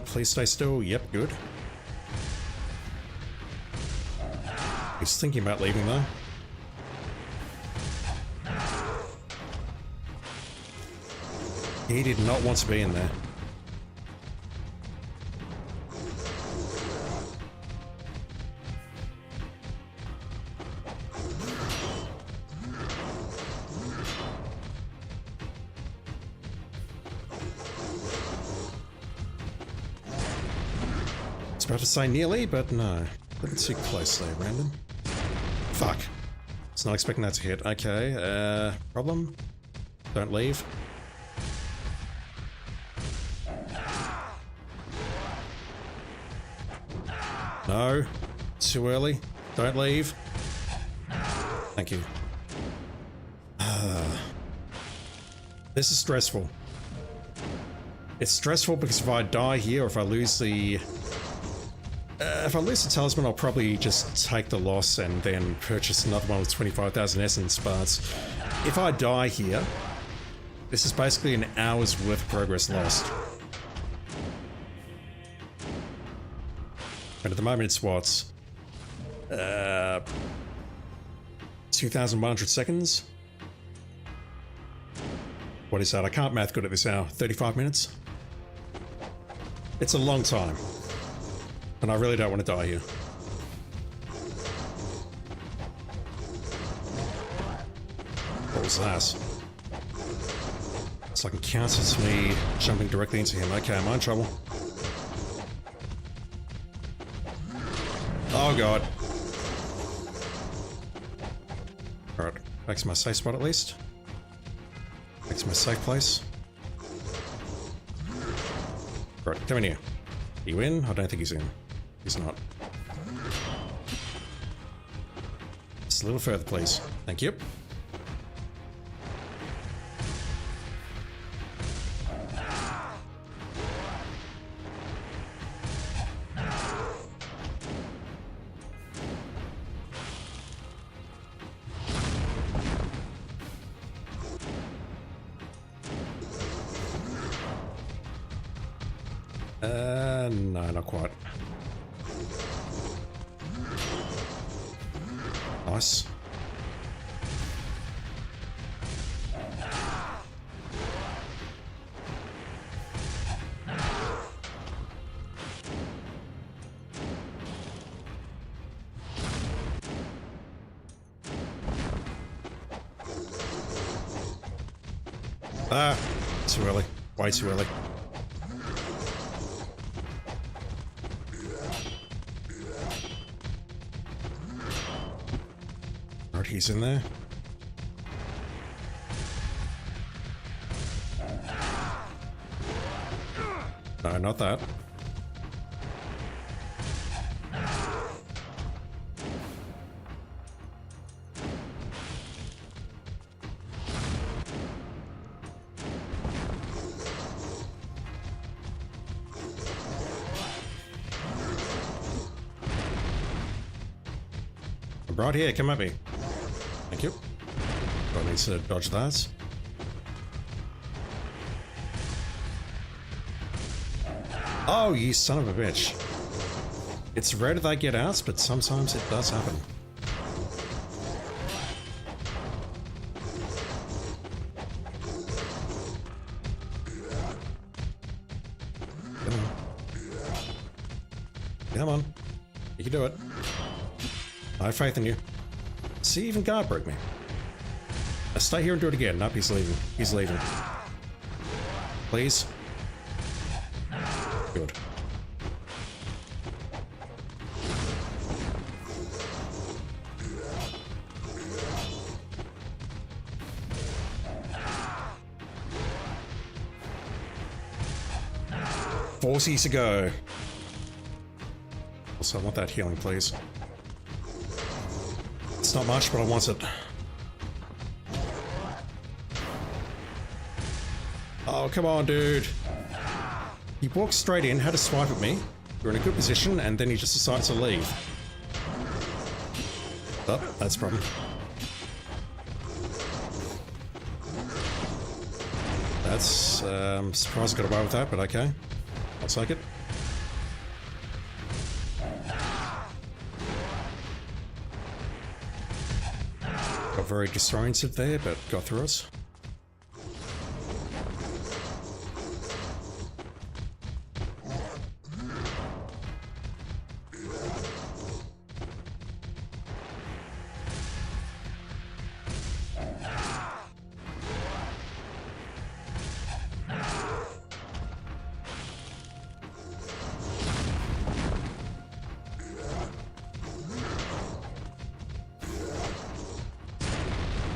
Please stay still. Yep, good. He's thinking about leaving though. He did not want to be in there. About to say nearly, but no. Looking too close there, random. Fuck. Was not expecting that to hit. Okay, problem? Don't leave. No. Too early. Don't leave. Thank you. This is stressful. It's stressful because if I die here or if I lose the... if I lose the talisman, I'll probably just take the loss and then purchase another one with 25,000 essence, but if I die here, this is basically an hour's worth of progress lost. And at the moment it's what? 2,100 seconds? What is that? I can't math good at this hour. 35 minutes? It's a long time. And I really don't want to die here. What was that? It's like it counts as me jumping directly into him. Okay, I'm in trouble. Oh god. Alright, back to my safe spot at least. Back to my safe place. Right, come in here. Are you in? I don't think he's in. He's not. Just a little further, please. Thank you. No, not quite. Nice. Ah, too early. Way too early. Alright, he's in there. No, not that. I'm right here, come at me. Thank you. I need to dodge that. Oh, you son of a bitch. It's rare that they get out, but sometimes it does happen. Come on. Come on. You can do it. I have faith in you. See, even God broke me. Now stay here and do it again. Nope, he's leaving. He's leaving. Please. Good. Forties to go. Also, I want that healing, please. It's not much, but I want it. Oh, come on, dude. He walked straight in, had a swipe at me. We're in a good position, and then he just decides to leave. Oh, that's a problem. That's, surprised I got away with that, but okay. I'll take it. Got very disoriented there, but got through us.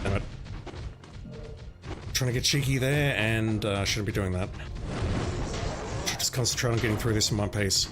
Damn it. Trying to get cheeky there, and shouldn't be doing that. Should just concentrate on getting through this in one piece.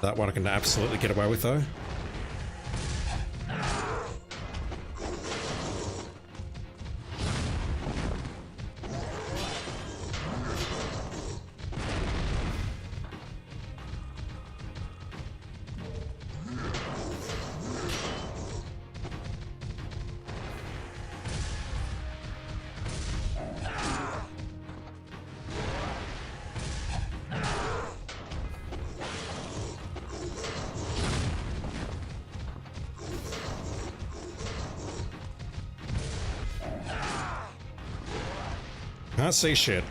That one I can absolutely get away with, though. Can't see shit.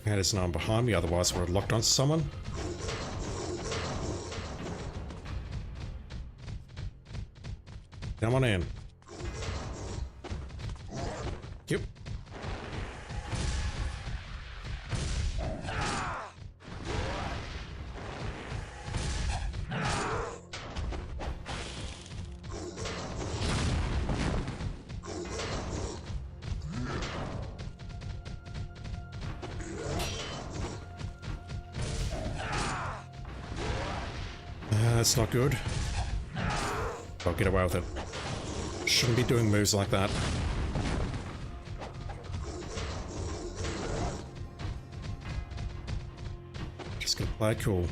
There's no one behind me, otherwise we're locked onto someone. Come on in. Yep. That's not good. I'll get away with it. Shouldn't be doing moves like that. gonna play it cool.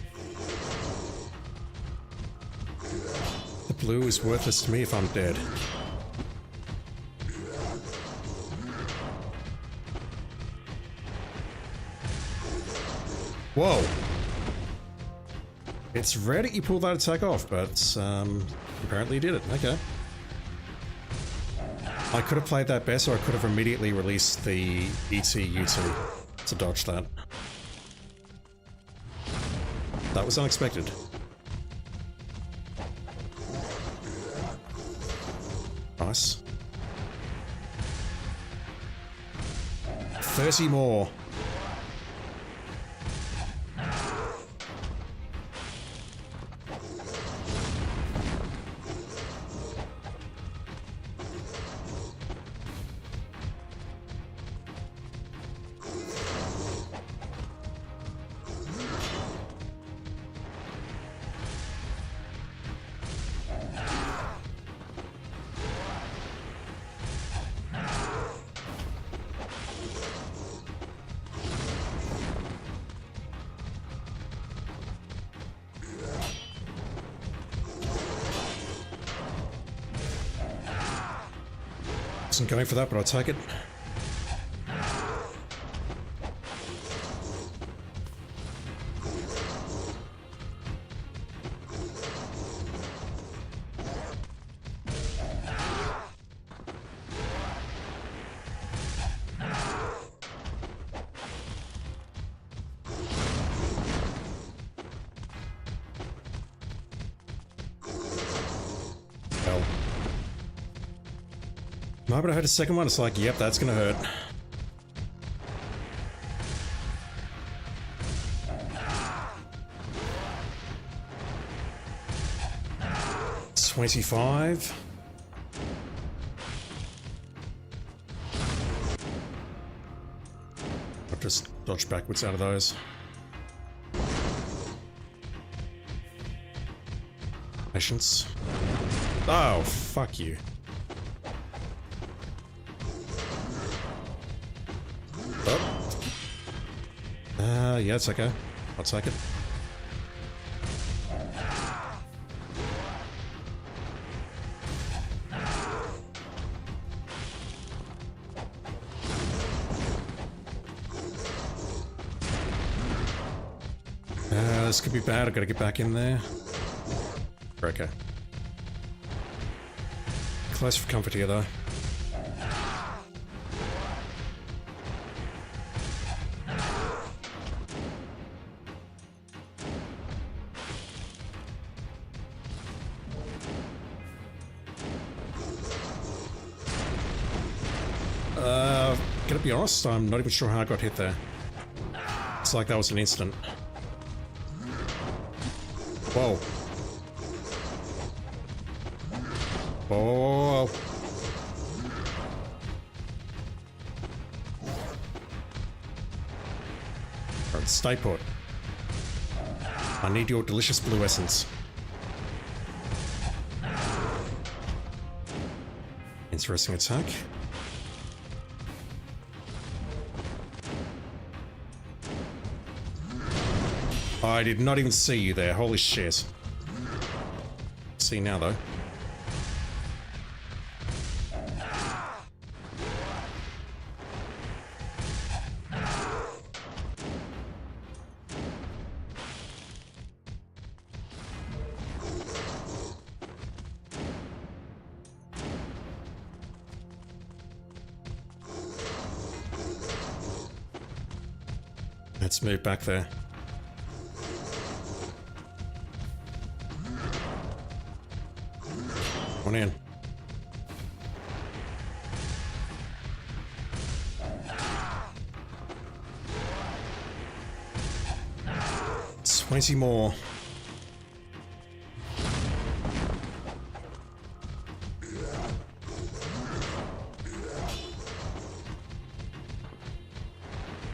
The blue is worthless to me if I'm dead. Whoa! It's rare that you pull that attack off, but apparently you did it. Okay. I could have played that better, or I could have immediately released the ET-UT to dodge that. That was unexpected. Nice. 30 more. Wasn't going for that, but I'll take it. No, but I heard a second one, it's like, yep, that's gonna hurt. $25. I'll just dodge backwards out of those. Patience. Oh, fuck you. Yeah, it's okay. I'll take it. This could be bad. I've got to get back in there. Okay. Close for comfort here, though. Gonna be honest, I'm not even sure how I got hit there. It's like that was an instant. Whoa. Whoa. Alright, stay put. I need your delicious blue essence. Interesting attack. I did not even see you there, holy shit. See now though. Let's move back there. One in. It's 20 more.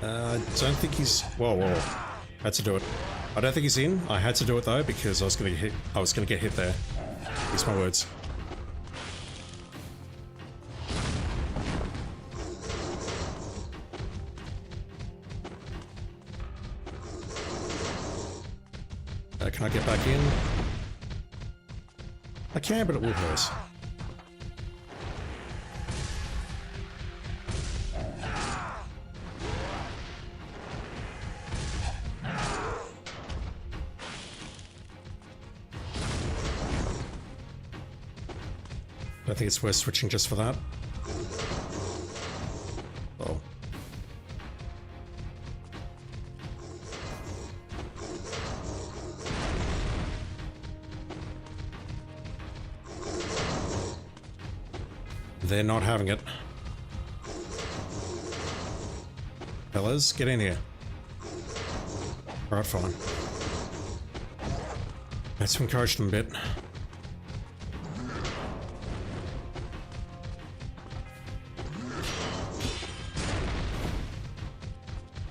I don't think he's. Whoa, whoa! Had to do it. I don't think he's in. I had to do it though because I was gonna get hit. I was gonna get hit there. These my words. Can I get back in? I can, but it will hurt. I think it's worth switching just for that. Oh. They're not having it. Fellas, get in here. Alright, fine. Let's encourage them a bit.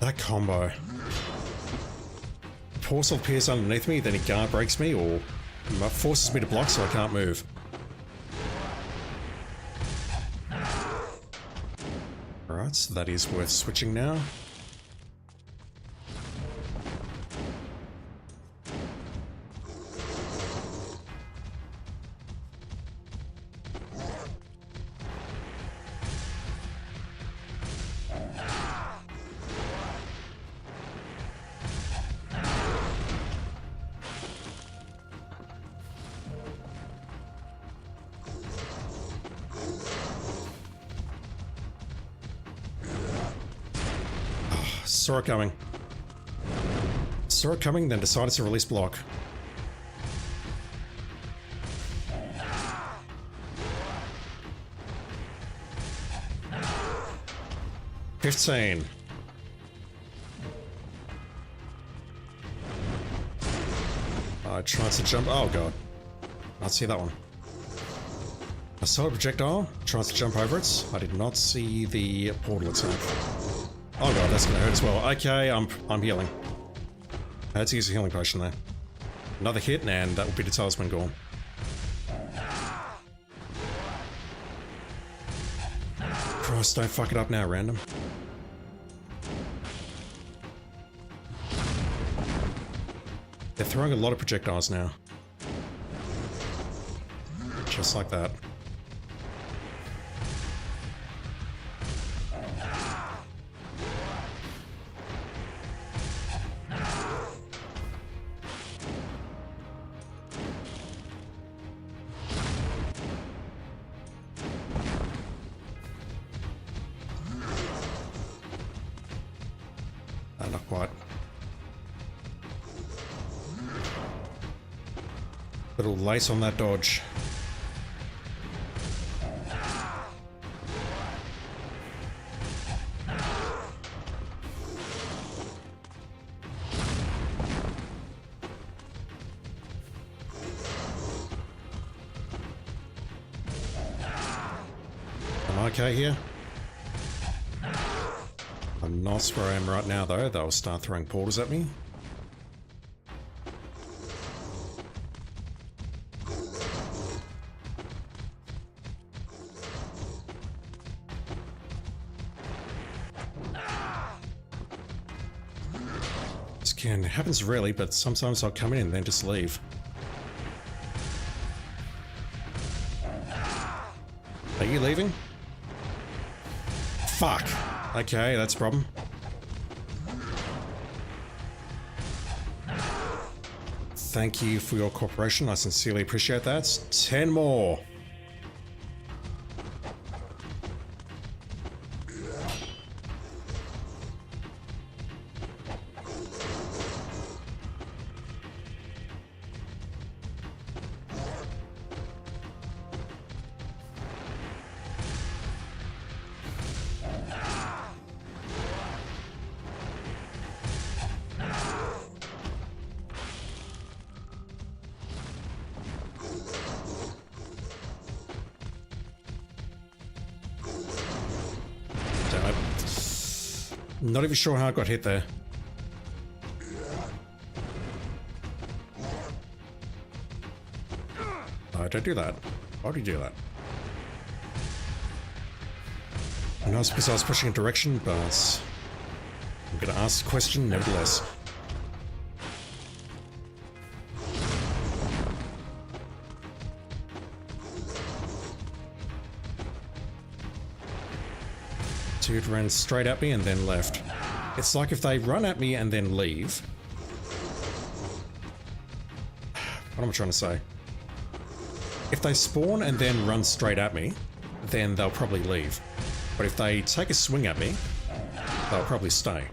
That combo. Porcel appears underneath me, then he guard breaks me, or forces me to block so I can't move. Alright, so that is worth switching now. Saw it coming. Saw it coming, then decided to release block. $15. I tried to jump. Oh god. Not see that one. I saw a projectile. Tries to jump over it. I did not see the portal attack. Oh god, that's gonna hurt as well. Okay, I'm healing. I had to use a healing potion there. Another hit, and that will be the talisman gone. Christ, don't fuck it up now, random. They're throwing a lot of projectiles now. Just like that. Not quite. Little lace on that dodge. Am I okay here? I'm not where I am right now though, they'll start throwing portals at me. It happens rarely, but sometimes I'll come in and then just leave. Are you leaving? Fuck! Okay, that's a problem. Thank you for your cooperation, I sincerely appreciate that. 10 more! Not even sure how I got hit there. Oh, don't do that. Why would you do that? I know it's because I was pushing a direction, but I'm gonna ask the question nevertheless. Dude ran straight at me and then left. It's like if they run at me and then leave. What am I trying to say? If they spawn and then run straight at me, then they'll probably leave. But if they take a swing at me, they'll probably stay.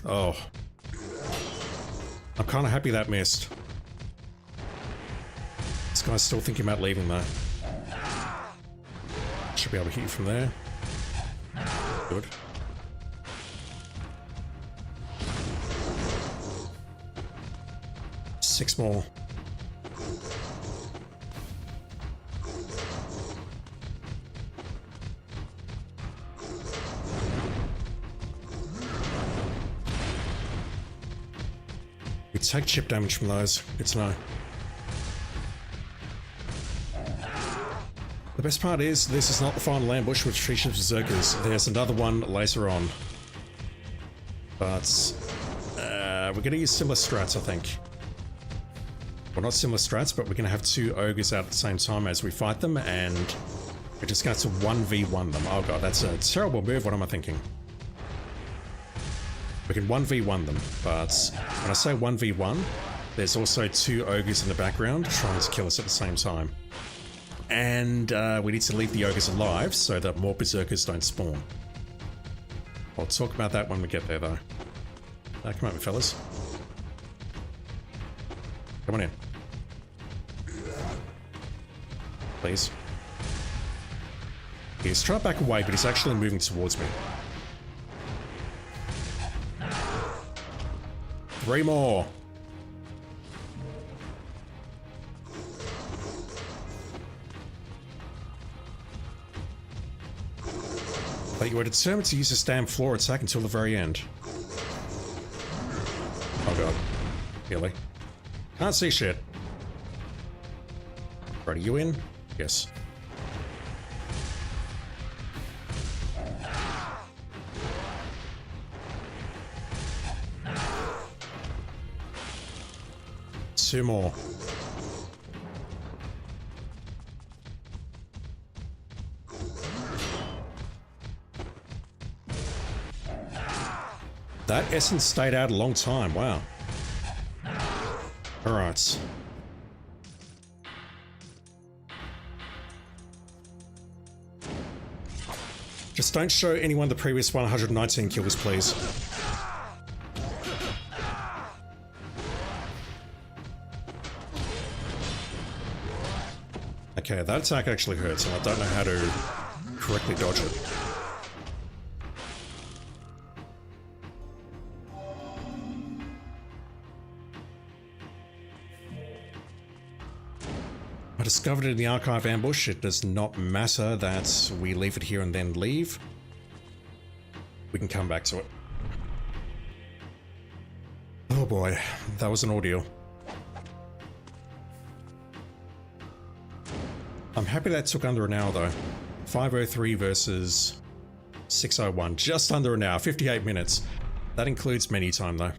Oh. I'm kind of happy that missed. This guy's still thinking about leaving though. Should be able to hit you from there. Good. Six more. You take chip damage from those. Good to know. The best part is, this is not the final ambush which features berserkers. There's another one later on. But we're going to use similar strats, I think. Well, not similar strats, but we're going to have two ogres out at the same time as we fight them, and we're just going to 1v1 them. Oh god, that's a terrible move. What am I thinking? We can 1v1 them, but when I say 1v1, there's also two ogres in the background trying to kill us at the same time. And we need to leave the ogres alive so that more berserkers don't spawn. I'll talk about that when we get there, though. Come on, fellas. Come on in. Please. He's trying to back away, but he's actually moving towards me. 3 more. But you were determined to use this damn floor attack until the very end. Oh god. Really? Can't see shit. Right, are you in? Yes. Two more. That essence stayed out a long time, wow. Alright. Just don't show anyone the previous 119 kills, please. Okay, that attack actually hurts, and I don't know how to correctly dodge it. I discovered in the archive ambush, it does not matter that we leave it here and then leave. We can come back to it. Oh boy, that was an ordeal. I'm happy that took under an hour though. 5:03 versus 6:01, just under an hour, 58 minutes. That includes menu time though.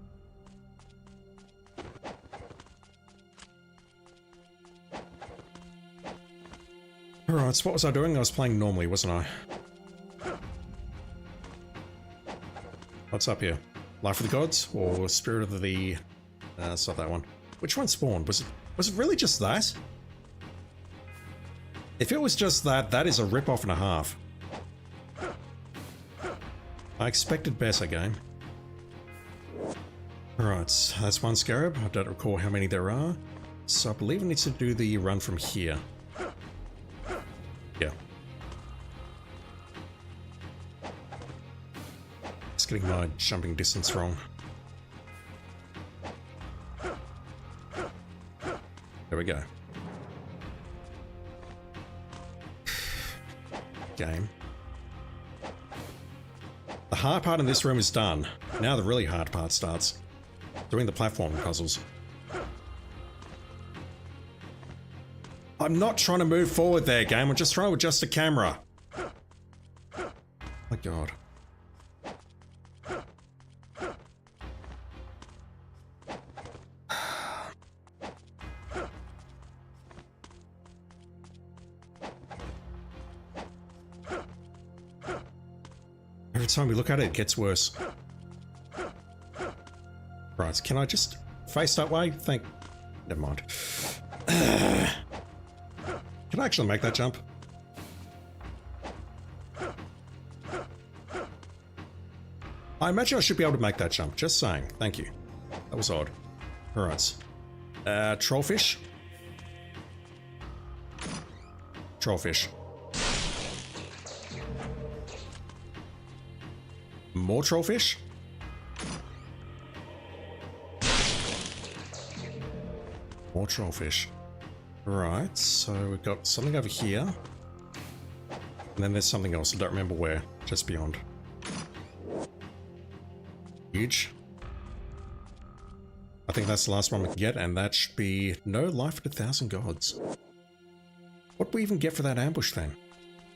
Alright, so what was I doing? I was playing normally, wasn't I? What's up here? Life of the Gods or Spirit of the... it's not that one. Which one spawned? Was it really just that? If it was just that, that is a rip-off and a half. I expected better, game. Alright, that's one scarab. I don't recall how many there are. So I believe I need to do the run from here. Yeah. Just getting my jumping distance wrong. There we go. Game. The hard part in this room is done. Now the really hard part starts. Doing the platforming puzzles. I'm not trying to move forward there, game. I'm just trying to adjust the camera. My god. Every time we look at it, it gets worse. Right, can I just face that way? Never mind. Can I actually make that jump? I imagine I should be able to make that jump. Just saying. Thank you. That was odd. Alright. Trollfish. Trollfish. More trollfish? More trollfish. Right, so we've got something over here. And then there's something else, I don't remember where. Just beyond. Huge. I think that's the last one we can get, and that should be no life at 1,000 gods. What do we even get for that ambush then?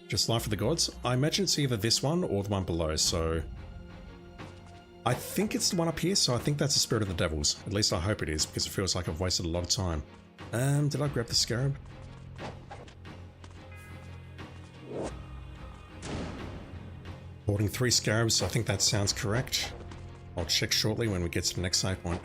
Just life of the gods? I imagine it's either this one or the one below, so... I think it's the one up here, so I think that's the Spirit of the Devils. At least I hope it is, because it feels like I've wasted a lot of time. Did I grab the scarab? Hoarding 3 scarabs, I think that sounds correct. I'll check shortly when we get to the next save point.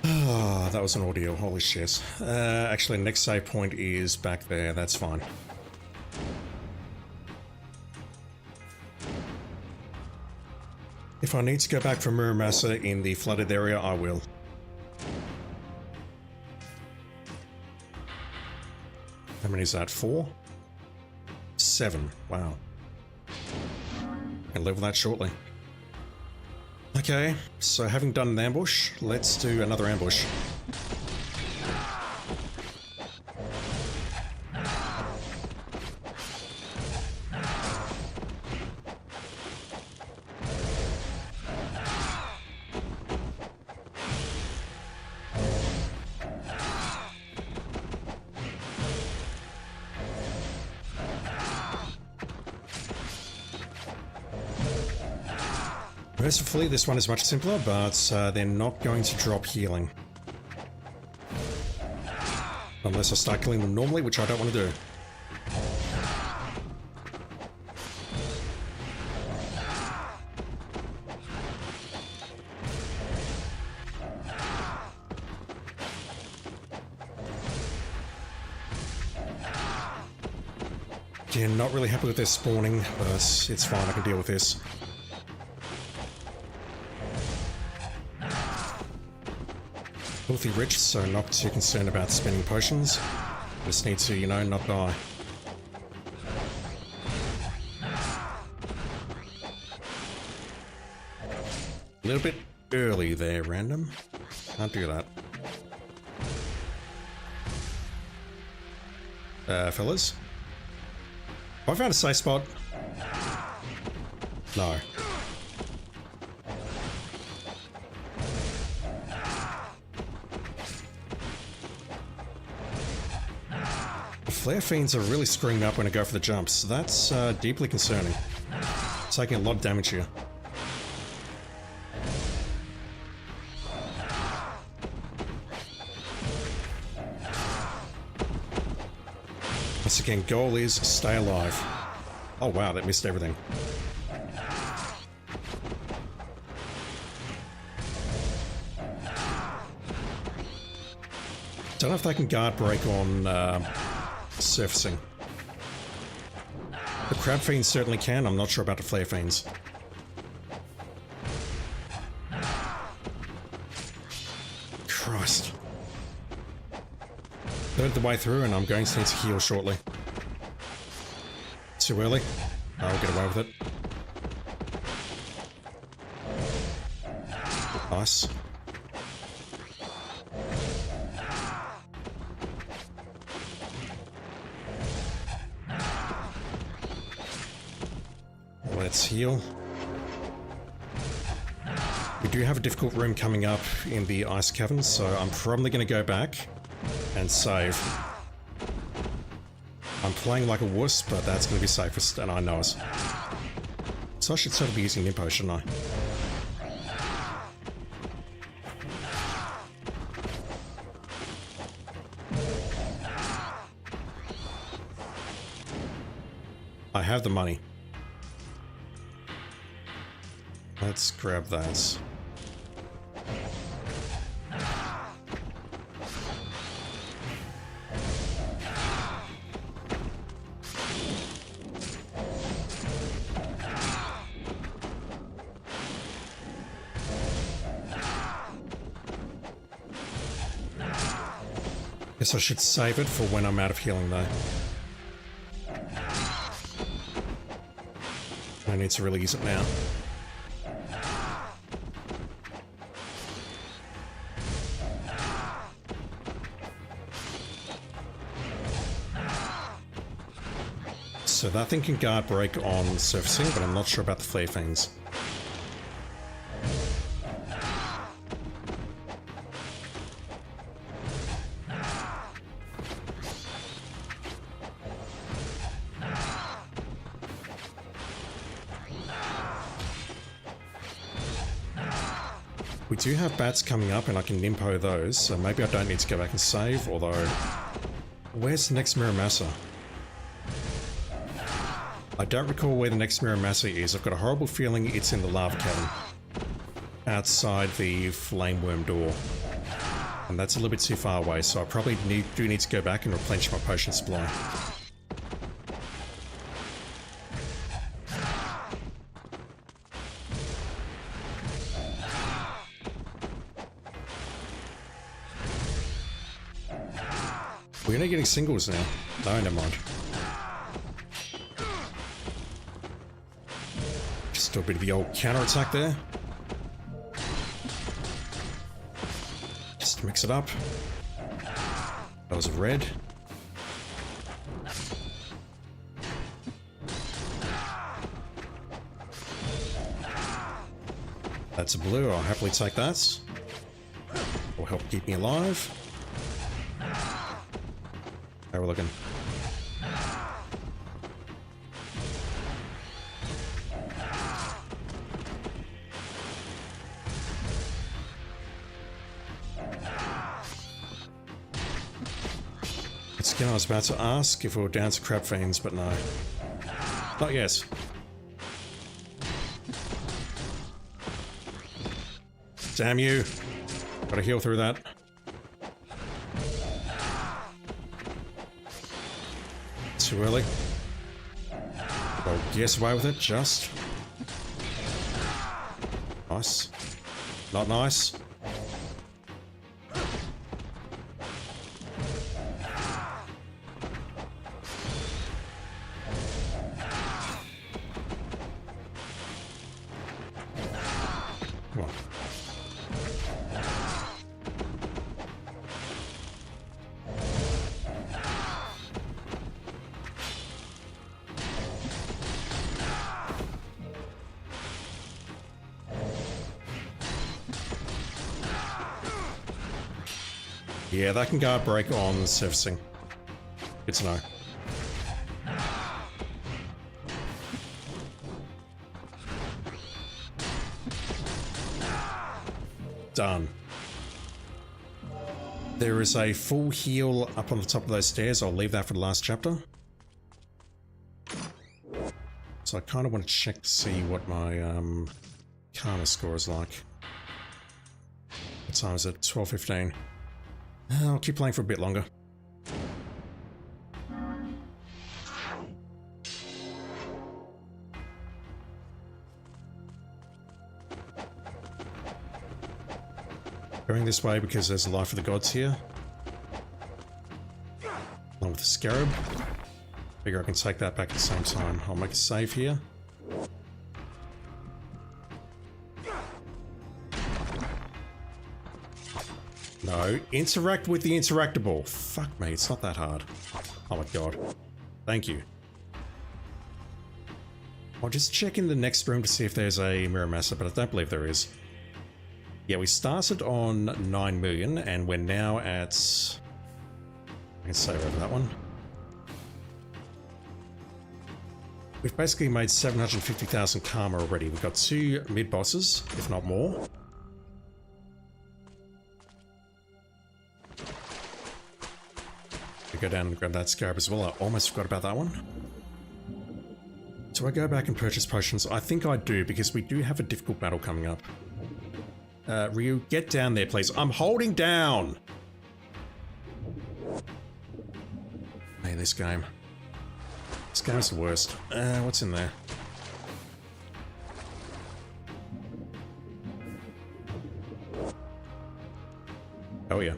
Ah, that was an ordeal, holy shit. Actually, next save point is back there, that's fine. If I need to go back for Muramasa in the flooded area, I will. How many is that? 4? 7. Wow. I can live with that shortly. Okay, so having done an ambush, let's do another ambush. Mercifully, this one is much simpler, but they're not going to drop healing. Unless I start killing them normally, which I don't want to do. Yeah, not really happy with their spawning, but it's fine, I can deal with this. Filthy rich, so not too concerned about spending potions. Just need to, you know, not die. A little bit early there, random. Can't do that. Fellas? Have I found a safe spot? No. Flare Fiends are really screwing me up when I go for the jumps. That's deeply concerning. Taking a lot of damage here. Once again, goal is stay alive. Oh wow, that missed everything. Don't know if they can guard break on surfacing. The Crab Fiends certainly can, I'm not sure about the Flare Fiends. Christ. Third the way through and I'm going to need to heal shortly. Too early? I'll get away with it. Nice. Let's heal. We do have a difficult room coming up in the ice cavern, so I'm probably going to go back and save. I'm playing like a wuss, but that's going to be safest, and I know it. So I should sort of be using Nimpo, shouldn't I? I have the money. Let's grab that. Guess I should save it for when I'm out of healing though. I need to really use it now. So that thing can guard break on surfacing, but I'm not sure about the flare things. We do have bats coming up and I can Nimpo those, so maybe I don't need to go back and save, although... Where's the next Muramasa? I don't recall where the next Muramasa is. I've got a horrible feeling it's in the lava cavern. Outside the flame worm door. And that's a little bit too far away, so I probably do need to go back and replenish my potion supply. We're only getting singles now. No, never mind. Just do a bit of the old counter-attack there. Just mix it up. That was a red. That's a blue. I'll happily take that. Will help keep me alive. How are we looking? Again, I was about to ask if we were down to crab fiends, but no. Not yet. Damn you. Gotta heal through that. Too early. I'll guess away with it, just. Nice. Not nice. Come on. Yeah, that can guard break on surfacing. Good to know. Done. There is a full heal up on the top of those stairs. I'll leave that for the last chapter. So I kind of want to check to see what my karma score is like. What time is it? 12:15. I'll keep playing for a bit longer. Going this way because there's a life of the gods here. Along with the scarab. Figure I can take that back at the same time. I'll make a save here. No, interact with the interactable. Fuck me, it's not that hard. Oh my god. Thank you. I'll just check in the next room to see if there's a Muramasa, but I don't believe there is. Yeah, we started on 9 million and we're now at... I can save over that one. We've basically made 750,000 karma already. We've got 2 mid-bosses, if not more. We go down and grab that scarab as well. I almost forgot about that one. Do I go back and purchase potions? I think I do, because we do have a difficult battle coming up. Ryu, get down there, please. I'm holding down! Hey, this game. This game's the worst. What's in there? Oh, yeah.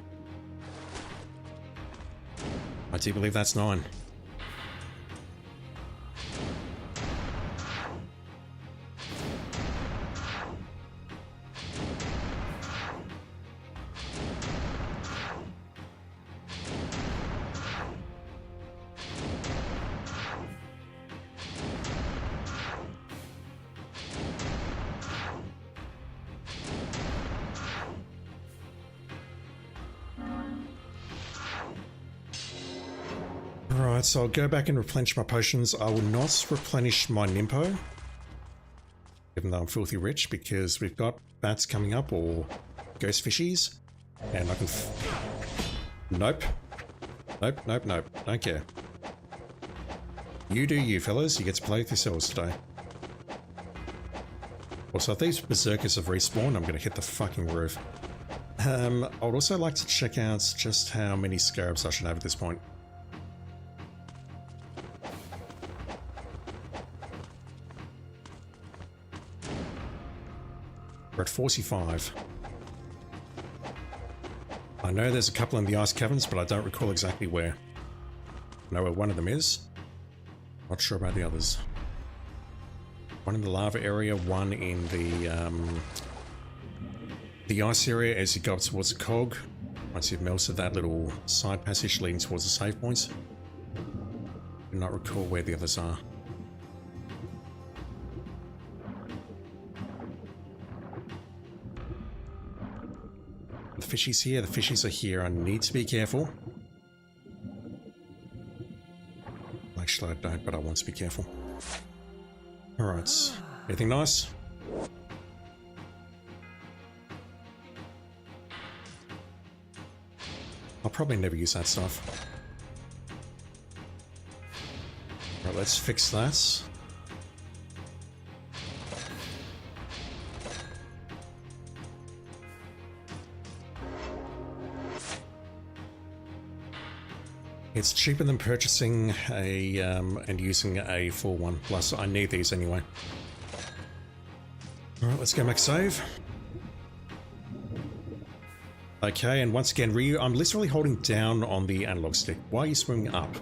I do believe that's 9. Right, so I'll go back and replenish my potions. I will not replenish my Nimpo, even though I'm filthy rich, because we've got bats coming up or ghost fishies, and I can... Nope. Nope, nope, nope. Don't care. You do you, fellas. You get to play with yourselves today. Also, if these berserkers have respawned, I'm going to hit the fucking roof. I would also like to check out just how many scarabs I should have at this point. We're at 45. I know there's a couple in the ice caverns, but I don't recall exactly where. I know where one of them is. Not sure about the others. One in the lava area, one in the ice area as you go up towards the cog. Once you've melted that little side passage leading towards the save points. I do not recall where the others are. The fishies here, the fishies are here. I need to be careful. Actually, I don't, but I want to be careful. Alright. Anything nice? I'll probably never use that stuff. Alright, let's fix that. It's cheaper than purchasing a and using a full one. Plus, I need these anyway. All right, let's go make save. Okay, and once again, Ryu, I'm literally holding down on the analog stick. Why are you swinging up?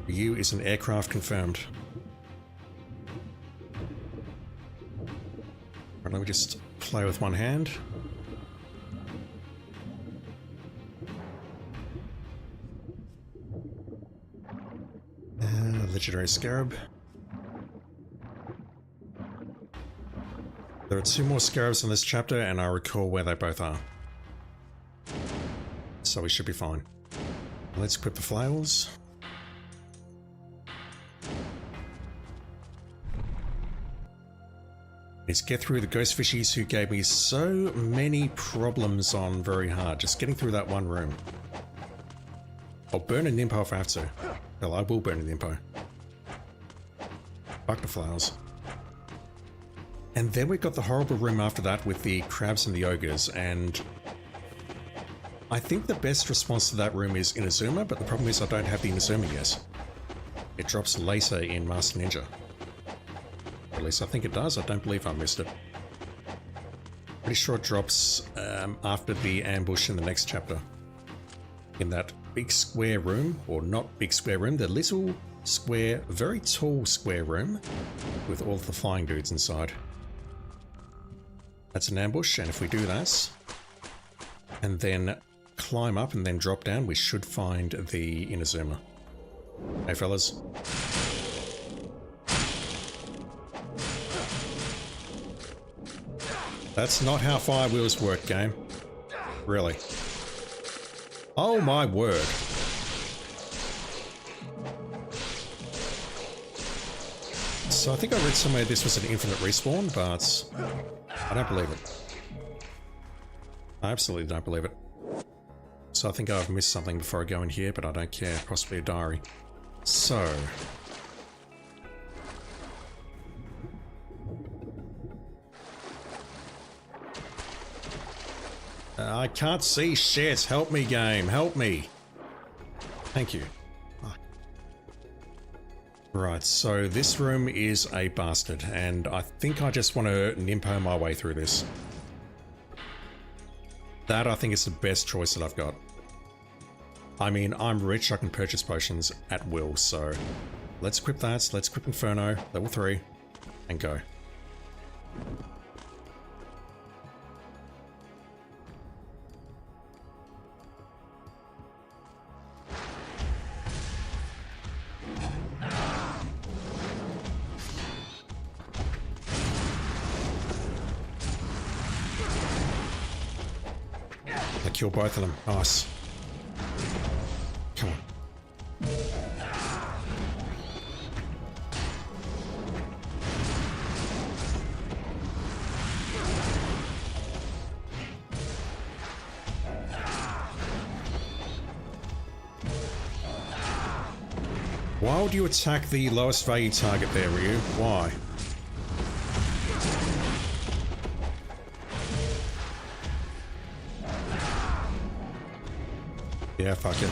Ryu is an aircraft confirmed. Right, let me just play with one hand. Legendary Scarab. There are 2 more scarabs in this chapter, and I recall where they both are. So we should be fine. Let's equip the flails. Let's get through the ghost fishies who gave me so many problems on very hard. Just getting through that one room. I'll burn a Nimpo if I have to. Hell, I will burn a Nimpo. Fuck the flowers. And then we've got the horrible room after that with the crabs and the ogres, and I think the best response to that room is Inazuma, but the problem is I don't have the Inazuma yet. It drops later in Master Ninja. Or at least I think it does. I don't believe I missed it. Pretty sure it drops after the ambush in the next chapter. In that big square room, or not big square room, the little square, very tall square room with all the flying dudes inside. That's an ambush, and if we do that, and then climb up and then drop down, we should find the Inazuma. Hey fellas. That's not how fire wheels work, game. Really. Oh my word. So I think I read somewhere this was an infinite respawn, but I don't believe it. I absolutely don't believe it. So I think I've missed something before I go in here, but I don't care. Possibly a diary. So... I can't see shit. Help me, game. Help me. Thank you. Right, so this room is a bastard, and I think I just want to nimpo my way through this. That, I think, is the best choice that I've got. I mean, I'm rich, I can purchase potions at will, so... Let's equip that, let's equip Inferno, level 3, and go. I kill both of them. Nice. Come on. Why would you attack the lowest value target there, Ryu? Why? Yeah, fuck it.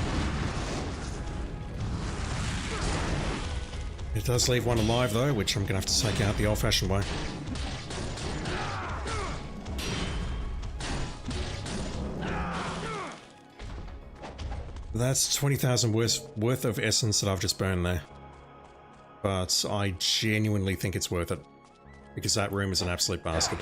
It does leave one alive though, which I'm gonna have to take out the old-fashioned way. That's 20,000 worth of essence that I've just burned there. But I genuinely think it's worth it. Because that room is an absolute bastard.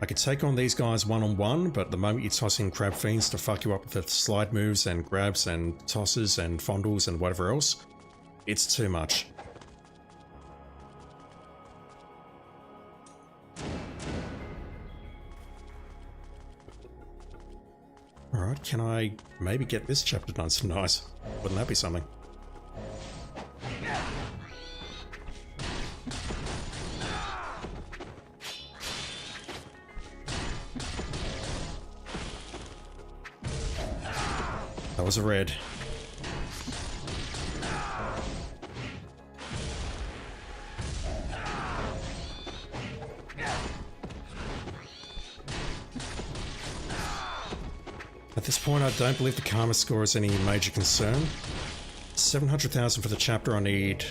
I could take on these guys one-on-one, but the moment you toss in crab fiends to fuck you up with the slide moves and grabs and tosses and fondles and whatever else, it's too much. Alright, can I maybe get this chapter done some nice? Wouldn't that be something? That was a red. At this point, I don't believe the karma score is any major concern. 700,000 for the chapter, I need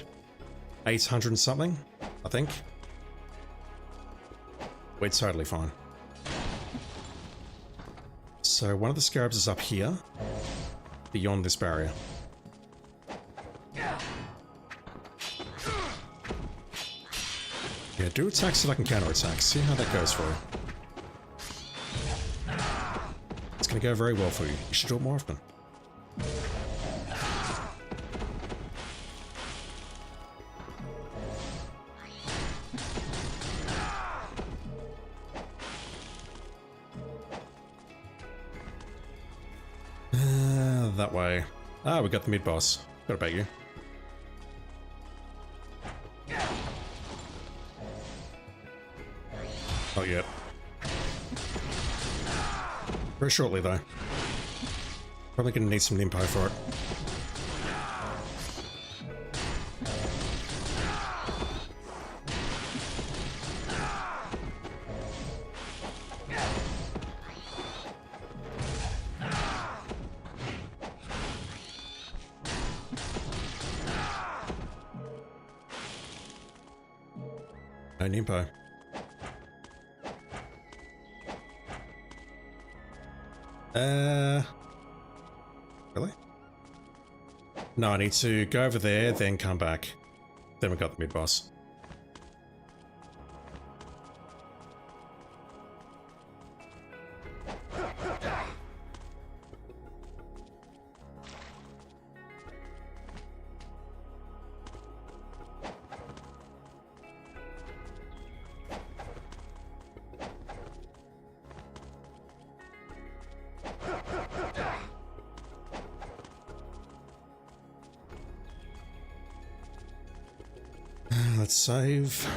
800 and something, I think. We're totally fine. So one of the scarabs is up here, beyond this barrier. Yeah, do attacks so I can counter-attack. See how that goes for you. It's going to go very well for you. You should do it more often. That way. Ah, we got the mid-boss. What about you? Not yet. Very shortly, though. Probably going to need some nimpo for it. No nimpo. Really? No, I need to go over there, then come back. Then we got the mid-boss. Let's save.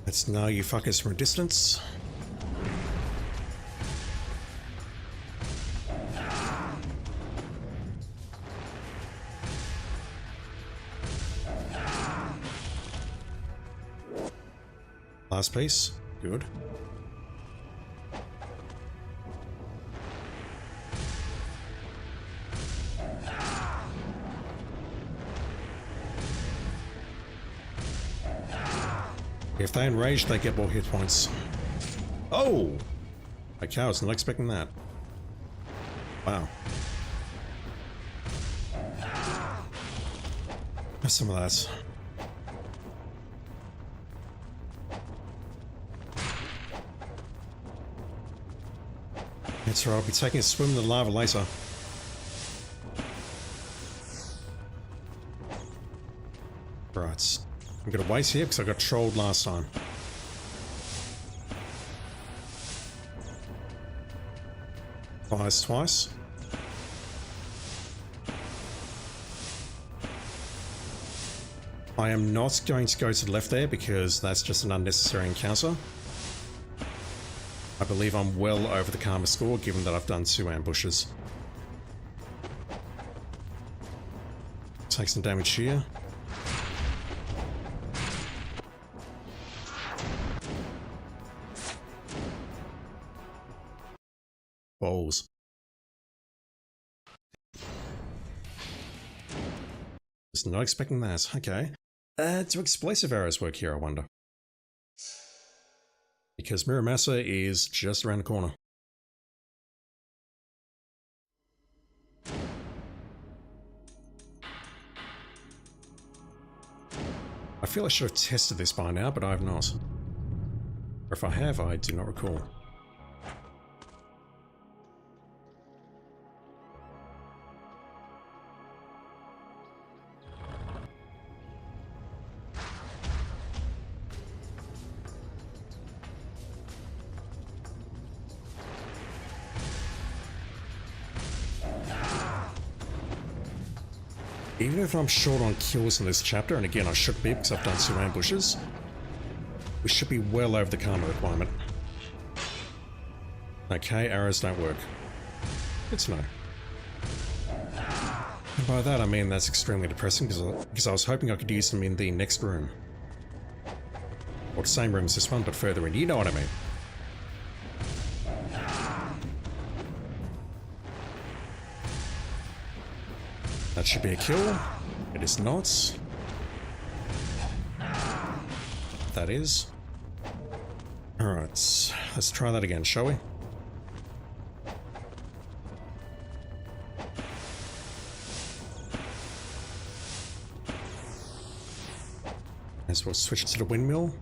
Let's know you fuckers from a distance. Last piece. Good. If they enrage, they get more hit points. Oh! Okay, I was not expecting that. Wow. Have some of that. That's right, I'll be taking a swim in the lava later. Right. I'm gonna wait here because I got trolled last time. Fires twice. I am not going to go to the left there because that's just an unnecessary encounter. I believe I'm well over the karma score given that I've done 2 ambushes. Take some damage here. Balls. Was not expecting that. Okay. Do explosive arrows work here, I wonder? Because Muramasa is just around the corner. I feel I should have tested this by now, but I have not. Or if I have, I do not recall. Even if I'm short on kills in this chapter, and again I should be because I've done 2 ambushes, we should be well over the karma requirement. Okay, arrows don't work. Good to know. And by that I mean that's extremely depressing because I was hoping I could use them in the next room. Or the same room as this one, but further in. You know what I mean. That should be a kill. It is not. That is. Alright, let's try that again, shall we? As well switch it to the windmill.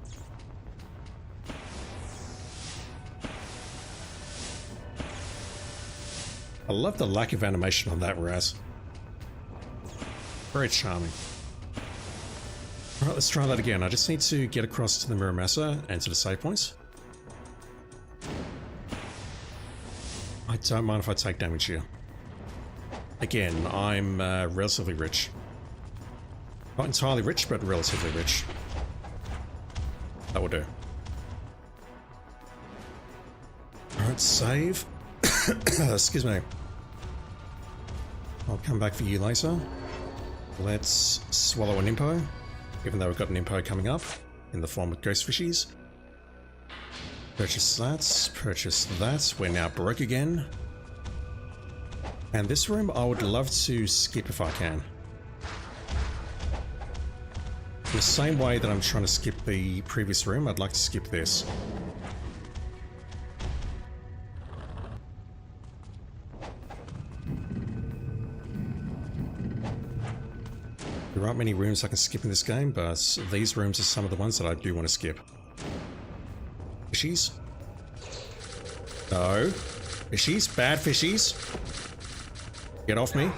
I love the lack of animation on that rat. Very charming. Alright, let's try that again. I just need to get across to the Muramasa and to the save points. I don't mind if I take damage here. Again, I'm relatively rich. Not entirely rich, but relatively rich. That will do. Alright, save. Excuse me. I'll come back for you later. Let's swallow an impo, even though we've got an impo coming up in the form of ghost fishies. Purchase that, purchase that. We're now broke again. And this room I would love to skip if I can. In the same way that I'm trying to skip the previous room, I'd like to skip this. There aren't many rooms I can skip in this game, but these rooms are some of the ones that I do want to skip. Fishies? No. Fishies? Bad fishies? Get off me.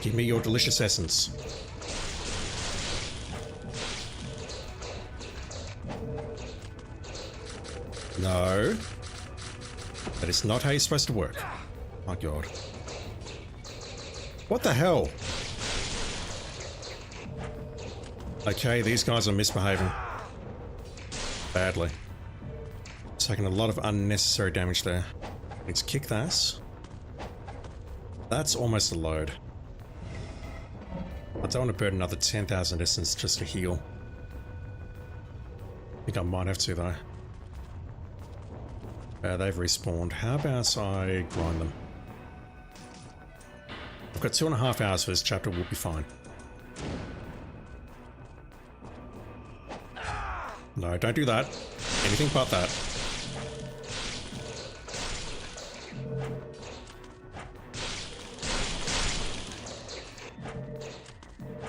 Give me your delicious essence. No. That is not how you're supposed to work. My god. What the hell? Okay, these guys are misbehaving. Badly. Taking a lot of unnecessary damage there. Let's kick that. That's almost a load. I don't want to burn another 10,000 essence just to heal. I think I might have to though. They've respawned. How about I grind them? I've got 2.5 hours for this chapter, we'll be fine. No, don't do that. Anything but that.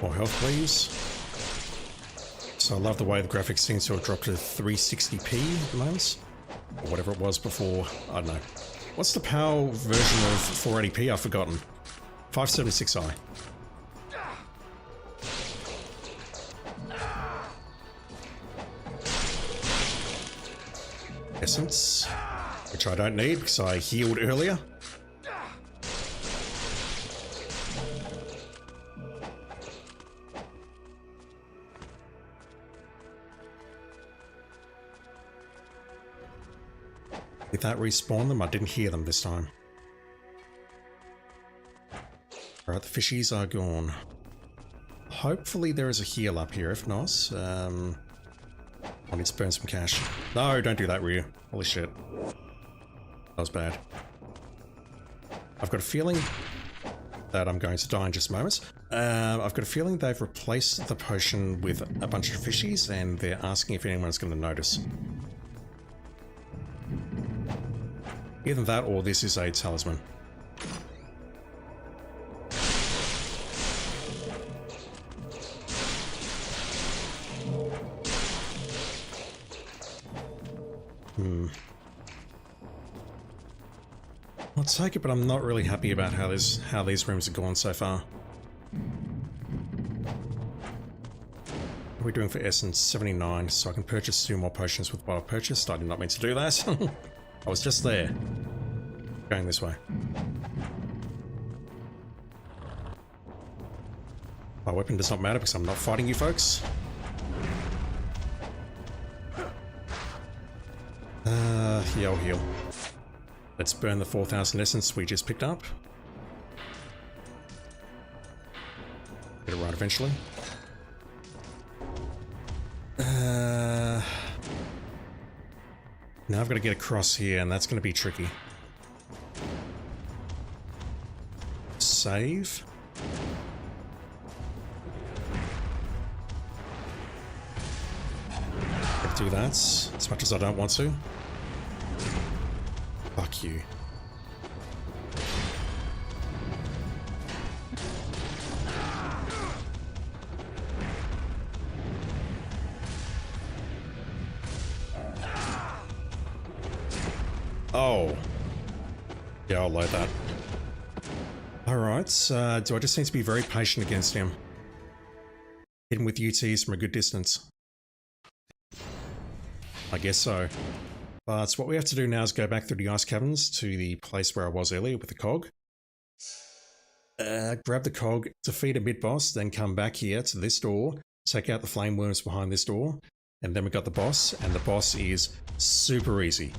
More health, please. So I love the way the graphics seem to have dropped to 360p at the moment. Or whatever it was before. I don't know. What's the PAL version of 480p? I've forgotten. 576i. Essence, which I don't need because I healed earlier. Did that respawn them? I didn't hear them this time. Alright, the fishies are gone. Hopefully there is a heal up here. If not, I need to burn some cash. No, don't do that, Ryu. Holy shit. That was bad. I've got a feeling that I'm going to die in just moments. I've got a feeling they've replaced the potion with a bunch of fishies and they're asking if anyone's going to notice. Either that or this is a talisman. I'll take it, but I'm not really happy about how these rooms have gone so far. What are we doing for essence? 79, so I can purchase 2 more potions with what I purchased. I did not mean to do that. I was just there. Going this way. My weapon does not matter because I'm not fighting you folks. Yeah, I'll heal. Let's burn the 4,000 essence we just picked up. Get it right eventually. Now I've got to get across here, and that's going to be tricky. Save. Gotta do that as much as I don't want to. Fuck you. Oh. Yeah, I'll load that. Alright, do I just need to be very patient against him? Hit him with UTs from a good distance. I guess so. But what we have to do now is go back through the ice caverns to the place where I was earlier with the cog. Grab the cog, defeat a mid-boss, then come back here to this door, take out the flame worms behind this door, and then we got the boss, and the boss is super easy.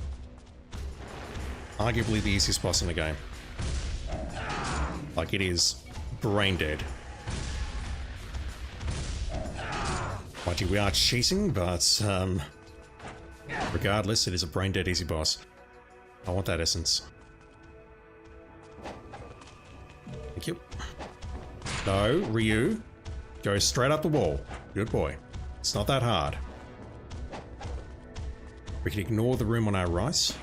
Arguably the easiest boss in the game. Like, it is brain dead. Mind you, we are cheating, but regardless, it is a brain dead easy boss. I want that essence. Thank you. No, Ryu. Go straight up the wall. Good boy. It's not that hard. We can ignore the room on our right.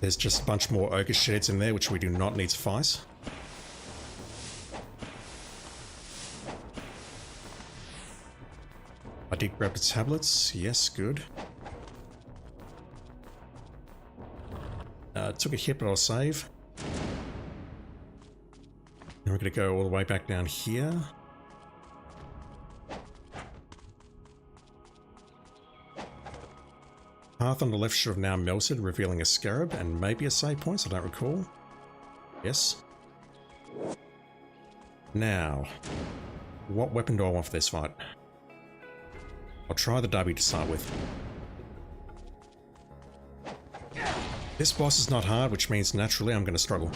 There's just a bunch more ogre sheds in there, which we do not need to fight. I did grab the tablets. Yes, good. Took a hit, but I'll save. Now we're going to go all the way back down here. Path on the left should have now melted, revealing a scarab and maybe a save point, so I don't recall. Yes. Now, what weapon do I want for this fight? I'll try the W to start with. This boss is not hard, which means naturally I'm going to struggle.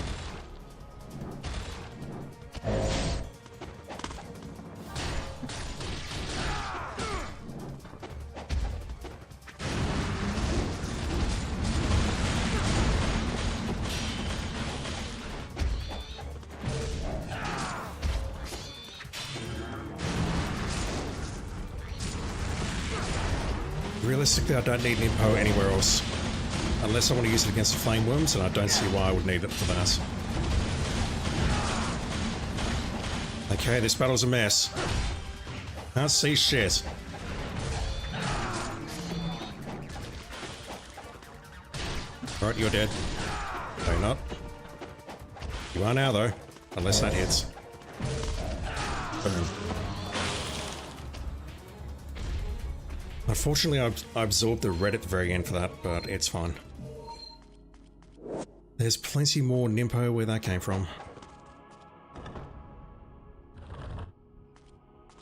Realistically, I don't need an impo anywhere else. Unless I want to use it against the flame worms, and I don't see why I would need it for that. Okay, this battle's a mess. Can't see shit. Alright, you're dead. No, you're not. You are now, though. Unless that hits. Boom. Unfortunately, I absorbed the red at the very end for that, but it's fine. There's plenty more Nimpo where that came from.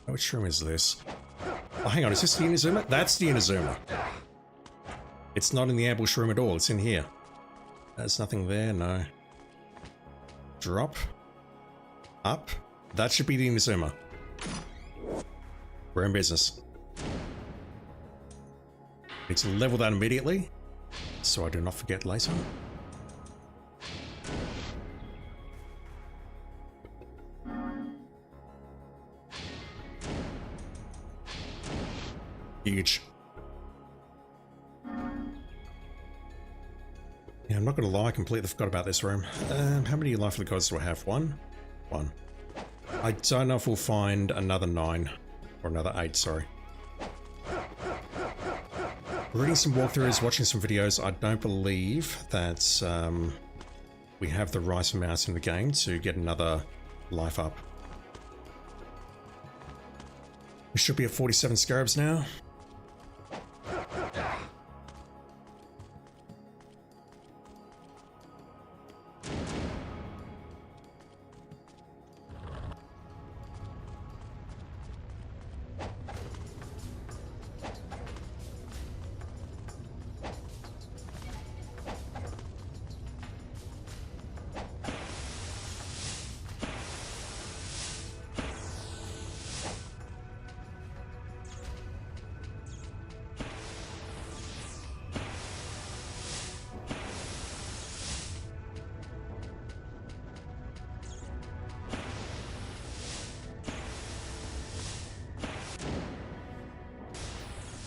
Which room is this? Oh, hang on, is this the Inazuma? That's the Inazuma. It's not in the ambush room at all, it's in here. There's nothing there, no. Drop. Up. That should be the Inazuma. We're in business. Need to level that immediately, so I do not forget later. Huge. Yeah, I'm not gonna lie, I completely forgot about this room. How many Life of the Gods do I have? One? One. I don't know if we'll find another 9. Or another 8, sorry. Reading some walkthroughs, watching some videos, I don't believe that we have the right amount in the game to get another life up. We should be at 47 scarabs now.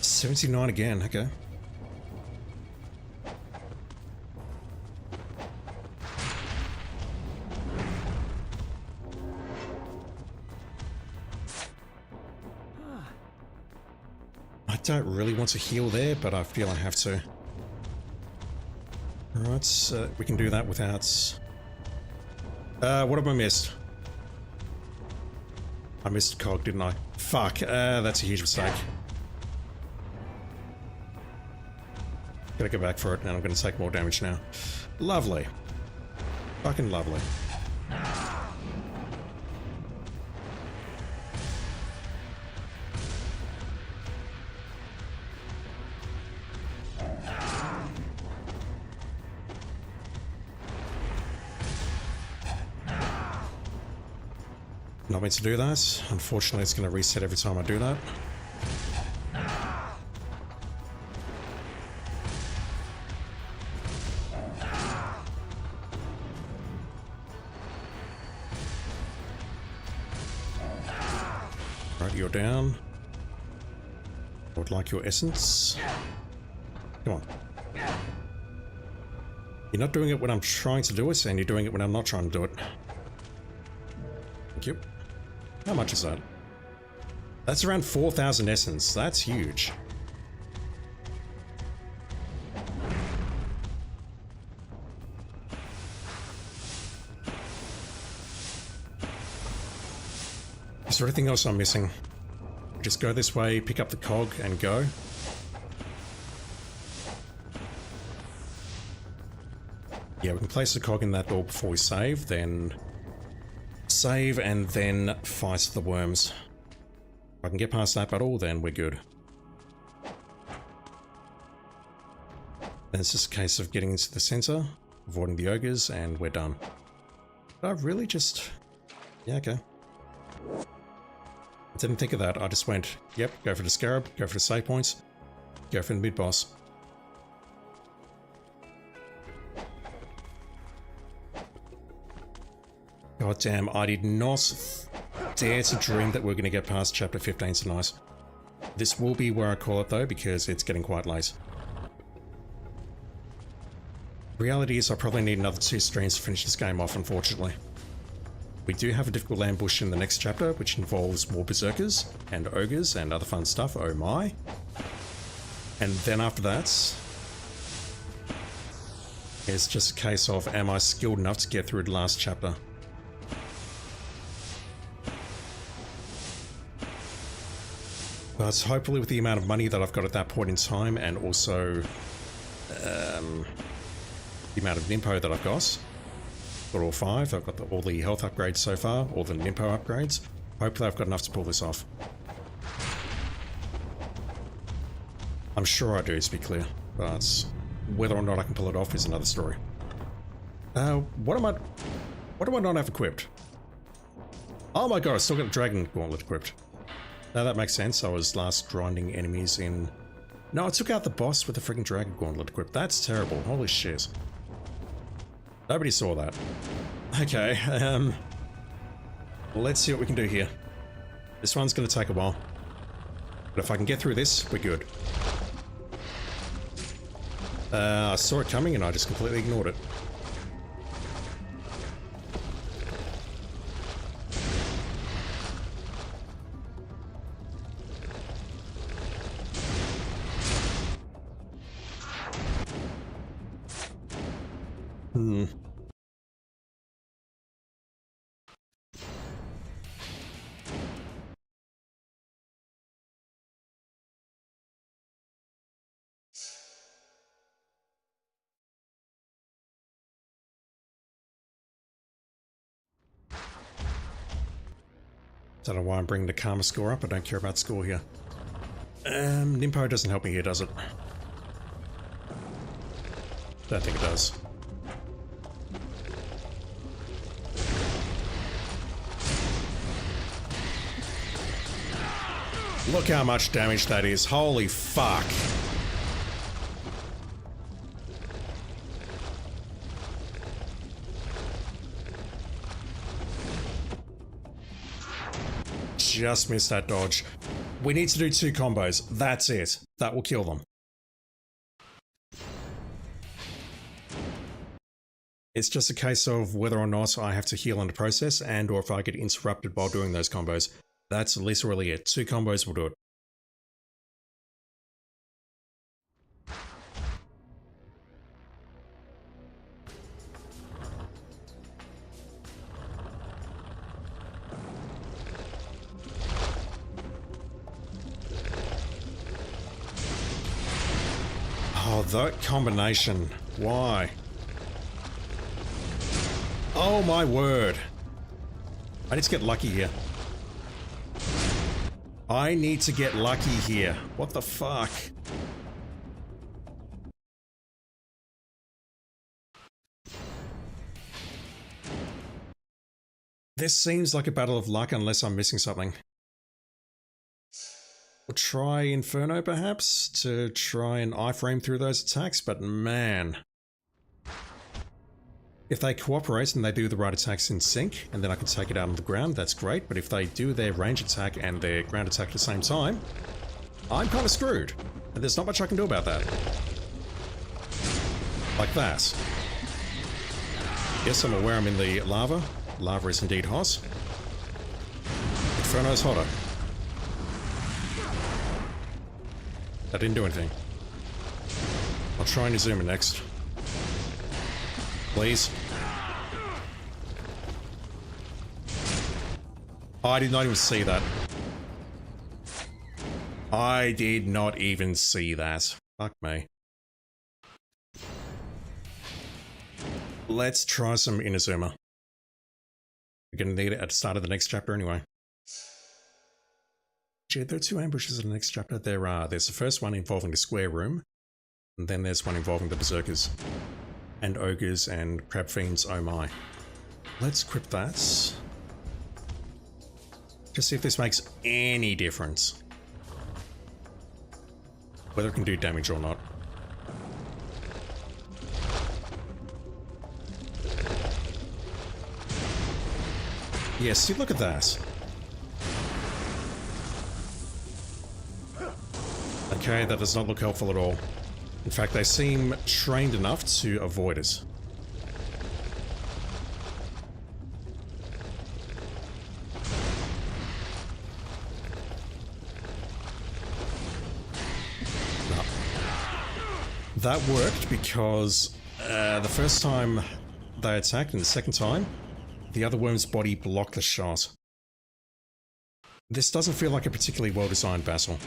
$79 again, okay. I don't really want to heal there, but I feel I have to. Alright, we can do that without... what have I missed? I missed a cog, didn't I? Fuck, that's a huge mistake. Gotta go back for it, and I'm gonna take more damage now. Lovely. Fucking lovely. Not meant to do that. Unfortunately, it's gonna reset every time I do that. You're down. I would like your essence. Come on. You're not doing it when I'm trying to do it, and you're doing it when I'm not trying to do it. Thank you. How much is that? That's around 4,000 essence. That's huge. Is there anything else I'm missing? Just go this way, pick up the cog, and go. Yeah, we can place a cog in that door before we save, then save, and then fight the worms. If I can get past that battle, then we're good. Then it's just a case of getting into the center, avoiding the ogres, and we're done. But I really just... yeah, okay. I didn't think of that. I just went, yep, go for the scarab, go for the save points, go for the mid-boss. God damn, I did not dare to dream that we're going to get past chapter 15 tonight. This will be where I call it though, because it's getting quite late. Reality is I probably need another 2 streams to finish this game off, unfortunately. We do have a difficult ambush in the next chapter, which involves more berserkers and ogres and other fun stuff, oh my. And then after that, it's just a case of, am I skilled enough to get through the last chapter? But hopefully with the amount of money that I've got at that point in time, and also the amount of Nimpo that I've got all 5, I've got all the health upgrades so far, all the Nimpo upgrades. Hopefully I've got enough to pull this off. I'm sure I do, to be clear, but whether or not I can pull it off is another story. What do I not have equipped? Oh my god, I still got a Dragon Gauntlet equipped. Now that makes sense. I was last grinding enemies in... No, I took out the boss with the freaking Dragon Gauntlet equipped. That's terrible. Holy shit. Nobody saw that. Okay, let's see what we can do here. This one's going to take a while. But if I can get through this, we're good. I saw it coming and I just completely ignored it. Don't know why I'm bringing the karma score up. I don't care about score here. Nimpo doesn't help me here, does it? Don't think it does. Look how much damage that is. Holy fuck. Just missed that dodge. We need to do 2 combos. That's it. That will kill them. It's just a case of whether or not I have to heal in the process, and or if I get interrupted while doing those combos. That's literally it. 2 combos will do it. Oh, that combination. Why? Oh my word. I need to get lucky here. I need to get lucky here. What the fuck? This seems like a battle of luck unless I'm missing something. We'll try Inferno perhaps to try and iframe through those attacks, but man. If they cooperate and they do the right attacks in sync, and then I can take it out on the ground, that's great, but if they do their range attack and their ground attack at the same time, I'm kind of screwed. And there's not much I can do about that. Like that. Yes, I'm aware I'm in the lava. Lava is indeed hot. Inferno's hotter. That didn't do anything. I'll try and zoom in next. Please. Oh, I did not even see that. I did not even see that. Fuck me. Let's try some Inazuma. We're going to need it at the start of the next chapter anyway. Gee, there are 2 ambushes in the next chapter. There's the first one involving the square room, and then there's one involving the berserkers and ogres and crab fiends. Oh my. Let's equip that. Just see if this makes any difference. Whether it can do damage or not. Yes, see, look at that. Okay, that does not look helpful at all. In fact, they seem trained enough to avoid it. No. That worked because the first time they attacked and the second time, the other worm's body blocked the shot. This doesn't feel like a particularly well-designed battle.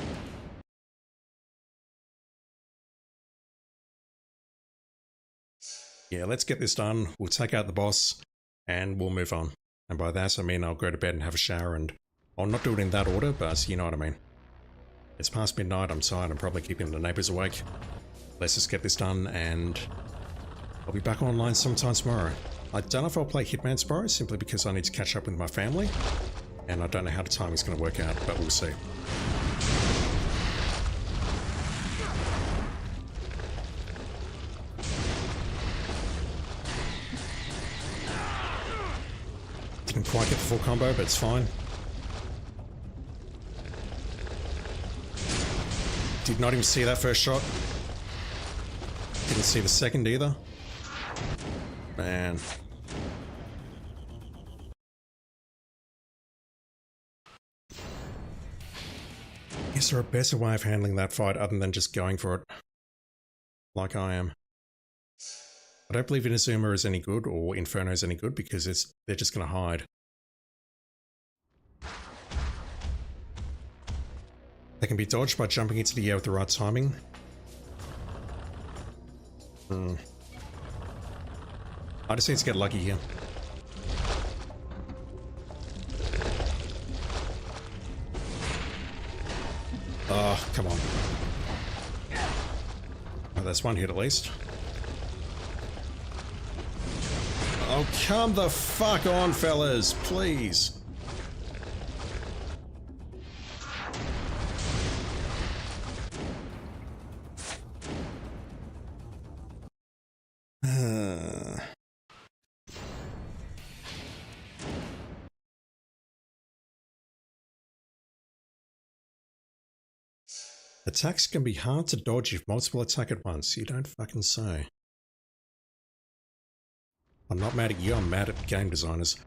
Yeah, let's get this done. We'll take out the boss and we'll move on. And by that I mean I'll go to bed and have a shower, and I'll not do it in that order, but you know what I mean. It's past midnight, I'm tired, I'm probably keeping the neighbors awake. Let's just get this done and I'll be back online sometime tomorrow. I don't know if I'll play Hitman tomorrow, simply because I need to catch up with my family, and I don't know how the timing's going to work out, but we'll see. Didn't quite get the full combo, but it's fine. Did not even see that first shot. Didn't see the second either. Man. Is there a better way of handling that fight other than just going for it? Like I am. I don't believe Inazuma is any good, or Inferno is any good, because they're just going to hide. They can be dodged by jumping into the air with the right timing. I just need to get lucky here. Oh, come on. Oh, that's one hit at least. Oh, come the fuck on, fellas, please. Attacks can be hard to dodge if multiple attack at once. You don't fucking say. I'm not mad at you, I'm mad at game designers.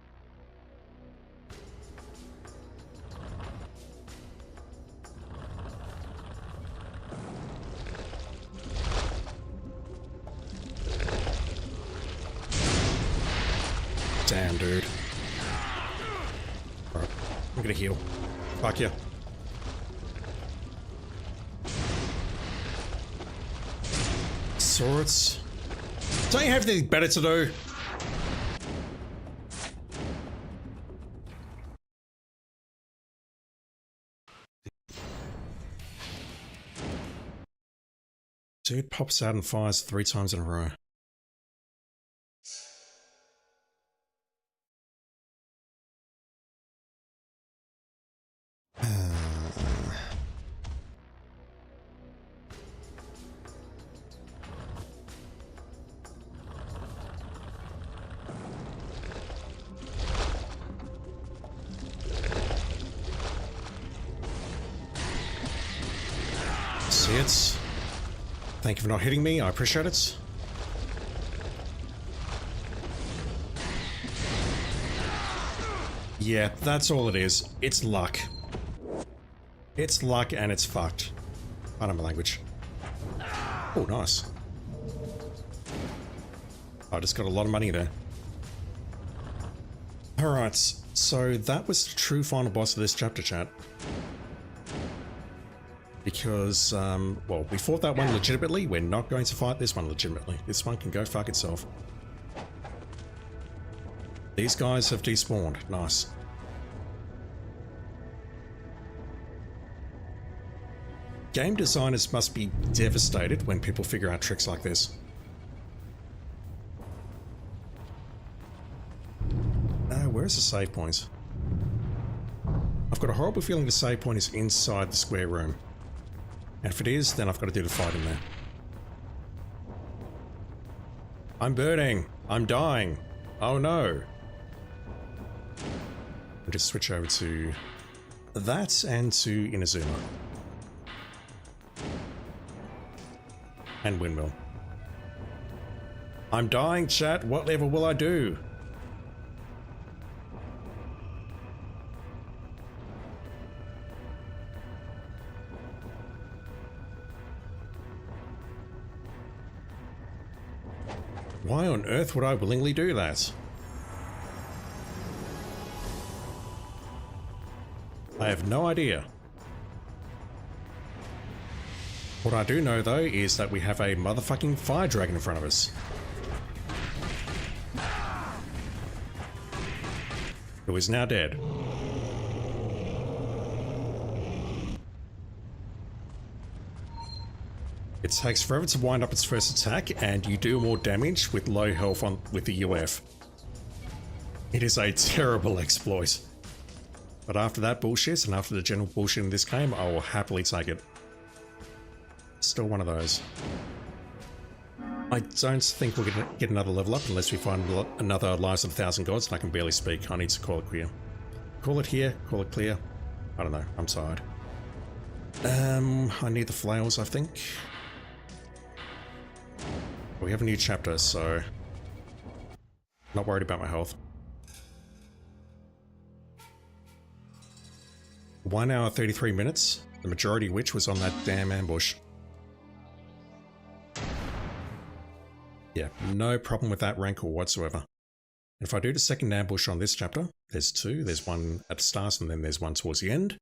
Damn, dude. Alright, I'm gonna heal. Fuck ya. Swords. Don't you have anything better to do? Dude pops out and fires 3 times in a row. See it? Thank you for not hitting me, I appreciate it. Yeah, that's all it is. It's luck. It's luck and it's fucked. I don't know my language. Oh, nice. I just got a lot of money there. Alright, so that was the true final boss of this chapter, chat. Because, well, we fought that one legitimately. We're not going to fight this one legitimately. This one can go fuck itself. These guys have despawned. Nice. Game designers must be devastated when people figure out tricks like this. Where's the save point? I've got a horrible feeling the save point is inside the square room. And if it is, then I've got to do the fight in there. I'm burning! I'm dying! Oh no! We'll just switch over to that and to Inazuma. And Windmill. I'm dying, chat! What level will I do? Why on earth would I willingly do that? I have no idea. What I do know though is that we have a motherfucking fire dragon in front of us. Who is now dead. It takes forever to wind up its first attack, and you do more damage with low health with the UF. It is a terrible exploit. But after that bullshit, and after the general bullshit in this game, I will happily take it. Still one of those. I don't think we're going to get another level up unless we find another Lives of a Thousand Gods, and I can barely speak. I need to call it clear. Call it here, call it clear. I don't know, I'm tired. I need the flails, I think. We have a new chapter, so not worried about my health. 1 hour 33 minutes, the majority of which was on that damn ambush. Yeah, no problem with that rancor whatsoever. If I do the second ambush on this chapter, there's two. There's one at the start and then there's one towards the end. If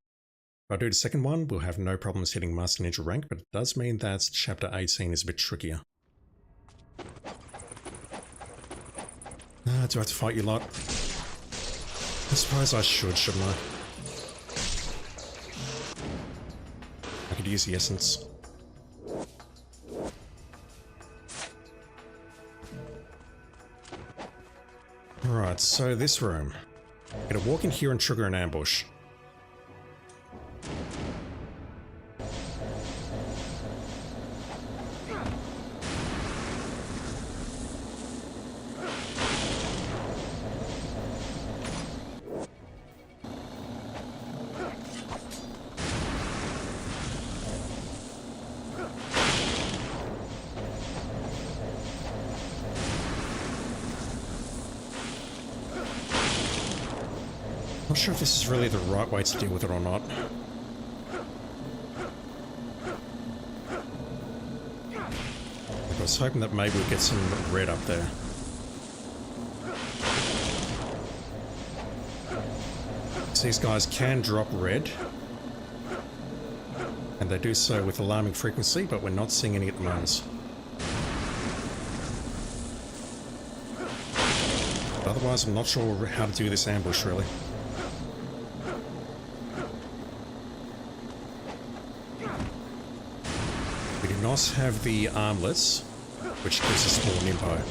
I do the second one, we'll have no problems hitting Master Ninja rank, but it does mean that chapter 18 is a bit trickier. Do I have to fight you lot? I suppose I should, shouldn't I? I could use the essence. Alright, so this room. I'm gonna walk in here and trigger an ambush. Not sure if this is really the right way to deal with it or not. I was hoping that maybe we'd get some red up there. So these guys can drop red. And they do so with alarming frequency, but we're not seeing any at the moment. But otherwise, I'm not sure how to do this ambush, really. We do not have the armlets, which gives us more nimbo.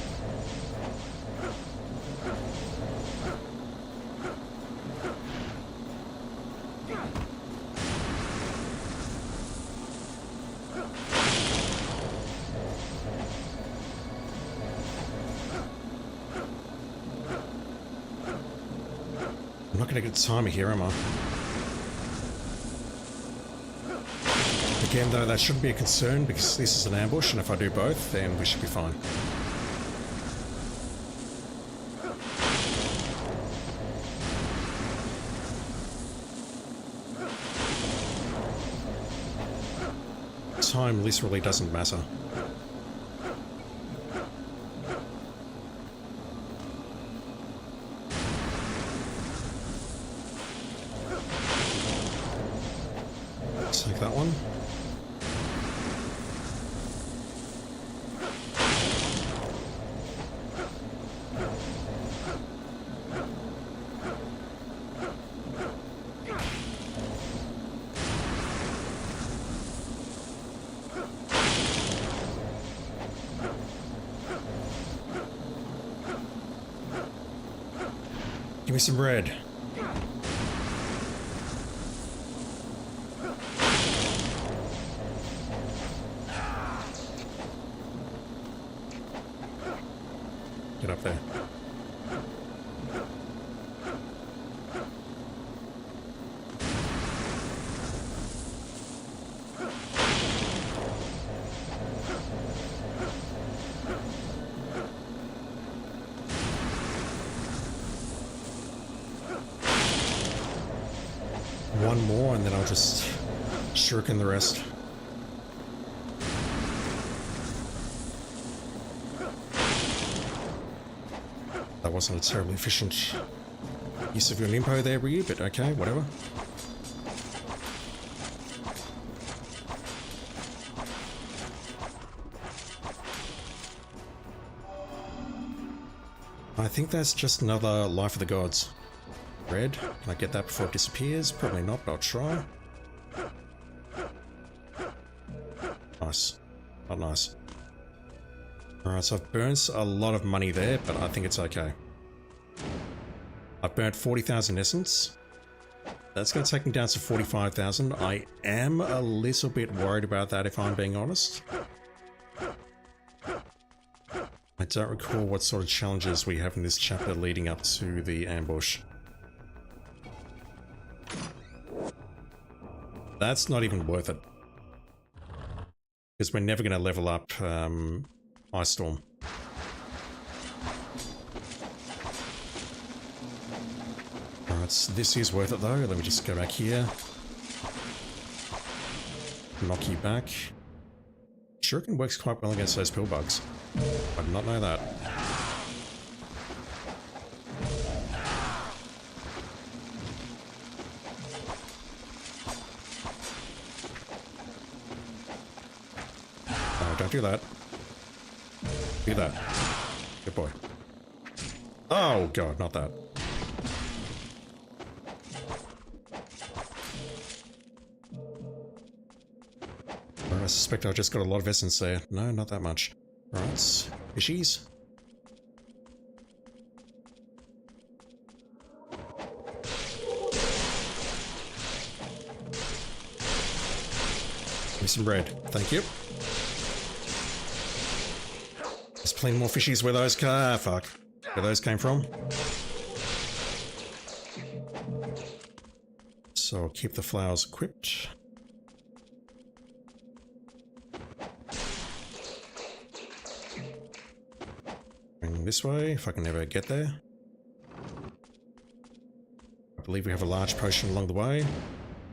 I'm not going to get the timer here, am I? Again, though, that shouldn't be a concern because this is an ambush, and if I do both, then we should be fine. Time literally doesn't matter. Take that one. Give me some bread. Get up there. One more and then I'll just shuriken the rest. That wasn't a terribly efficient use of your limpo there, Ryu, but okay, whatever. I think that's just another Life of the Gods. Red. Can I get that before it disappears? Probably not, but I'll try. Nice. Not nice. Alright, so I've burnt a lot of money there, but I think it's okay. I've burnt 40,000 essence. That's going to take me down to 45,000. I am a little bit worried about that, if I'm being honest. I don't recall what sort of challenges we have in this chapter leading up to the ambush. That's not even worth it. Because we're never going to level up Ice Storm. Alright, this is worth it though. Let me just go back here. Knock you back. Shuriken works quite well against those pill bugs. I did not know that. No, don't do that. Do that. Good boy. Oh god, not that. I suspect I just got a lot of essence there. No, not that much. Alright, fishies. Give me some bread. Thank you. There's plenty more fishies where those fuck. Where those came from. So I'll keep the flowers equipped. This way, if I can ever get there. I believe we have a large potion along the way.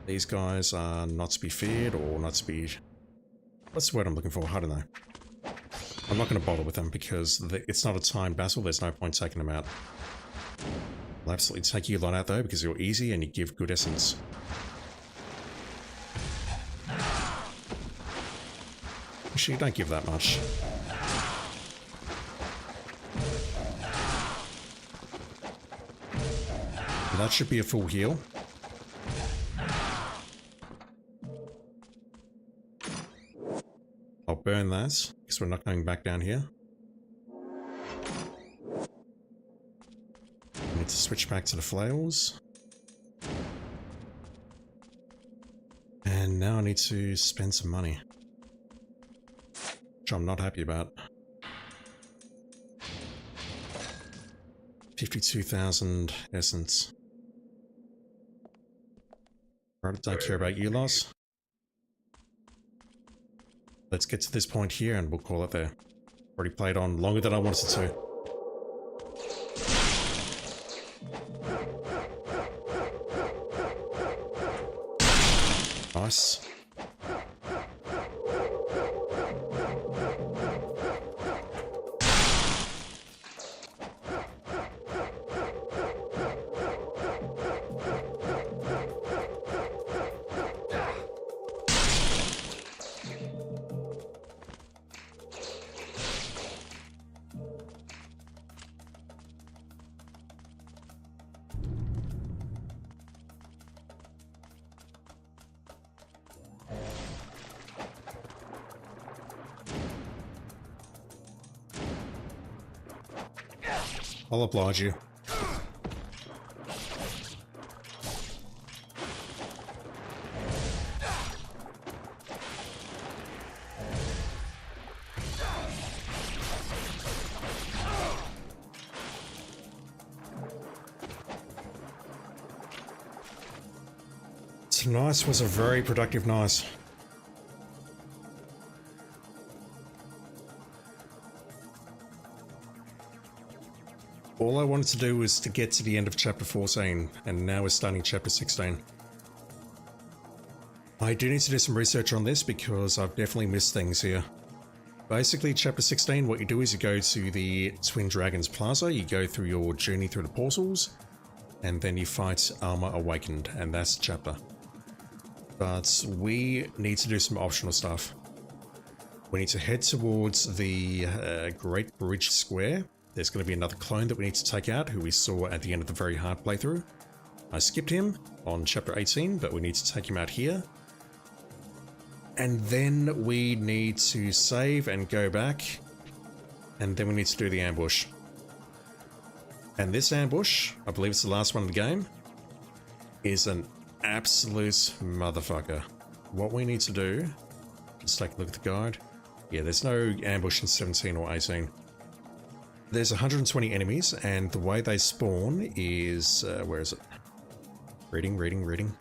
These guys are not to be feared, or not to be... What's the word I'm looking for? I don't know. I'm not going to bother with them because it's not a timed battle. There's no point taking them out. I'll absolutely take you lot out though because you're easy and you give good essence. Actually, you don't give that much. That should be a full heal. I'll burn that, because we're not going back down here. I need to switch back to the flails. And now I need to spend some money. Which I'm not happy about. 52,000 essence. I don't care about you, loss. Let's get to this point here and we'll call it there. Already played on longer than I wanted to. Nice. I'll oblige you. Tonight was a very productive night. All I wanted to do was to get to the end of chapter 14, and now we're starting chapter 16. I do need to do some research on this because I've definitely missed things here. Basically, chapter 16, what you do is you go to the Twin Dragons Plaza, you go through your journey through the portals, and then you fight Alma Awakened, and that's the chapter. But we need to do some optional stuff. We need to head towards the Great Bridge Square. There's going to be another clone that we need to take out, who we saw at the end of the very hard playthrough. I skipped him on chapter 18, but we need to take him out here. And then we need to save and go back. And then we need to do the ambush. And this ambush, I believe it's the last one of the game, is an absolute motherfucker. What we need to do, let's take a look at the guide. Yeah, there's no ambush in 17 or 18. There's 120 enemies, and the way they spawn is... where is it? Reading.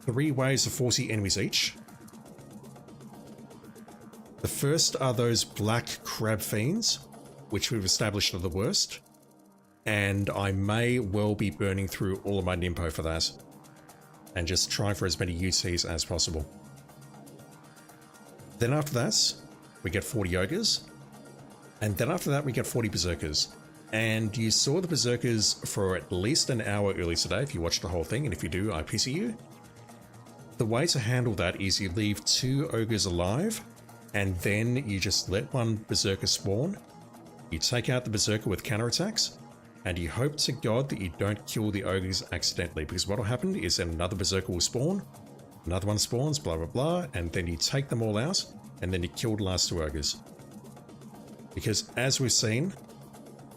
3 waves of 40 enemies each. The first are those black crab fiends, which we've established are the worst. And I may well be burning through all of my Nimpo for that. And just trying for as many UTs as possible. Then after that, we get 40 ogres. And then after that, we get 40 berserkers. And you saw the berserkers for at least an hour early today if you watched the whole thing, and if you do, I pity you. The way to handle that is you leave 2 ogres alive, and then you just let one berserker spawn. You take out the berserker with counterattacks, and you hope to God that you don't kill the ogres accidentally, because what will happen is then another berserker will spawn, another one spawns, blah blah blah, and then you take them all out, and then you kill the last 2 ogres. Because as we've seen,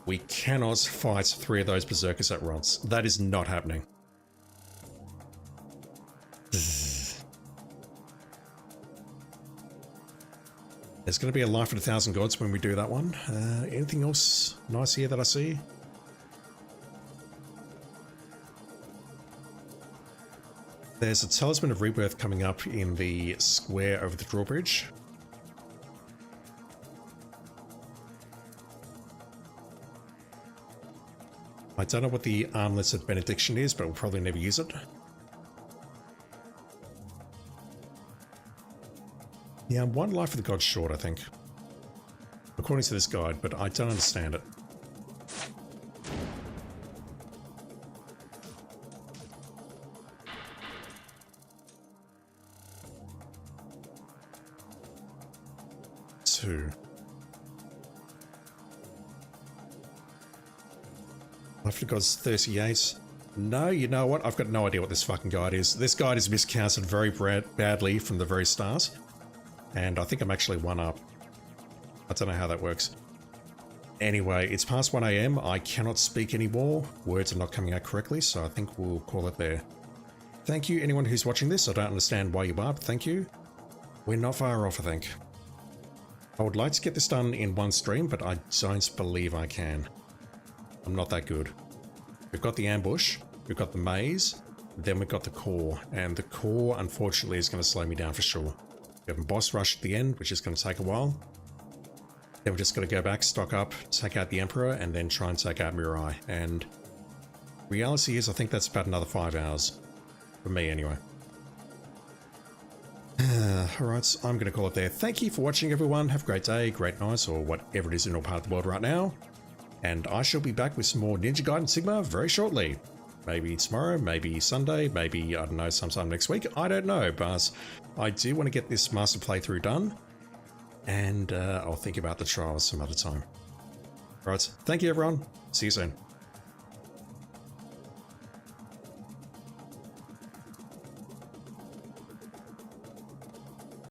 we cannot fight 3 of those berserkers at once. That is not happening. There's going to be a life at 1,000 gods when we do that one. Anything else nice here that I see? There's a Talisman of Rebirth coming up in the square over the drawbridge. I don't know what the Armlets of Benediction is, but we'll probably never use it. Yeah, I'm 1 life of the gods short, I think. According to this guide, but I don't understand it. Life of the gods 38. No, you know what? I've got no idea what this fucking guide is. This guide is miscounted very badly from the very start. And I think I'm actually 1 up. I don't know how that works. Anyway, it's past 1 AM. I cannot speak anymore. Words are not coming out correctly, so I think we'll call it there. Thank you, anyone who's watching this. I don't understand why you are, but thank you. We're not far off, I think. I would like to get this done in 1 stream, but I don't believe I can. I'm not that good. We've got the ambush, we've got the maze, then we've got the core, and the core, unfortunately, is going to slow me down for sure. We have a boss rush at the end, which is going to take a while. Then we're just going to go back, stock up, take out the Emperor, and then try and take out Mirai. And reality is, I think that's about another 5 hours. For me, anyway. Alright, I'm going to call it there. Thank you for watching, everyone. Have a great day, great night, or whatever it is in your part of the world right now. And I shall be back with some more Ninja Gaiden Sigma very shortly. Maybe tomorrow, maybe Sunday, maybe, I don't know, sometime next week. I don't know, but I do want to get this master playthrough done. And I'll think about the trials some other time. Alright, thank you everyone. See you soon.